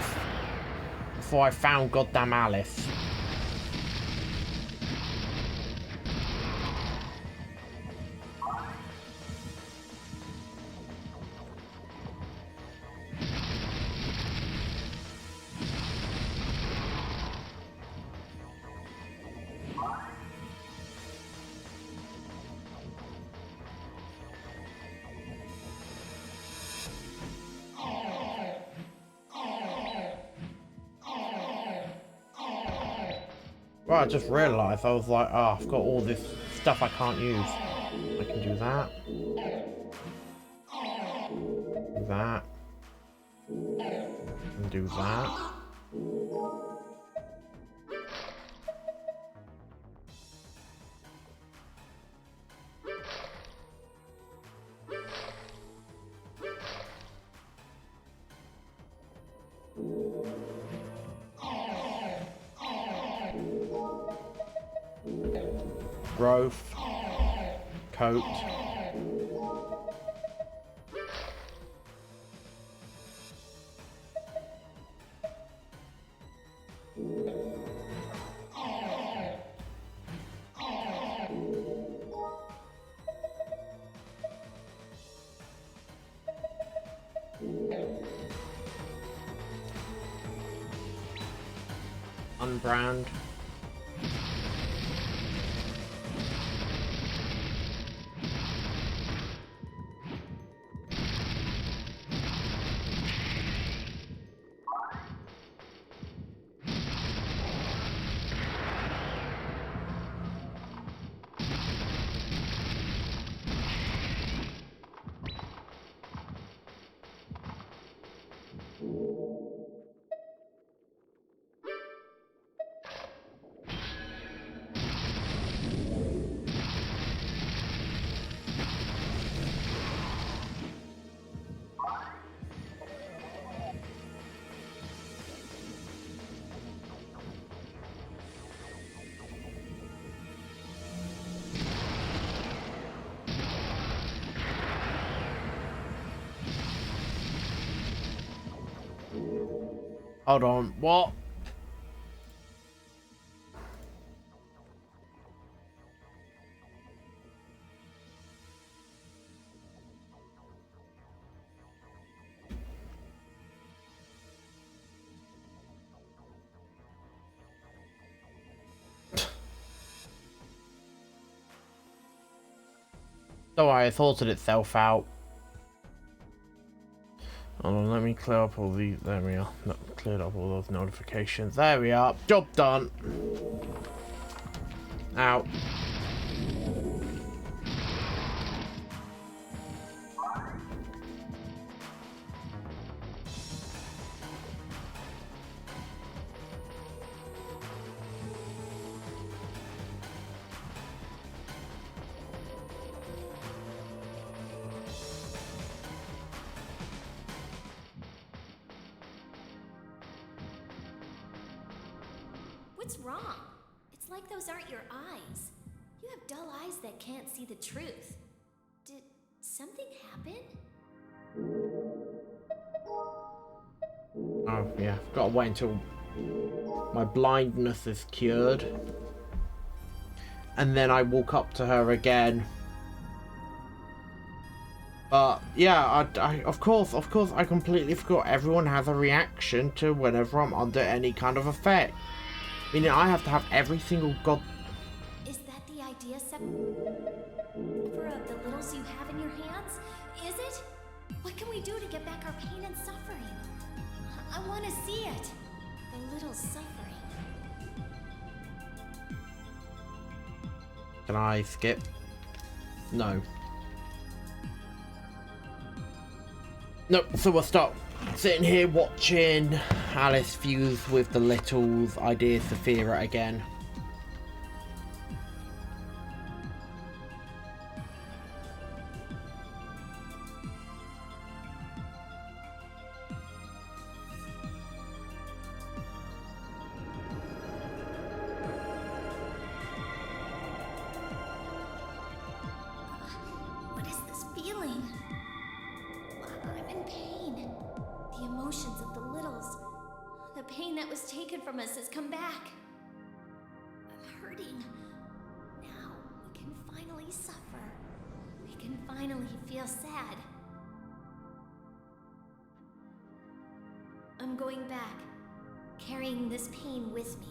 I found goddamn Alice. Well, I just realised, I was like, oh, I've got all this stuff I can't use. I can do that. Do that. And do that. Growth, coat, unbrand. Hold on, what? Don't worry, it sorted itself out. Hold on, let me clear up all these. There we are. No, cleared up all those notifications. There we are. Job done. Out. What's wrong? It's like those aren't your eyes. You have dull eyes that can't see the truth. Did something happen? Oh, yeah. Gotta wait until my blindness is cured. And then I walk up to her again. But, yeah, of course, I completely forgot everyone has a reaction to whenever I'm under any kind of effect. Meaning I have to have every single god... Is that the idea, Sephora, of the littles you have in your hands? Is it? What can we do to get back our pain and suffering? I want to see it. The little suffering. Can I skip? No. Nope, so we'll stop sitting here watching Alice fuse with the Little's idea Saphira again. What is this feeling? I'm in pain. The emotions of the littles. The pain that was taken from us has come back. I'm hurting. Now we can finally suffer. We can finally feel sad. I'm going back, carrying this pain with me.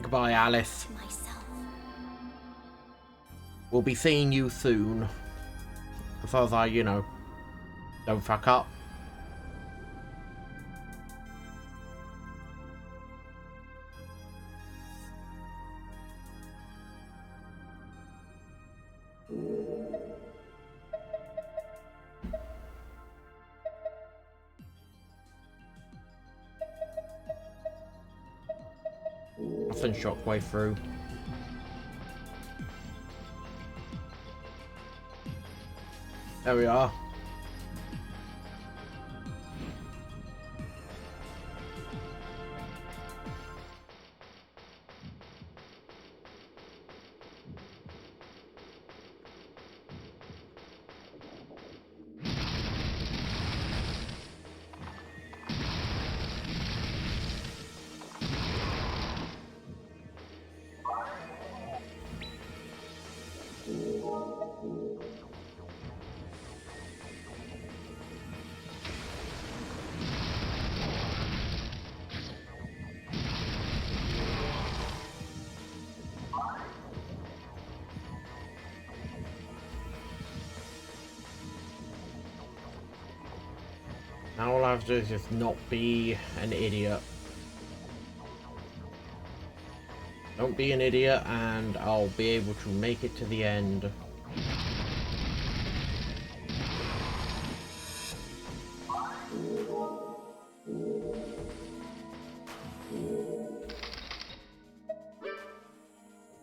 Goodbye, Alice. To myself. We'll be seeing you soon. As far as I, don't fuck up. I'll send Shockwave through. There we are. Now all I have to do is just not be an idiot. Don't be an idiot and I'll be able to make it to the end.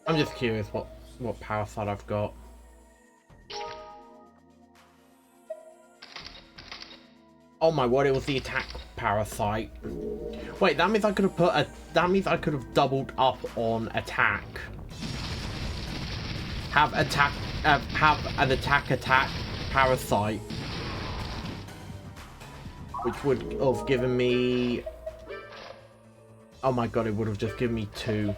I'm just curious what power side I've got. Oh my word, it was the attack parasite. Wait, that means I could have doubled up on attack. Have an attack parasite. which would have given me... Oh my god, it would have just given me 2.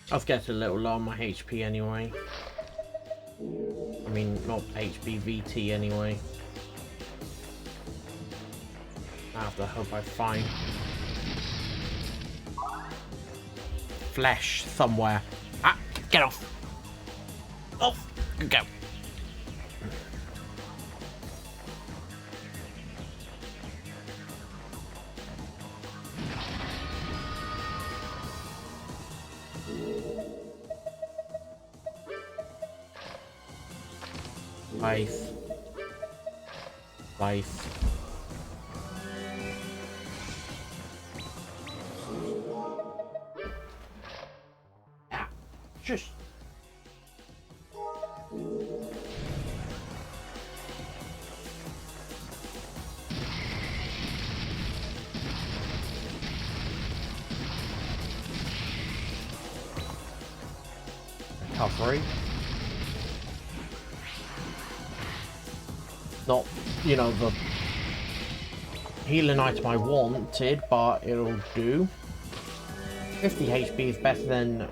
I was getting a little low on my HP anyway. I mean, not HP, VT anyway. I have to hope I find flesh somewhere. Ah, get off! Off! Go! Life. Life. Ah, just. Recovery. Not, you know, the healing item I wanted, but it'll do. 50 HP is better than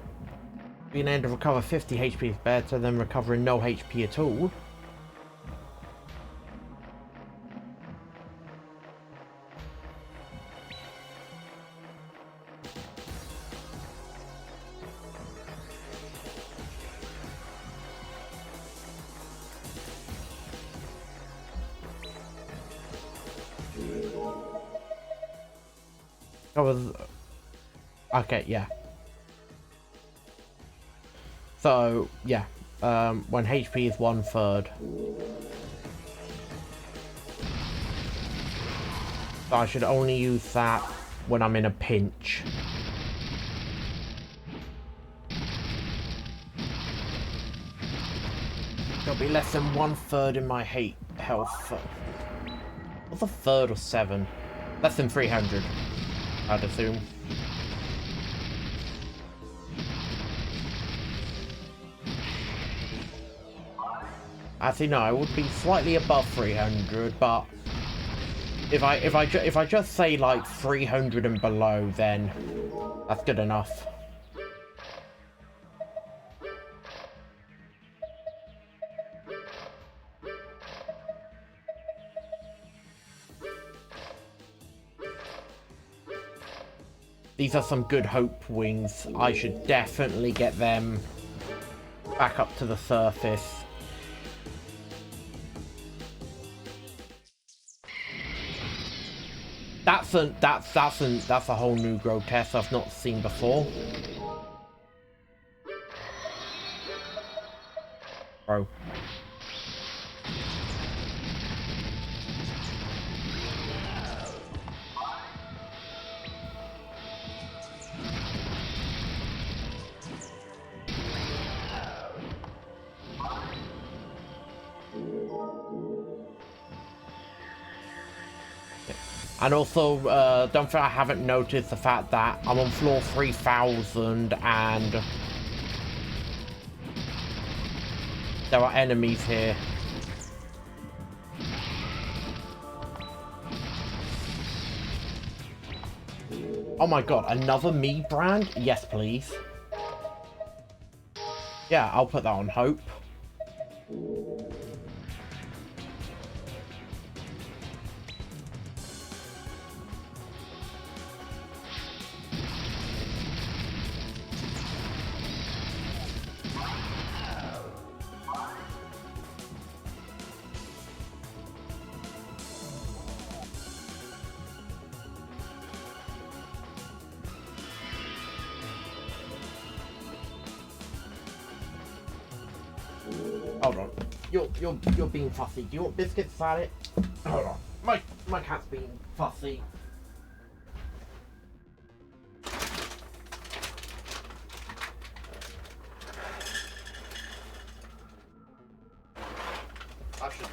being able to recover 50 HP is better than recovering no HP at all. Okay, yeah. So, yeah. When HP is 1/3. So I should only use that when I'm in a pinch. It'll be less than 1/3 in my health. What's a third of 7? Less than 300, I'd assume. Actually, no, I would be slightly above 300, but if I just say like 300 and below, then that's good enough. These are some good hope wings. I should definitely get them back up to the surface. That's a whole new grotesque I've not seen before. Bro. And also, don't think I haven't noticed the fact that I'm on floor 3000 and there are enemies here. Oh my god, another me brand? Yes, please. Yeah, I'll put that on hope. Hold on. You're being fussy. Do you want biscuits, salad? Hold on. My cat's being fussy.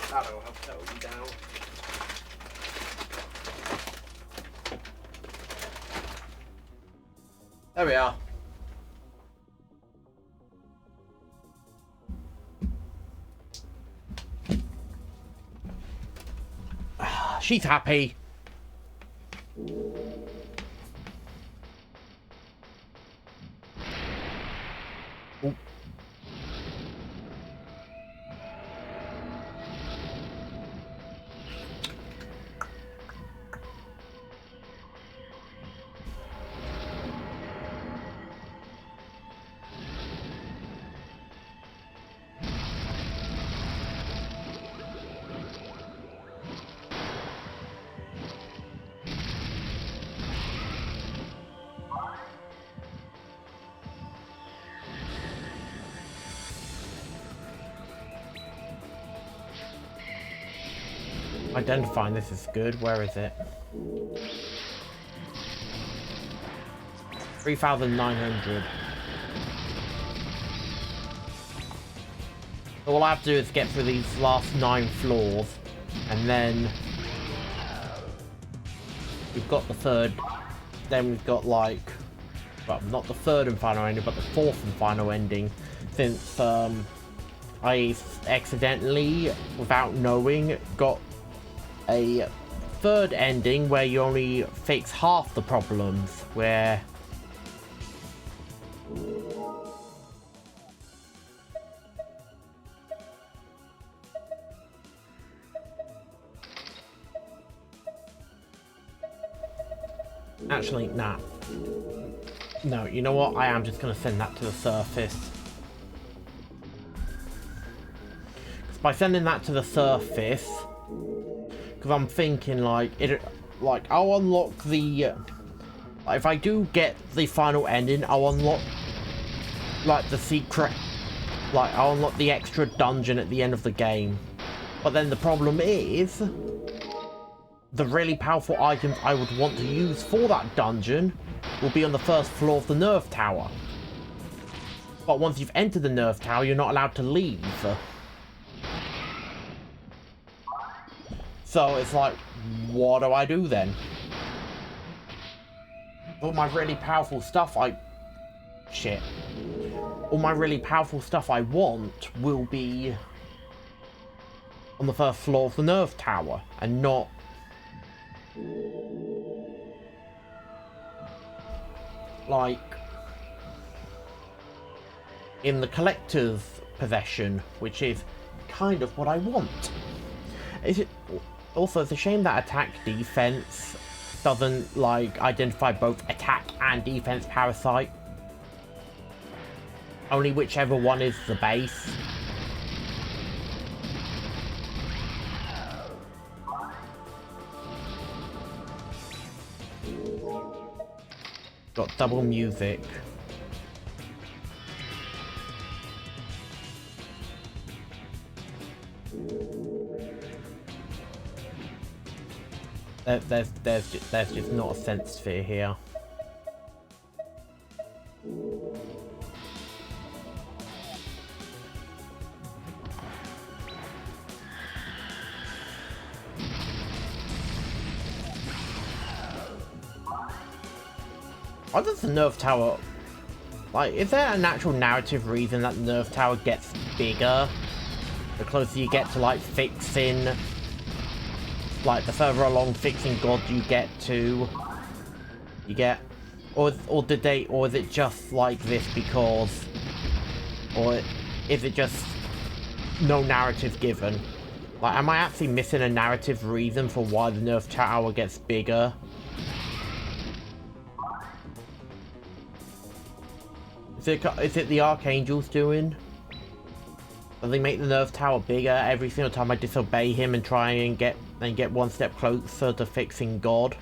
That'll help settle you down. There we are. She's happy. Ooh. Identifying this is good. Where is it? 3,900. All I have to do is get through these last 9 floors, and then we've got the third. Then we've got like, well, not the third and final ending, but the fourth and final ending, since I accidentally, without knowing, got a third ending where you only fix half the problems, where actually, nah. No, you know what? I am just gonna send that to the surface. Because by sending that to the surface, because I'm thinking like I'll unlock the if I do get the final ending, I'll unlock like the secret, like I'll unlock the extra dungeon at the end of the game. But then the problem is the really powerful items I would want to use for that dungeon will be on the first floor of the Nerve Tower. But once you've entered the Nerve Tower, you're not allowed to leave. So it's like, what do I do then? All my really powerful stuff all my really powerful stuff I want will be on the first floor of the Nerve Tower, and not like in the collector's possession, which is kind of what I want. Also, it's a shame that attack defense doesn't like identify both attack and defense parasite. Only whichever one is the base. Got double music. There's just not a sense sphere here. Why does the Nerve Tower, like, is there an actual narrative reason that the Nerve Tower gets bigger the closer you get to like fixing, like the further along fixing God you get, or is it just like this because, or is it just no narrative given? Like, am I actually missing a narrative reason for why the Nerve Tower gets bigger? Is it the Archangel's doing? Do they make the Nerve Tower bigger every single time I disobey him and try and get one step closer to fixing God?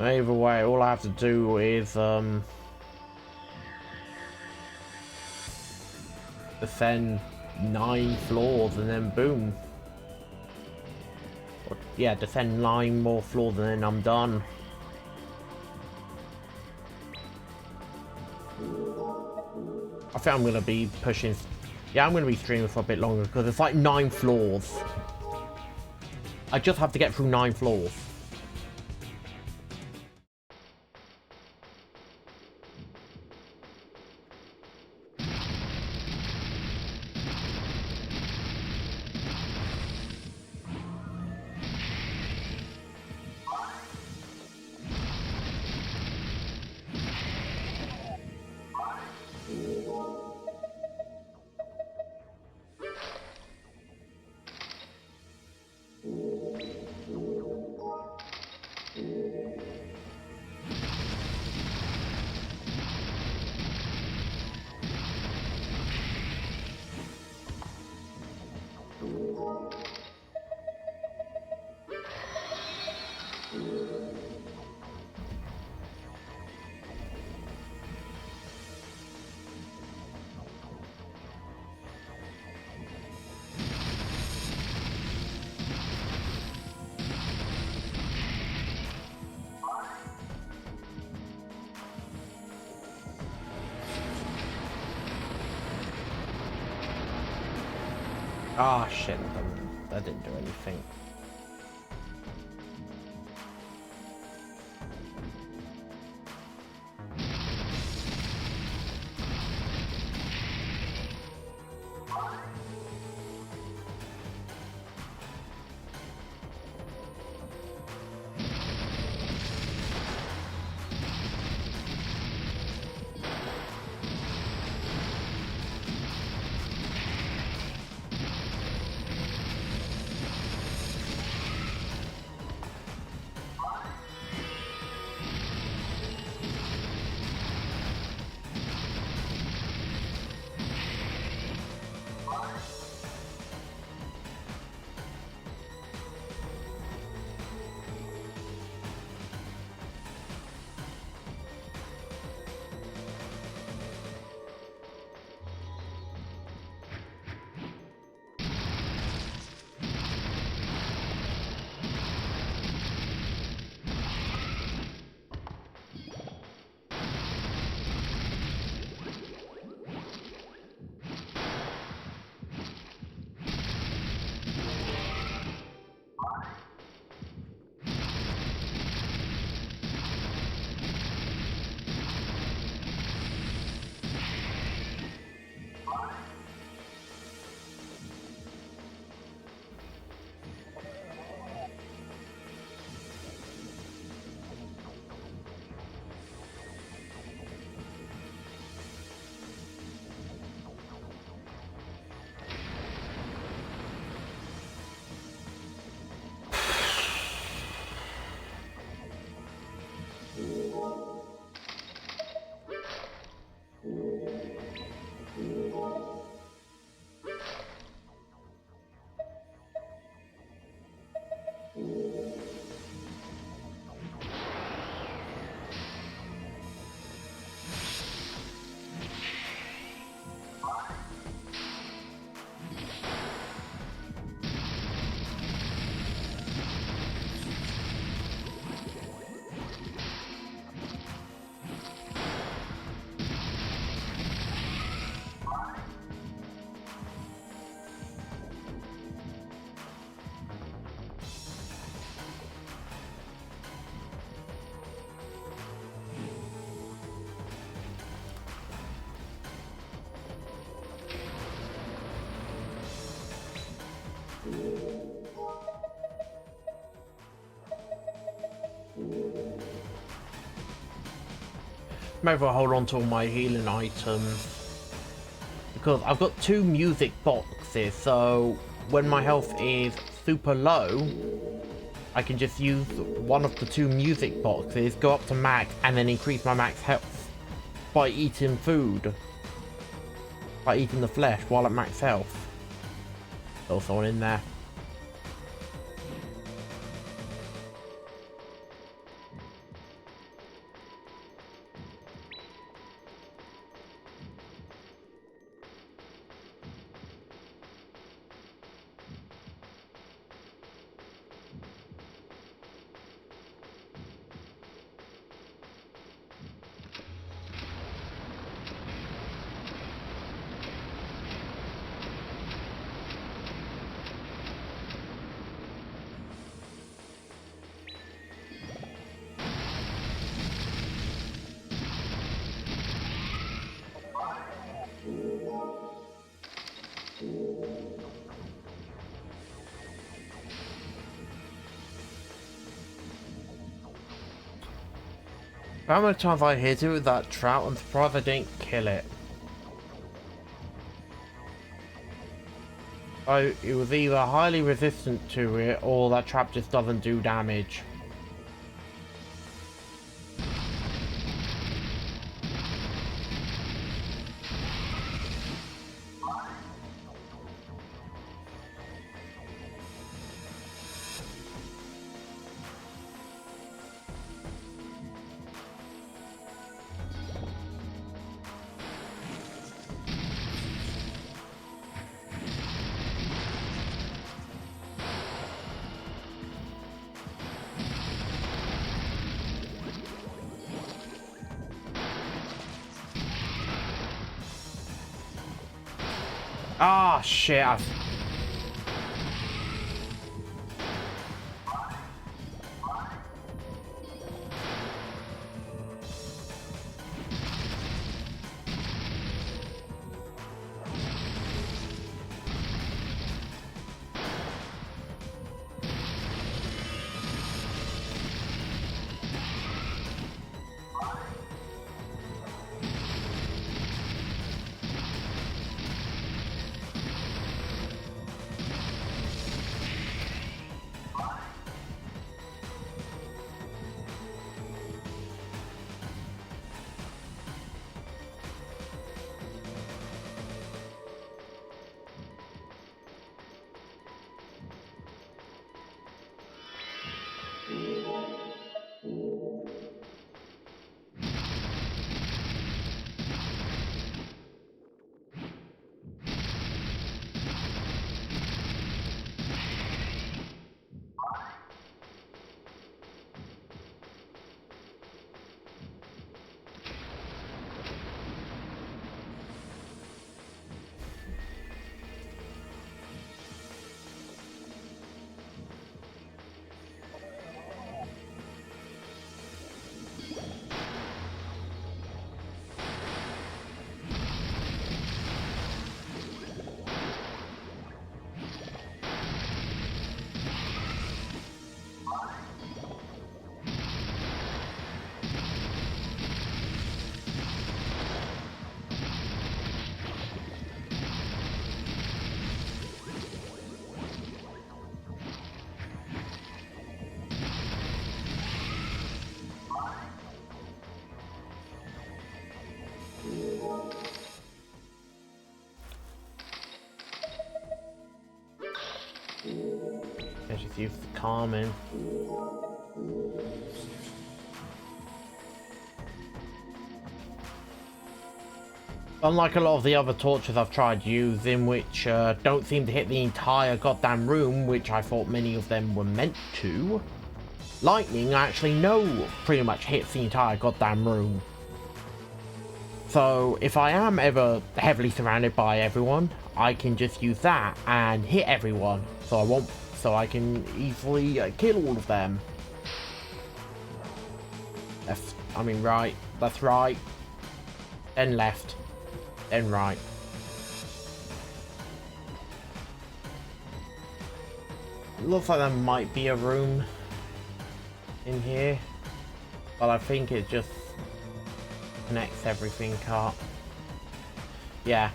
Either way, all I have to do is ascend 9 floors and then boom. Or, yeah, descend 9 more floors and then I'm done. I think I'm gonna be pushing. Yeah, I'm gonna be streaming for a bit longer because it's like 9 floors. I just have to get through 9 floors. Ah, shit, that didn't do anything. Maybe I'll hold on to all my healing items because I've got 2 music boxes, so when my health is super low I can just use one of the 2 music boxes, go up to max, and then increase my max health by eating food, by eating the flesh while at max health. There's someone in there. How many times I hit it with that trout, I'm surprised I didn't kill it. It was either highly resistant to it, or that trap just doesn't do damage. Ah, shit. I just use the common. Unlike a lot of the other torches I've tried using, which don't seem to hit the entire goddamn room, which I thought many of them were meant to, lightning I actually know pretty much hits the entire goddamn room. So if I am ever heavily surrounded by everyone, I can just use that and hit everyone, so I can easily kill all of them. Right, that's right, then left, then right. It looks like there might be a room in here, but I think it just connects everything up. Yeah,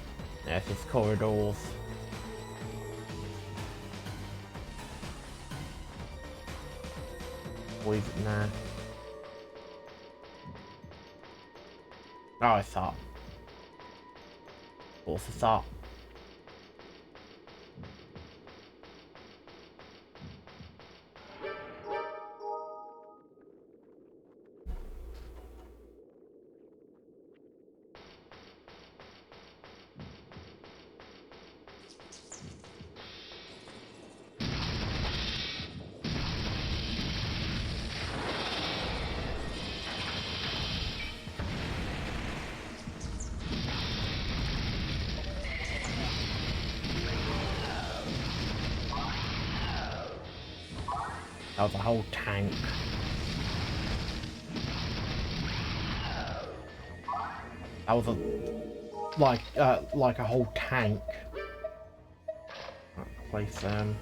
it's just corridors. Leave it there. Oh, it's up. What's this up? That was a whole tank. That was like a whole tank. Right, place them.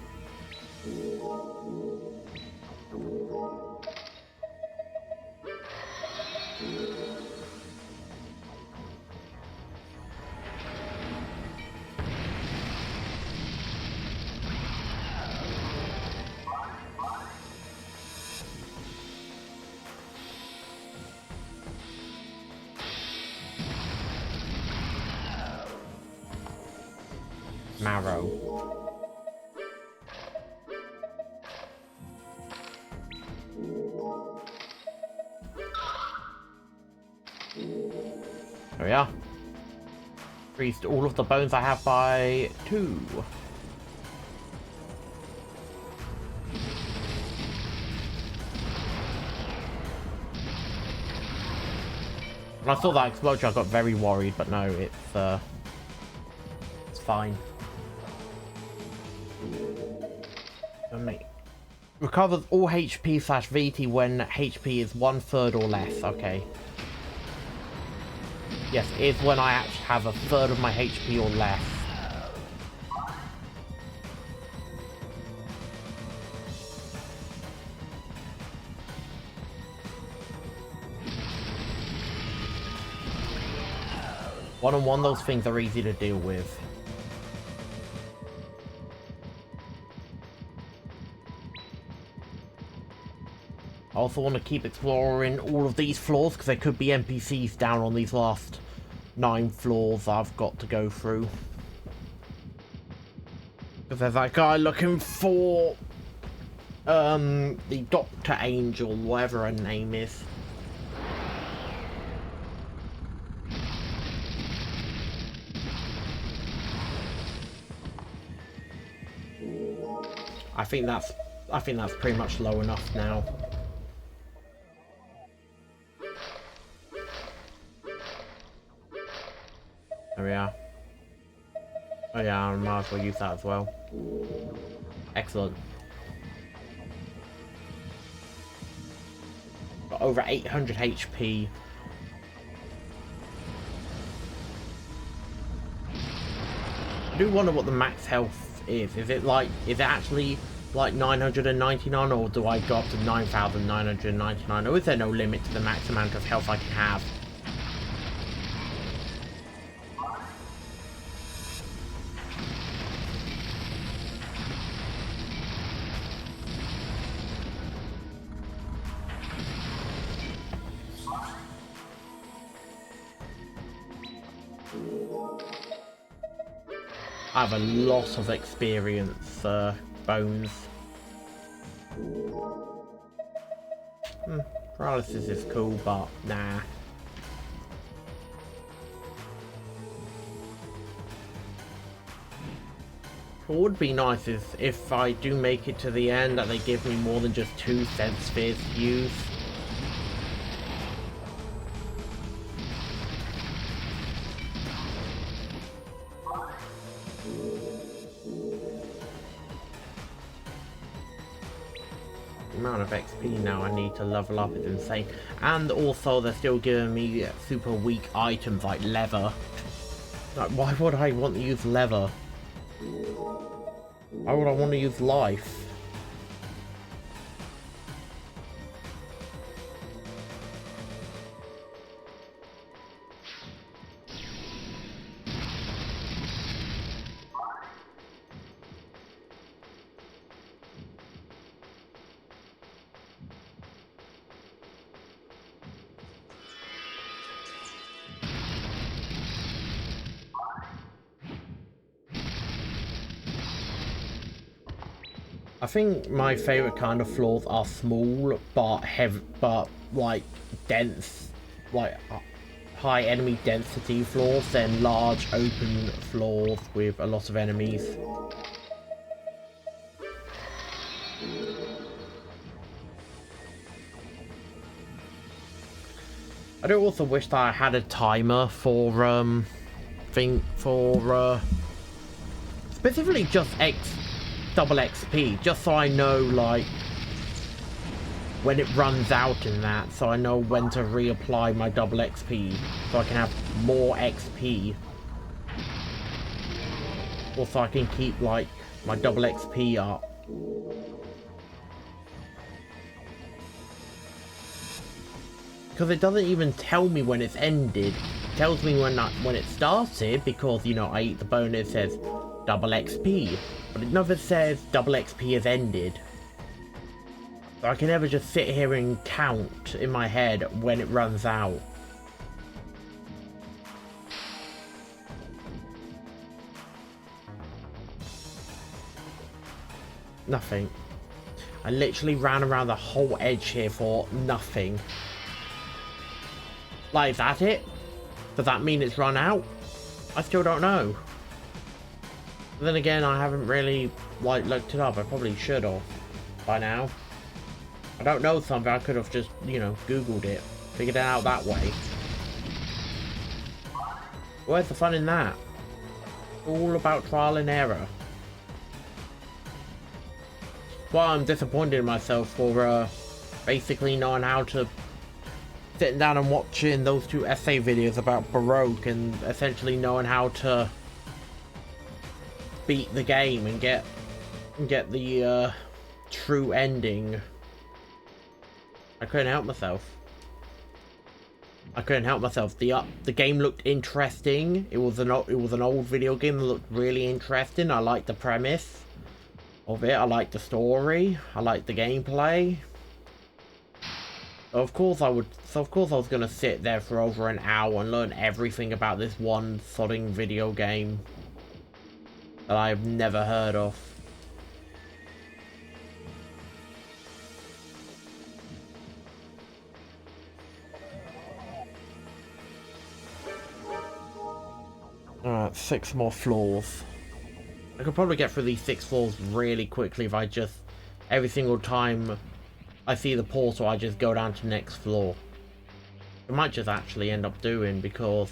Marrow. There we are. Increased all of the bones I have by 2. When I saw that explosion, I got very worried, but no, it's fine. Recovers all HP / VT when HP is 1/3 or less. Okay. Yes, it's when I actually have 1/3 of my HP or less. One-on-one, those things are easy to deal with. I also want to keep exploring all of these floors because there could be NPCs down on these last 9 floors I've got to go through. Because there's that guy looking for the Dr. Angel, whatever her name is. I think that's pretty much low enough now. There we are. Oh yeah, I might as well use that as well. Excellent. Got over 800 HP. I do wonder what the max health is. Is it actually like 999, or do I go up to 9,999? Or is there no limit to the max amount of health I can have? I have a lot of experience, bones. Paralysis is cool, but nah. What would be nice is if I do make it to the end that they give me more than just 2 sense spheres to use. Amount of XP now I need to level up is insane, and also they're still giving me super weak items like leather. Like, why would I want to use leather? Why would I want to use life? I think my favorite kind of floors are small but heavy, but like dense, like high enemy density floors, then large open floors with a lot of enemies. I do also wish that I had a timer for specifically just double XP, just so I know like when it runs out in that, so I know when to reapply my double XP, so I can have more XP. Also I can keep like my double XP up. Because it doesn't even tell me when it's ended. It tells me when it started, because, you know, I eat the bone and it says double XP. But it never says double XP has ended. So I can never just sit here and count in my head when it runs out. Nothing. I literally ran around the whole edge here for nothing. Like, is that it? Does that mean it's run out? I still don't know. But then again, I haven't really, like, looked it up. I probably should have by now. I don't know something. I could have just, you know, Googled it. Figured it out that way. Where's the fun in that? All about trial and error. Well, I'm disappointed in myself for basically knowing how to sitting down and watching those 2 essay videos about Baroque and essentially knowing how to beat the game and get the true ending. I couldn't help myself. I couldn't help myself. The game looked interesting. It was an old video game that looked really interesting. I liked the premise of it. I liked the story. I liked the gameplay. So of course I was gonna sit there for over an hour and learn everything about this one sodding video game that I've never heard of. Alright, 6 more floors. I could probably get through these 6 floors really quickly if I just, every single time I see the portal, I just go down to the next floor. I might just actually end up doing, because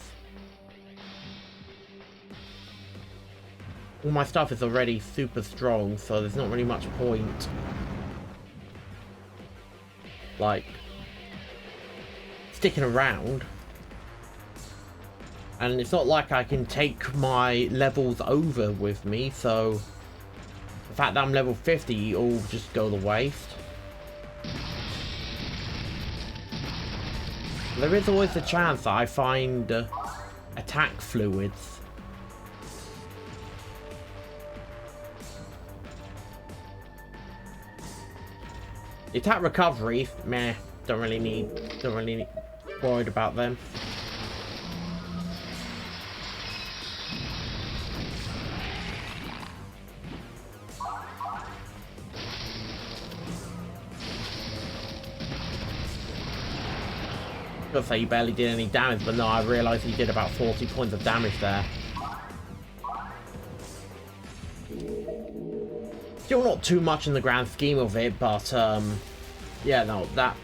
all my stuff is already super strong, so there's not really much point, like, sticking around. And it's not like I can take my levels over with me, so the fact that I'm level 50 all just go to waste. There is always the chance that I find attack fluids. The attack recovery, meh, don't really need worried about them. I was gonna say he barely did any damage, but no, I realised he did about 40 points of damage there. Still not too much in the grand scheme of it, but yeah, no, that,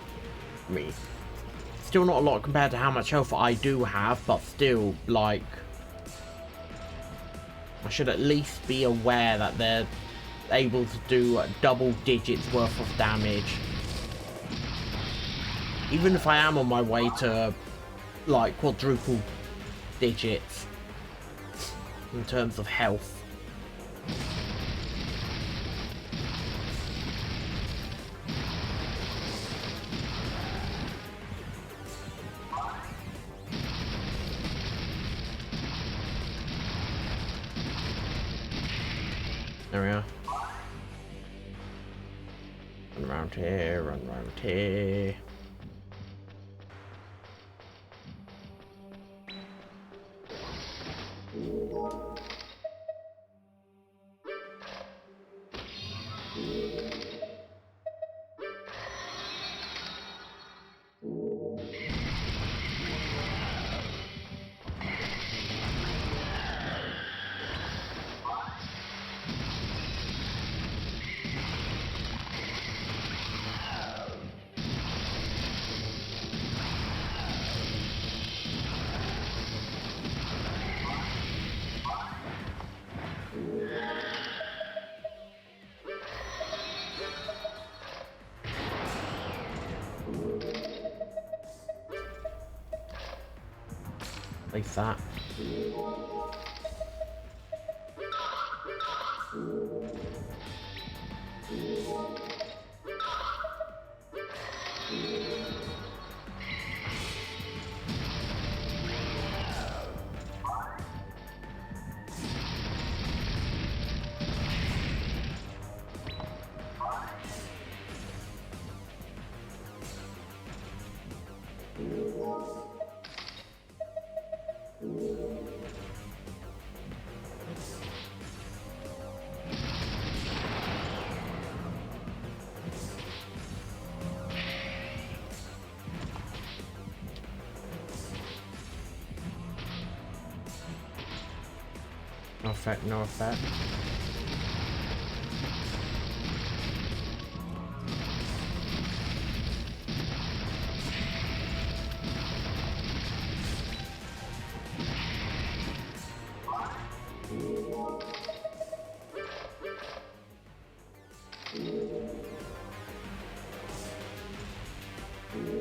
I mean, still not a lot compared to how much health I do have, but still, like, I should at least be aware that they're able to do double digits worth of damage. Even if I am on my way to, like, quadruple digits in terms of health. There we are. Run around here, run around here. Like that. No effect, no effect.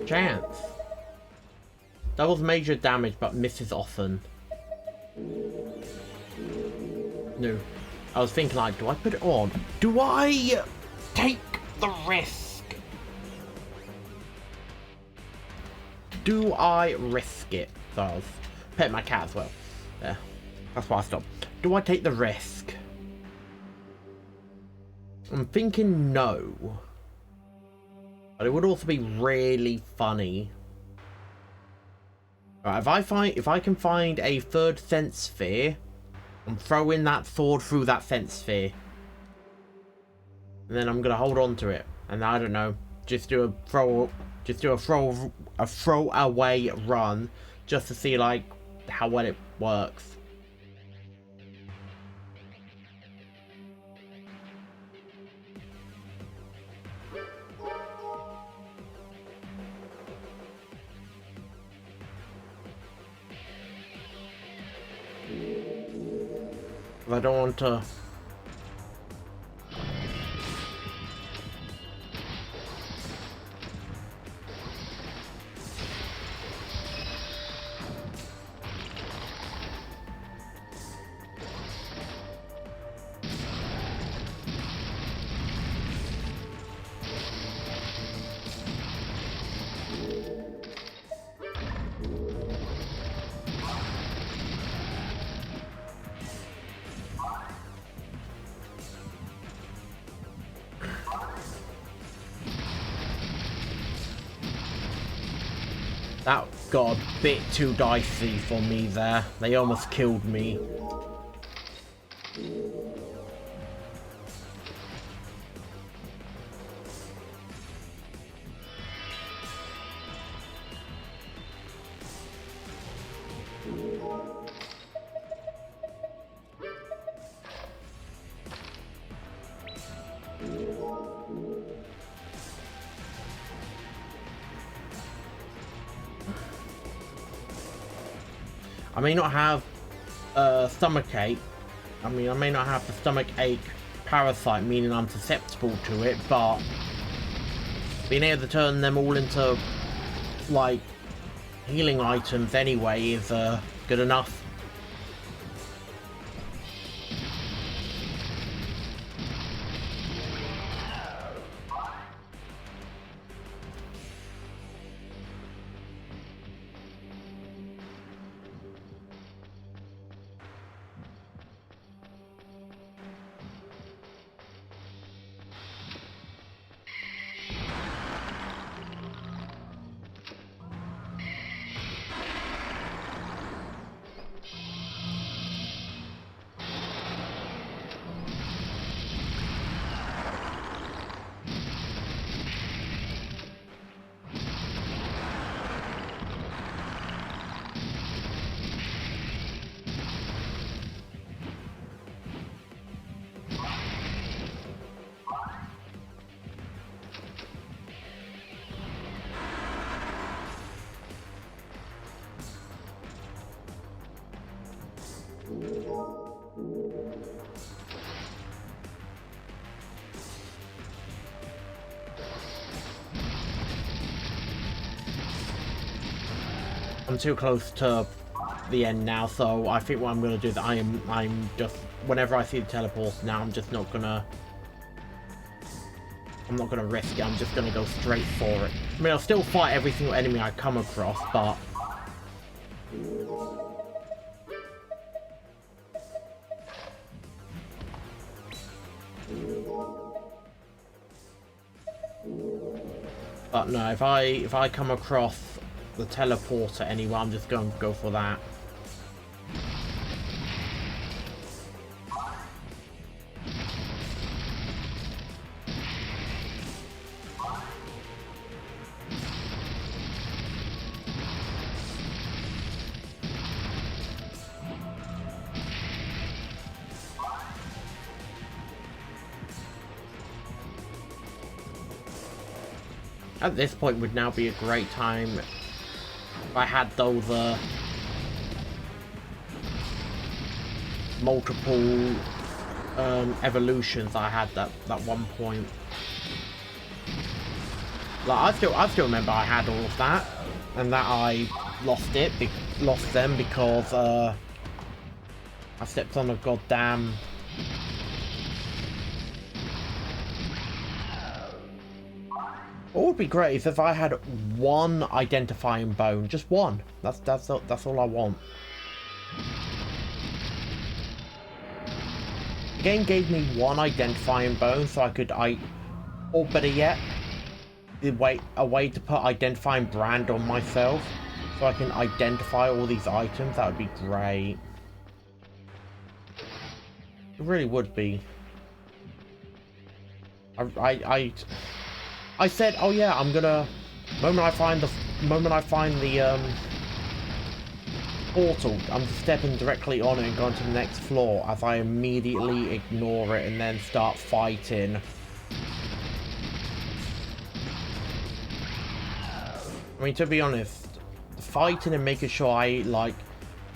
Chance. Doubles major damage but misses often. No. I was thinking like, do I put it on? Do I take the risk? Do I risk it? So I was petting my cat as well. Yeah. That's why I stopped. Do I take the risk? I'm thinking no. But it would also be really funny. Alright, if I can find a third sense sphere, I'm throwing that sword through that sense sphere. And then I'm gonna hold on to it. And I don't know, just do a throwaway run just to see like how well it works. I don't want to. That got a bit too dicey for me there. They almost killed me. I may not have stomach ache. I may not have the stomach ache parasite, meaning I'm susceptible to it, but being able to turn them all into, like, healing items anyway is good enough. I'm too close to the end now, so I think what I'm gonna do is I'm just, whenever I see the teleport now, I'm not gonna risk it. I'm just gonna go straight for it. I mean, I'll still fight every single enemy I come across, but no, if I come across the teleporter anywhere, I'm just going to go for that. At this point would now be a great time if I had those multiple evolutions I had that one point. Like I still remember I had all of that, and that I lost them because I stepped on a goddamn. What would be great is if I had one identifying bone, just one. That's all I want. The game gave me one identifying bone, so I could or better yet, a way to put identifying brand on myself, so I can identify all these items. That would be great. It really would be. I said, oh yeah, I'm gonna. Moment I find the portal, I'm just stepping directly on it and going to the next floor, as I immediately ignore it and then start fighting. I mean, to be honest, fighting and making sure I like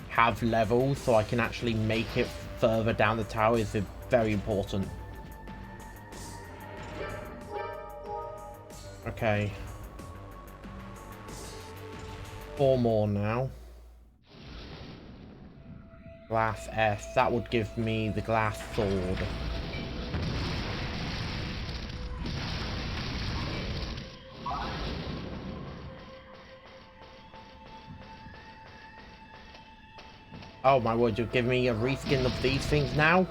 have levels so I can actually make it further down the tower is very important. Okay. 4 more now. Glass S. That would give me the glass sword. Oh my word, you're giving me a reskin of these things now?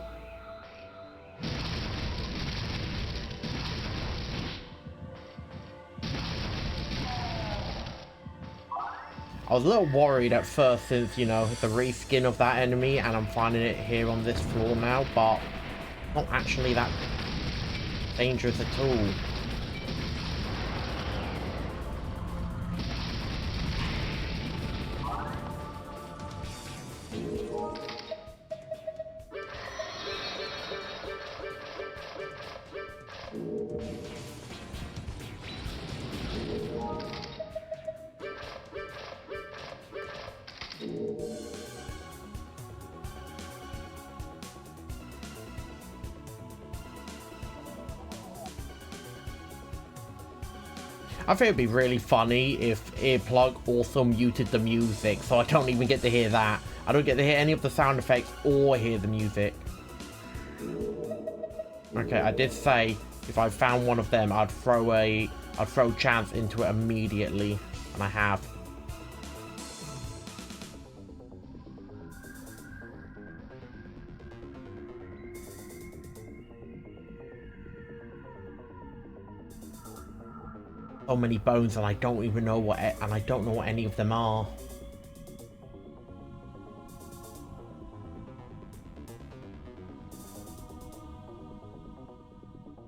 I was a little worried at first since, you know, the reskin of that enemy, and I'm finding it here on this floor now, but not actually that dangerous at all. I think it'd be really funny if Earplug also muted the music, so I don't even get to hear that. I don't get to hear any of the sound effects or hear the music. Okay, I did say if I found one of them, I'd throw Chance into it immediately, and I have. So many bones, and I don't even know what, and I don't know what any of them are.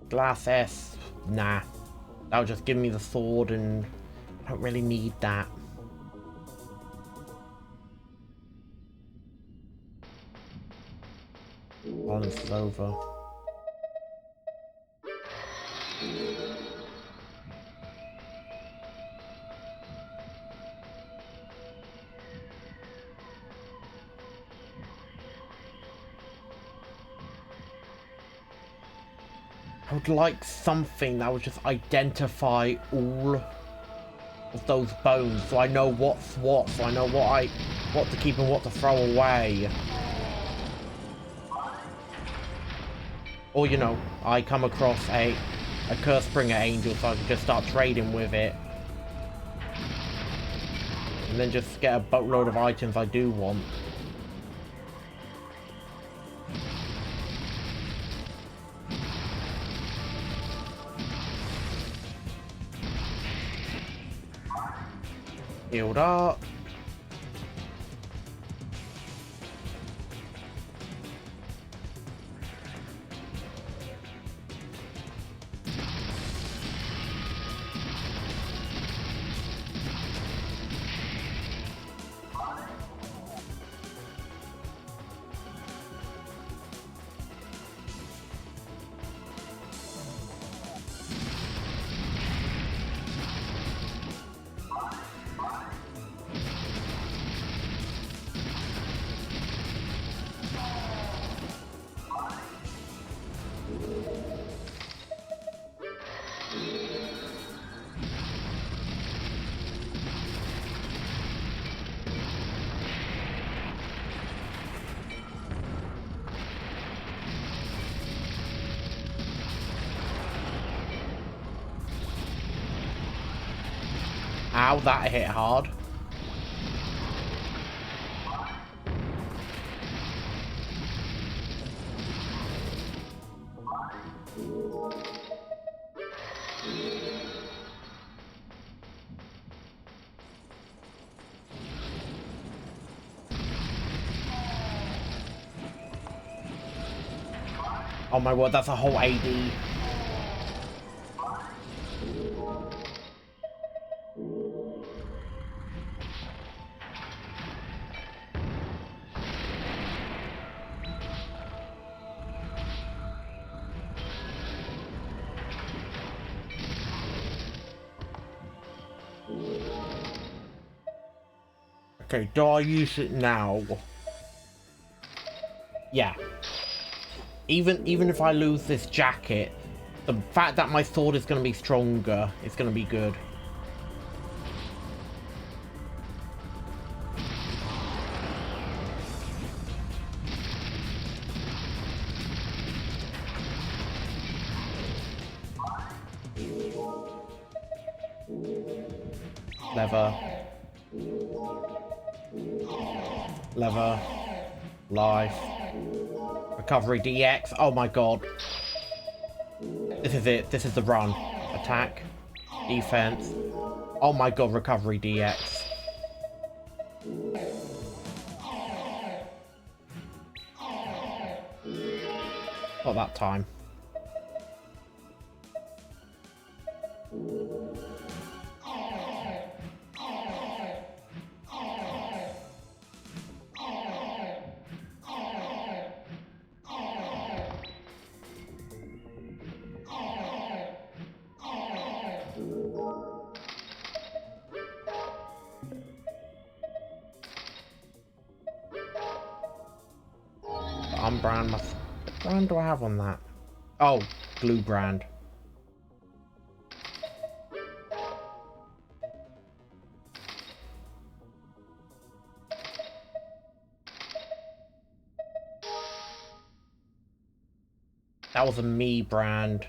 Glass S, nah. That'll just give me the sword, and I don't really need that. Balance is over. I would like something that would just identify all of those bones, so I know what's what, so I know what to keep and what to throw away. Or, you know, I come across a Cursebringer Angel, so I can just start trading with it. And then just get a boatload of items I do want. Healed up. Ow, that hit hard. Oh my word, that's a whole AD. Okay, do I use it now? Yeah. Even if I lose this jacket, the fact that my sword is going to be stronger is going to be good. Lever. Lever. Life. Recovery DX. Oh my god. This is it. This is the run. Attack. Defense. Oh my god, recovery DX. Not that time. Unbrand my... What brand do I have on that? Oh, glue brand. That was a me brand.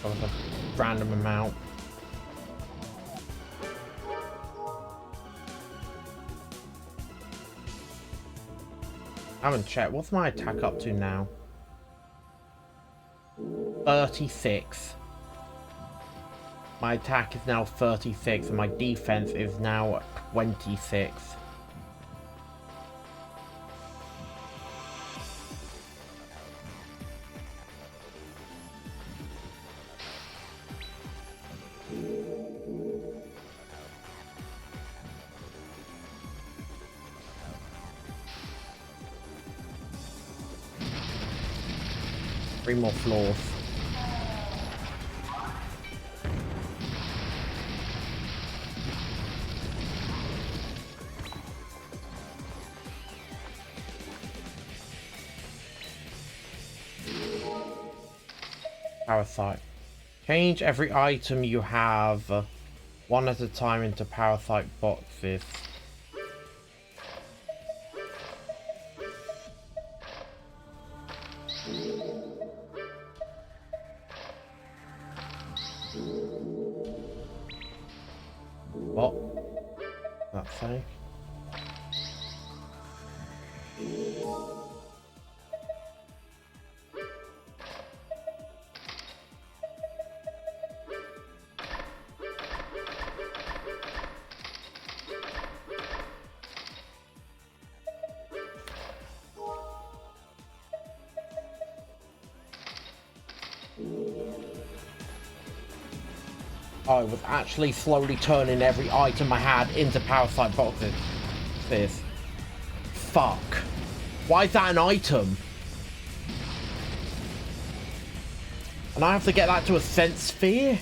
Of a random amount. I haven't checked. What's my attack up to now? 36. My attack is now 36 and my defense is now 26. Three more floors. Parasite. Change every item you have one at a time into parasite boxes. What? That's safe. I was actually slowly turning every item I had into parasite boxes. This. Fuck. Why is that an item? And I have to get that to a sense sphere?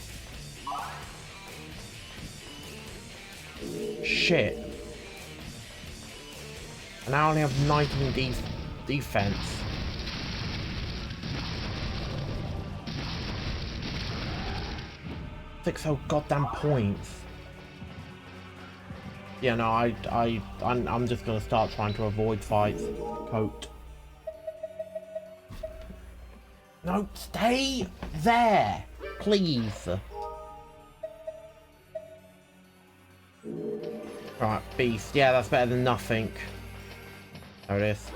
Shit. And I only have 19 defense. So goddamn points. Yeah, no, I'm just gonna start trying to avoid fights. Coat. No, stay there, please. Right, beast. Yeah, that's better than nothing. There it is.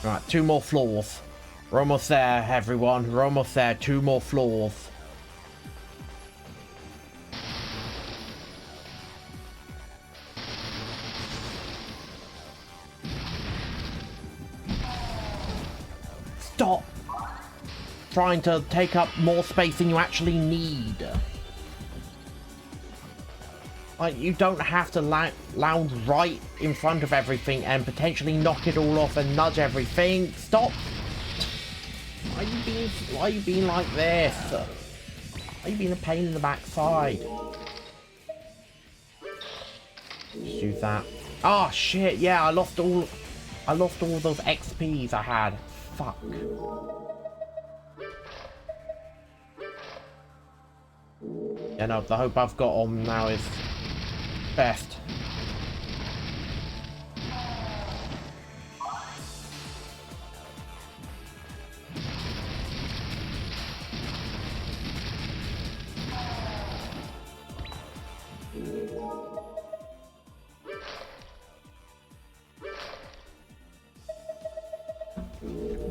Right, 2 more floors. We're almost there, everyone. We're almost there. 2 more floors. Stop trying to take up more space than you actually need. Like, you don't have to lounge right in front of everything and potentially knock it all off and nudge everything. Stop. Why are you being like this? Why are you being a pain in the backside? Just use that. Oh shit, yeah, I lost all those XPs I had. Fuck. Yeah, no, the hope I've got on now is best.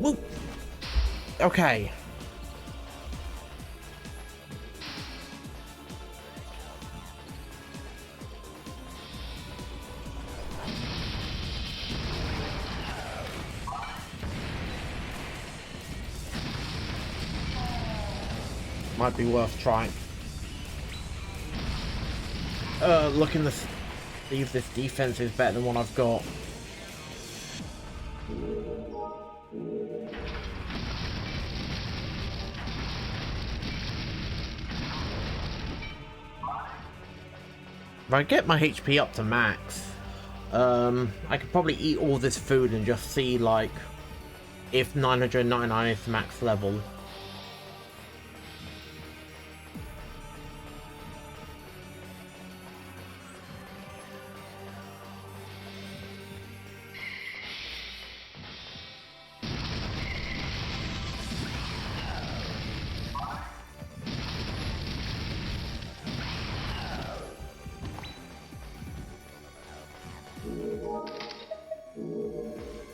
Woo. Okay. Might be worth trying. Looking to see if this defense is better than what I've got. If I get my HP up to max, I could probably eat all this food and just see, like, if 999 is the max level.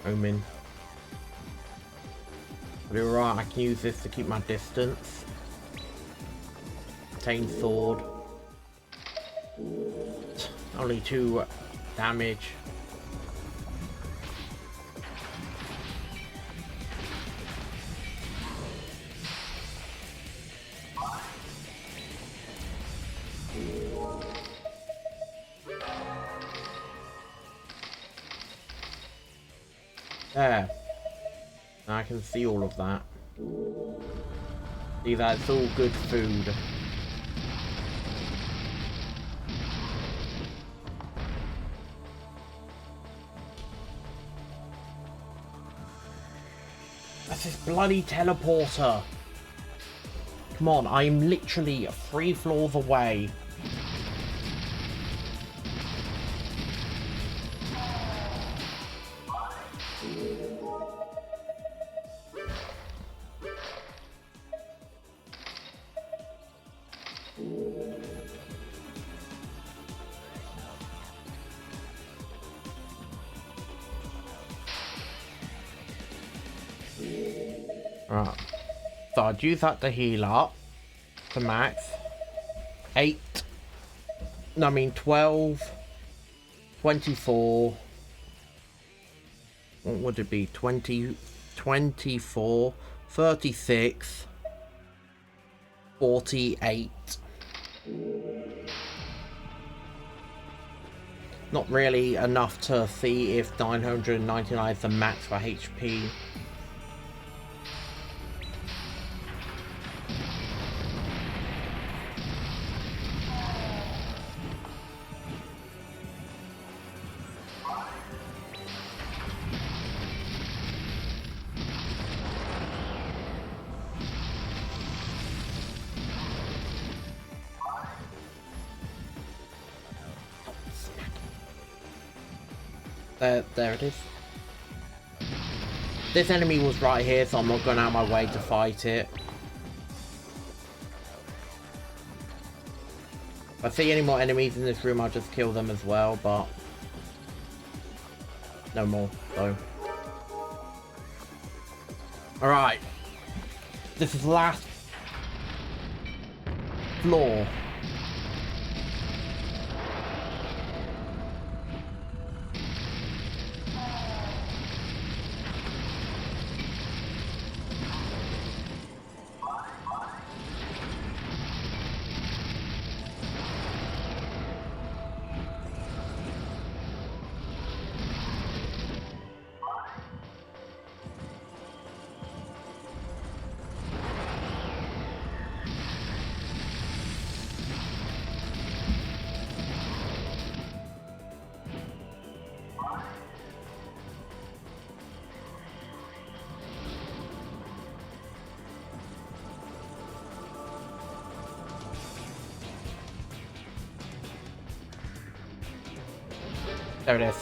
Omen. But you're right, I can use this to keep my distance. Obtain sword. Only 2 damage. There. Now I can see all of that. See that, it's all good food. That's this bloody teleporter. Come on, I'm literally 3 floors away. Right. So I'd use that to heal up to max. 8. No, I mean 12. 24. What would it be? 20, 24, 36. 48. Not really enough to see if 999 is the max for HP. There it is. This enemy was right here, so I'm not going out of my way to fight it. If I see any more enemies in this room, I'll just kill them as well, but no more, so. Alright. This is the last floor. There it is.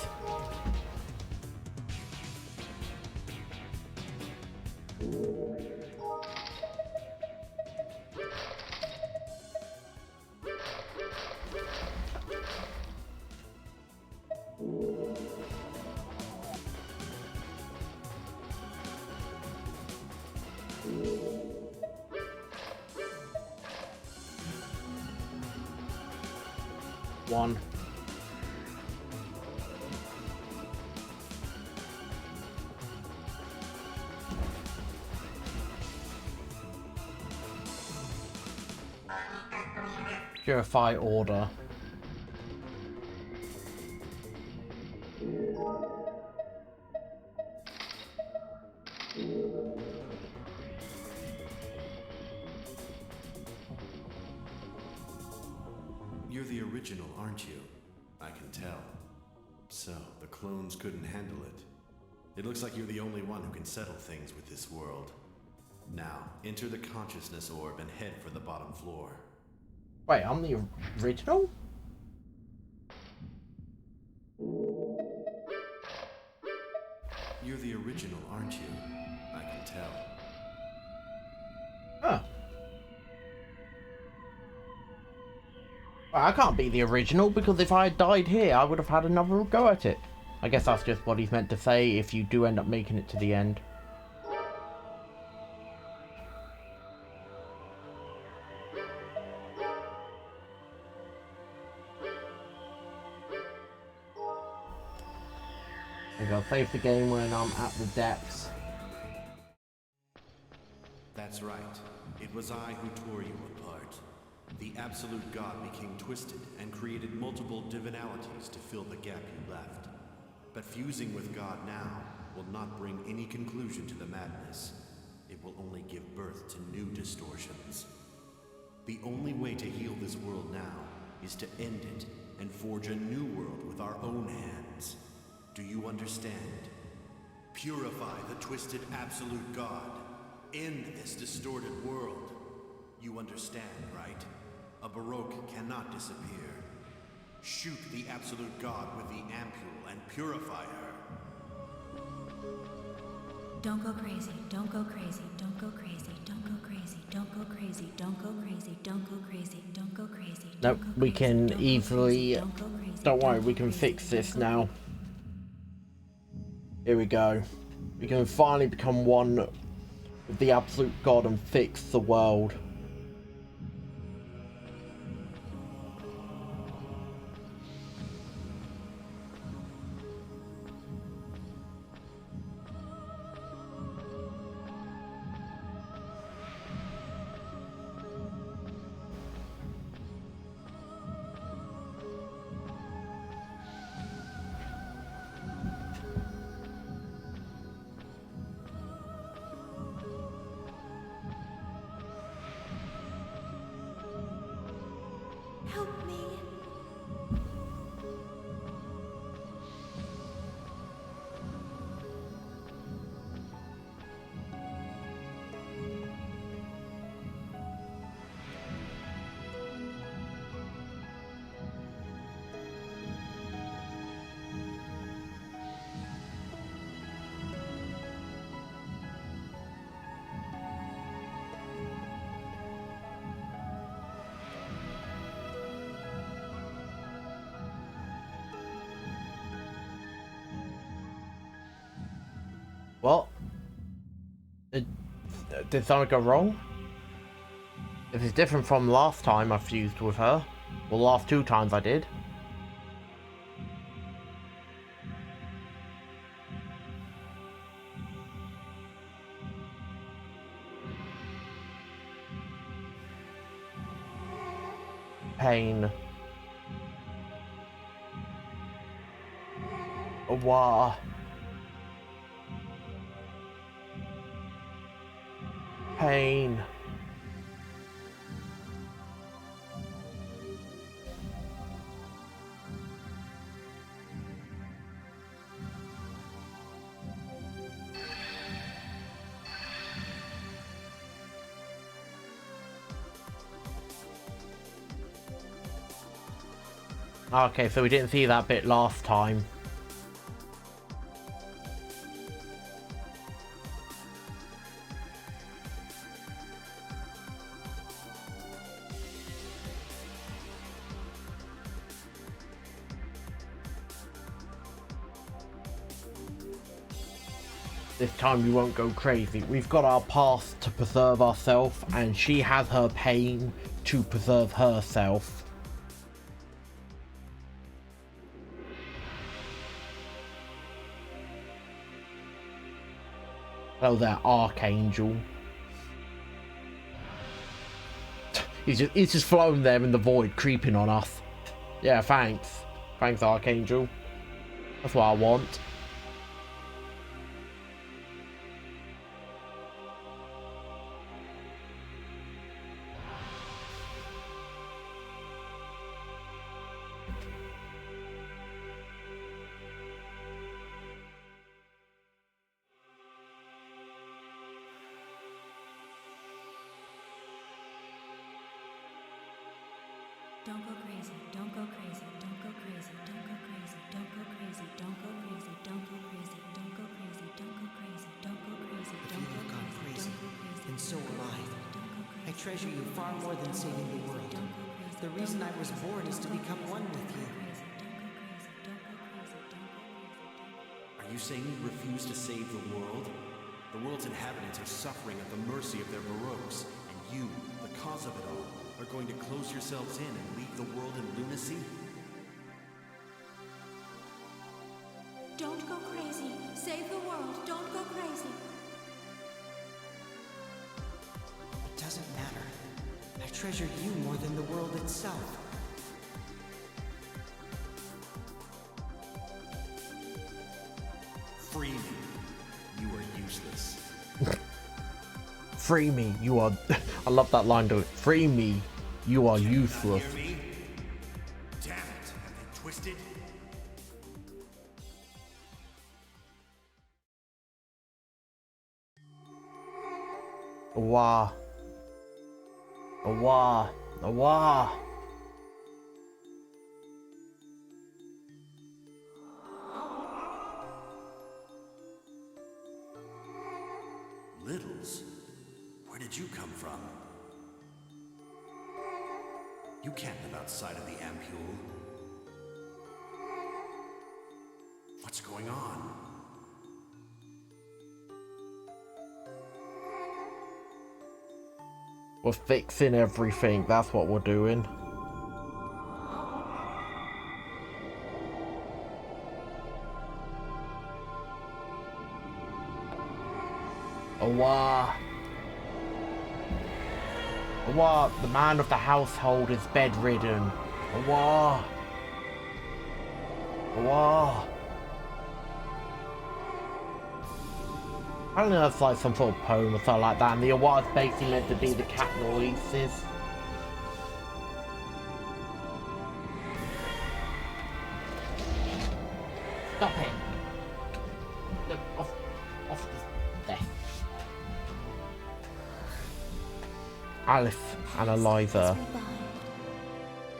One. Purify order. You're the original, aren't you? I can tell. So, the clones couldn't handle it. It looks like you're the only one who can settle things with this world. Now, enter the consciousness orb and head for the bottom floor. Wait, I'm the original? You're the original, aren't you? I can tell. Huh. Well, I can't be the original, because if I had died here, I would have had another go at it. I guess that's just what he's meant to say if you do end up making it to the end. I'll save the game when I'm at the depths. That's right. It was I who tore you apart. The absolute God became twisted and created multiple divinalities to fill the gap you left. But fusing with God now will not bring any conclusion to the madness. It will only give birth to new distortions. The only way to heal this world now is to end it and forge a new world with our own hands. Do you understand? Purify the twisted absolute God. End this distorted world. You understand, right? A Baroque cannot disappear. Shoot the absolute God with the ampule and purify her. Don't go crazy, don't go crazy, don't go crazy, don't go crazy, don't go crazy, don't go crazy, don't go crazy, don't go crazy. Nope, we can easily... Don't worry, we can fix this now. Here we go. We can finally become one with the absolute God and fix the world. What? Did something go wrong? If it's different from last time I fused with her. Well, last 2 times I did. Pain. Wah. Pain. Okay, so we didn't see that bit last time. This time we won't go crazy. We've got our past to preserve ourselves, and she has her pain to preserve herself. Hello there, Archangel. He's just floating there in the void, creeping on us. Yeah, thanks. Thanks, Archangel. That's what I want. Don't go crazy, don't go crazy, don't go crazy, don't go crazy, don't go crazy, don't go crazy, don't go crazy, don't go crazy, don't go crazy, don't go crazy, If don't you go have gone crazy, crazy, don't go crazy, then so will I. don't go crazy. I treasure you far more than saving the world. Don't go crazy. The reason I was born is to become one with you. Don't go crazy, don't go crazy, don't go crazy, don't go crazy. Are you saying you refuse to save the world? The world's inhabitants are suffering at the mercy of their Baroques, and you, the cause of it all, are going to close yourselves in and leave the world in lunacy? Don't go crazy. Save the world. Don't go crazy. It doesn't matter. I treasure you more than the world itself. Free me. You are useless. Free me, you are... I love that line, though. Free me, you are useless. Hear me? Damn it, have they twisted? Wah. Wah. Wah. Littles? Where did you come from? You can't live outside of the ampule. What's going on? We're fixing everything, that's what we're doing. Wah. Wah, the man of the household is bedridden. Wah. Wah. I don't know, that's like some sort of poem or something like that, and the award's basically meant to be the cat noises. Stop it! Look, off the desk. Alice and Eliza. It's revived,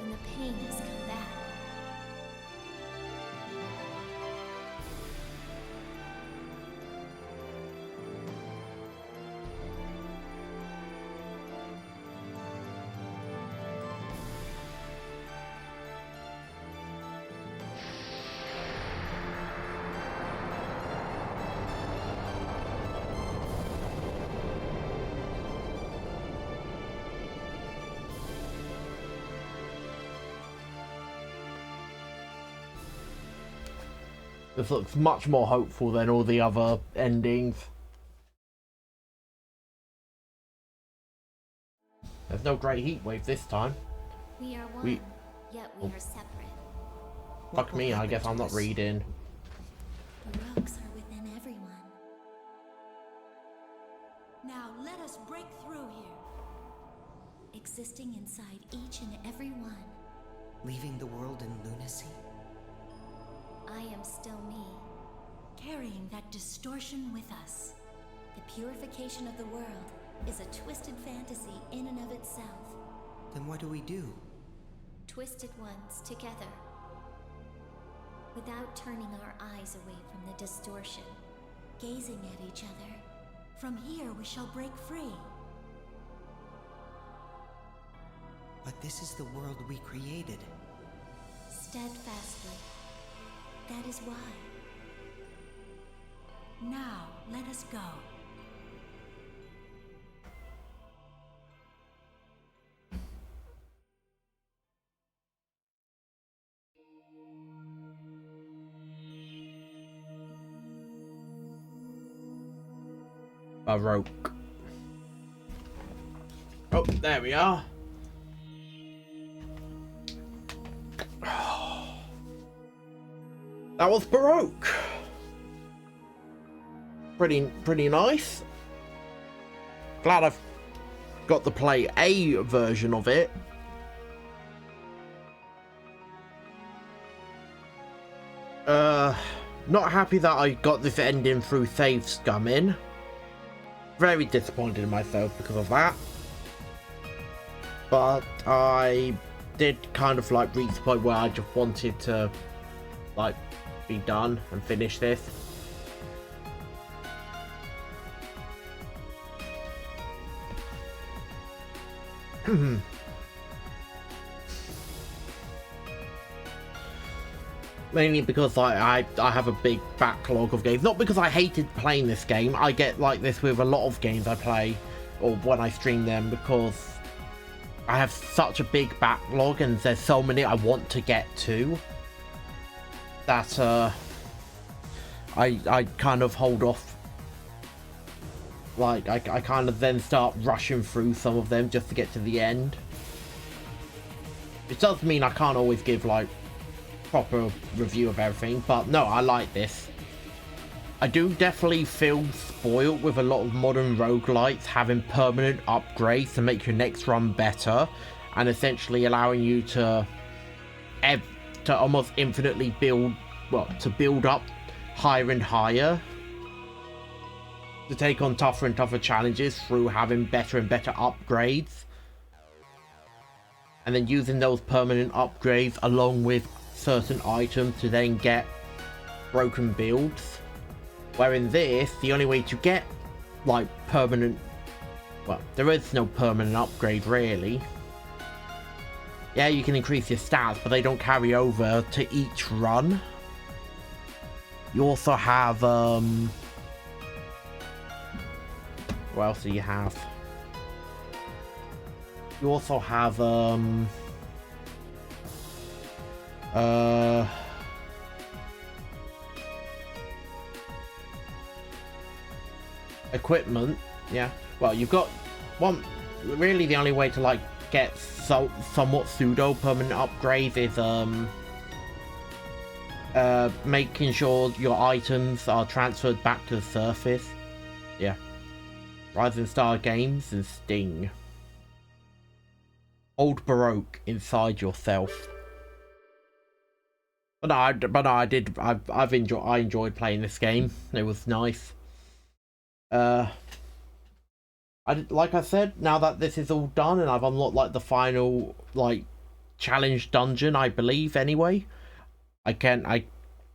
and the pain has come back. This looks much more hopeful than all the other endings. There's no great heat wave this time. We are one, yet we are separate. Fuck me, I guess I'm not reading. Baroques are within everyone. Now let us break through here. Existing inside each and every one. Leaving the world in lunacy? I am still me. Carrying that distortion with us. The purification of the world is a twisted fantasy in and of itself. Then what do we do? Twisted ones together. Without turning our eyes away from the distortion. Gazing at each other. From here we shall break free. But this is the world we created. Steadfastly. That is why. Now, let us go. Baroque. Oh, there we are. That was Baroque. Pretty nice. Glad I've got to play a version of it. Not happy that I got this ending through save scumming. Very disappointed in myself because of that. But I did kind of like reach the point where I just wanted to like be done and finish this. Mainly because I have a big backlog of games. Not because I hated playing this game. I get like this with a lot of games I play or when I stream them, because I have such a big backlog and there's so many I want to get to that I kind of hold off. Like I kind of then start rushing through some of them just to get to the end. It does mean I can't always give like proper review of everything, but no, I like this. I do definitely feel spoiled with a lot of modern roguelites having permanent upgrades to make your next run better, and essentially allowing you to almost infinitely build up higher and higher, to take on tougher and tougher challenges through having better and better upgrades, and then using those permanent upgrades along with certain items to then get broken builds. Where in this, the only way to get like permanent, well, there is no permanent upgrade really. Yeah, you can increase your stats, but they don't carry over to each run. You also have what else do you have? You also have equipment. Yeah, well, you've got one. Really, the only way to like get somewhat pseudo permanent upgrades is making sure your items are transferred back to the surface. Yeah, Rising Star Games and Sting. Old Baroque inside yourself. But no, I enjoyed playing this game. It was nice. Like I said, now that this is all done and I've unlocked like the final like challenge dungeon, I believe anyway, I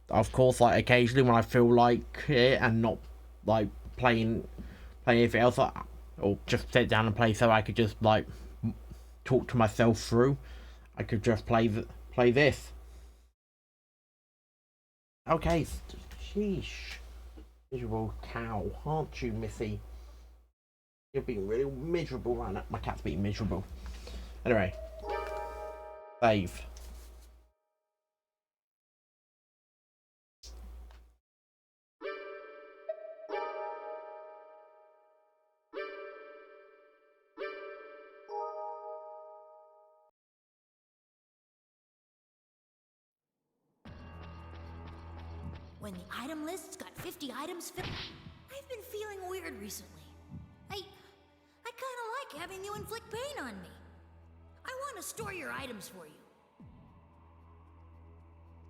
of course, like occasionally when I feel like it and not like playing anything else, or just sit down and play, so I could just like talk to myself through, I could just play this. Okay, sheesh. Miserable cow, aren't you, Missy? You're being really miserable right now. My cat's being miserable. Anyway. Save. when the item list's got 50 items filled. I've been feeling weird recently. I kinda like having you inflict pain on me. I want to store your items for you.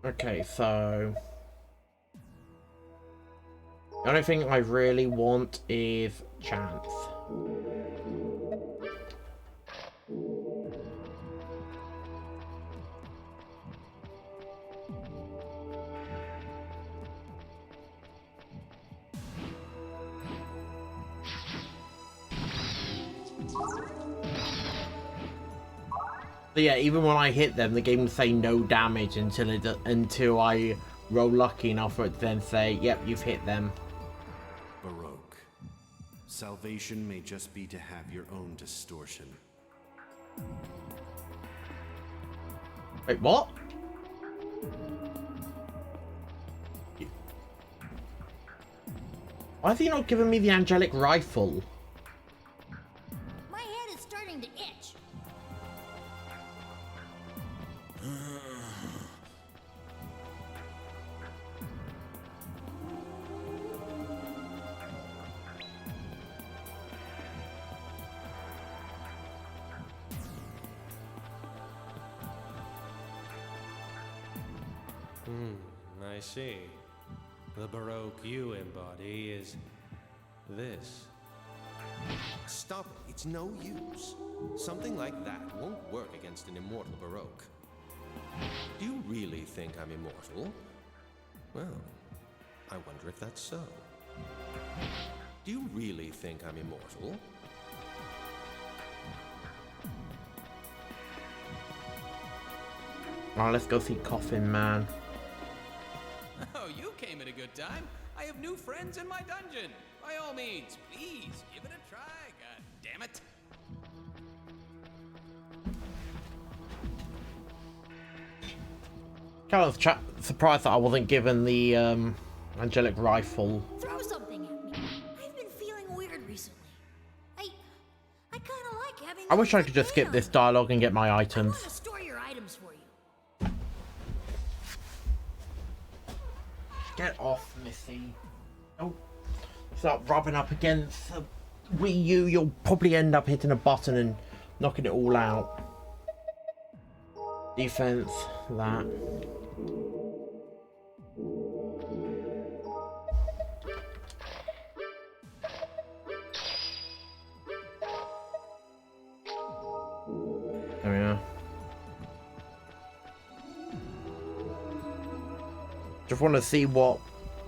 Okay, so the only thing I really want is chance. So yeah, even when I hit them, the game will say no damage until I roll lucky enough for it to then say, yep, you've hit them. Baroque. Salvation may just be to have your own distortion. Wait, what? Why is he not giving me the angelic rifle? My head is starting to itch. I see. The Baroque you embody is this. Stop it. It's no use. Something like that won't work against an immortal Baroque. Do you really think I'm immortal? Well, I wonder if that's so. Do you really think I'm immortal? Alright, let's go see Coffin Man. Oh, you came at a good time. I have new friends in my dungeon. By all means, please give it a try. God damn it. Kind of surprised that I wasn't given the angelic rifle. Throw something at me. I've been feeling weird recently. I kind of like having. I wish I could just skip this dialogue and get my I items. want to store your items for you. Get off, Missy. Don't start rubbing up against the Wii U. You'll probably end up hitting a button and knocking it all out. Defense, that. There we are. Just want to see what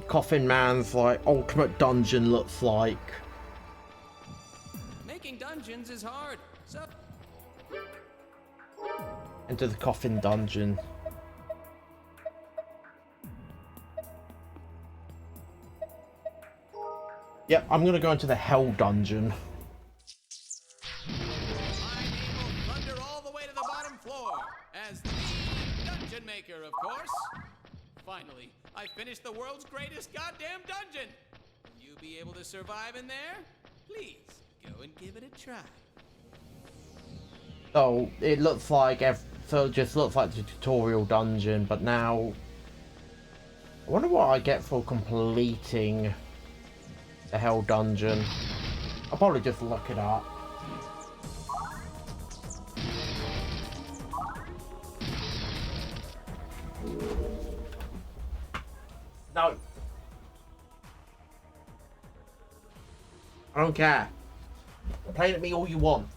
Coffin Man's like ultimate dungeon looks like. Making dungeons is hard. So Enter the Coffin Dungeon. Yep, I'm gonna go into the Hell Dungeon. my name will thunder all the way to the bottom floor as the dungeon maker, of course. Finally, I finished the world's greatest goddamn dungeon. Will you be able to survive in there? Please go and give it a try. So it looks like so it just looks like the tutorial dungeon, but now I wonder what I get for completing the Hell Dungeon. I'll probably just look it up. No. I don't care. Play at me all you want.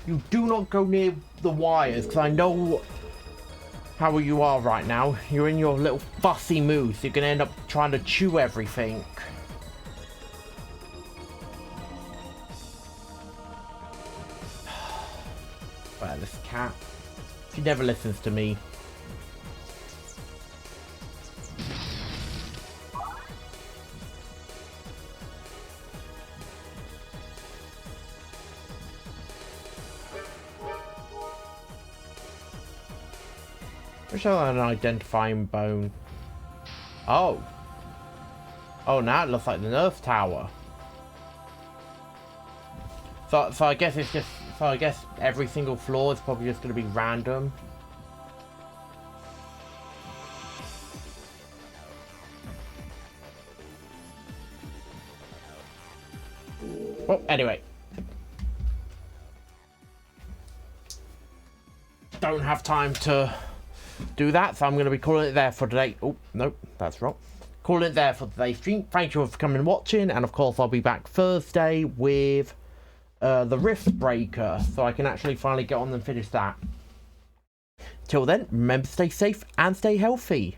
You do not go near the wires, because I know how you are right now. You're in your little fussy mood, so you're going to end up trying to chew everything. Well, this cat. She never listens to me. Wish I had an identifying bone. Oh. Oh, now it looks like the Nerf Tower. So I guess it's just... So I guess every single floor is probably just going to be random. Well, anyway. Don't have time to do that, so I'm going to be calling it there for today. Oh, no, that's wrong. Calling it there for today's stream. Thank you for coming and watching, and of course I'll be back Thursday with the Rift Breaker, so I can actually finally get on and finish that. Till then, remember to stay safe and stay healthy.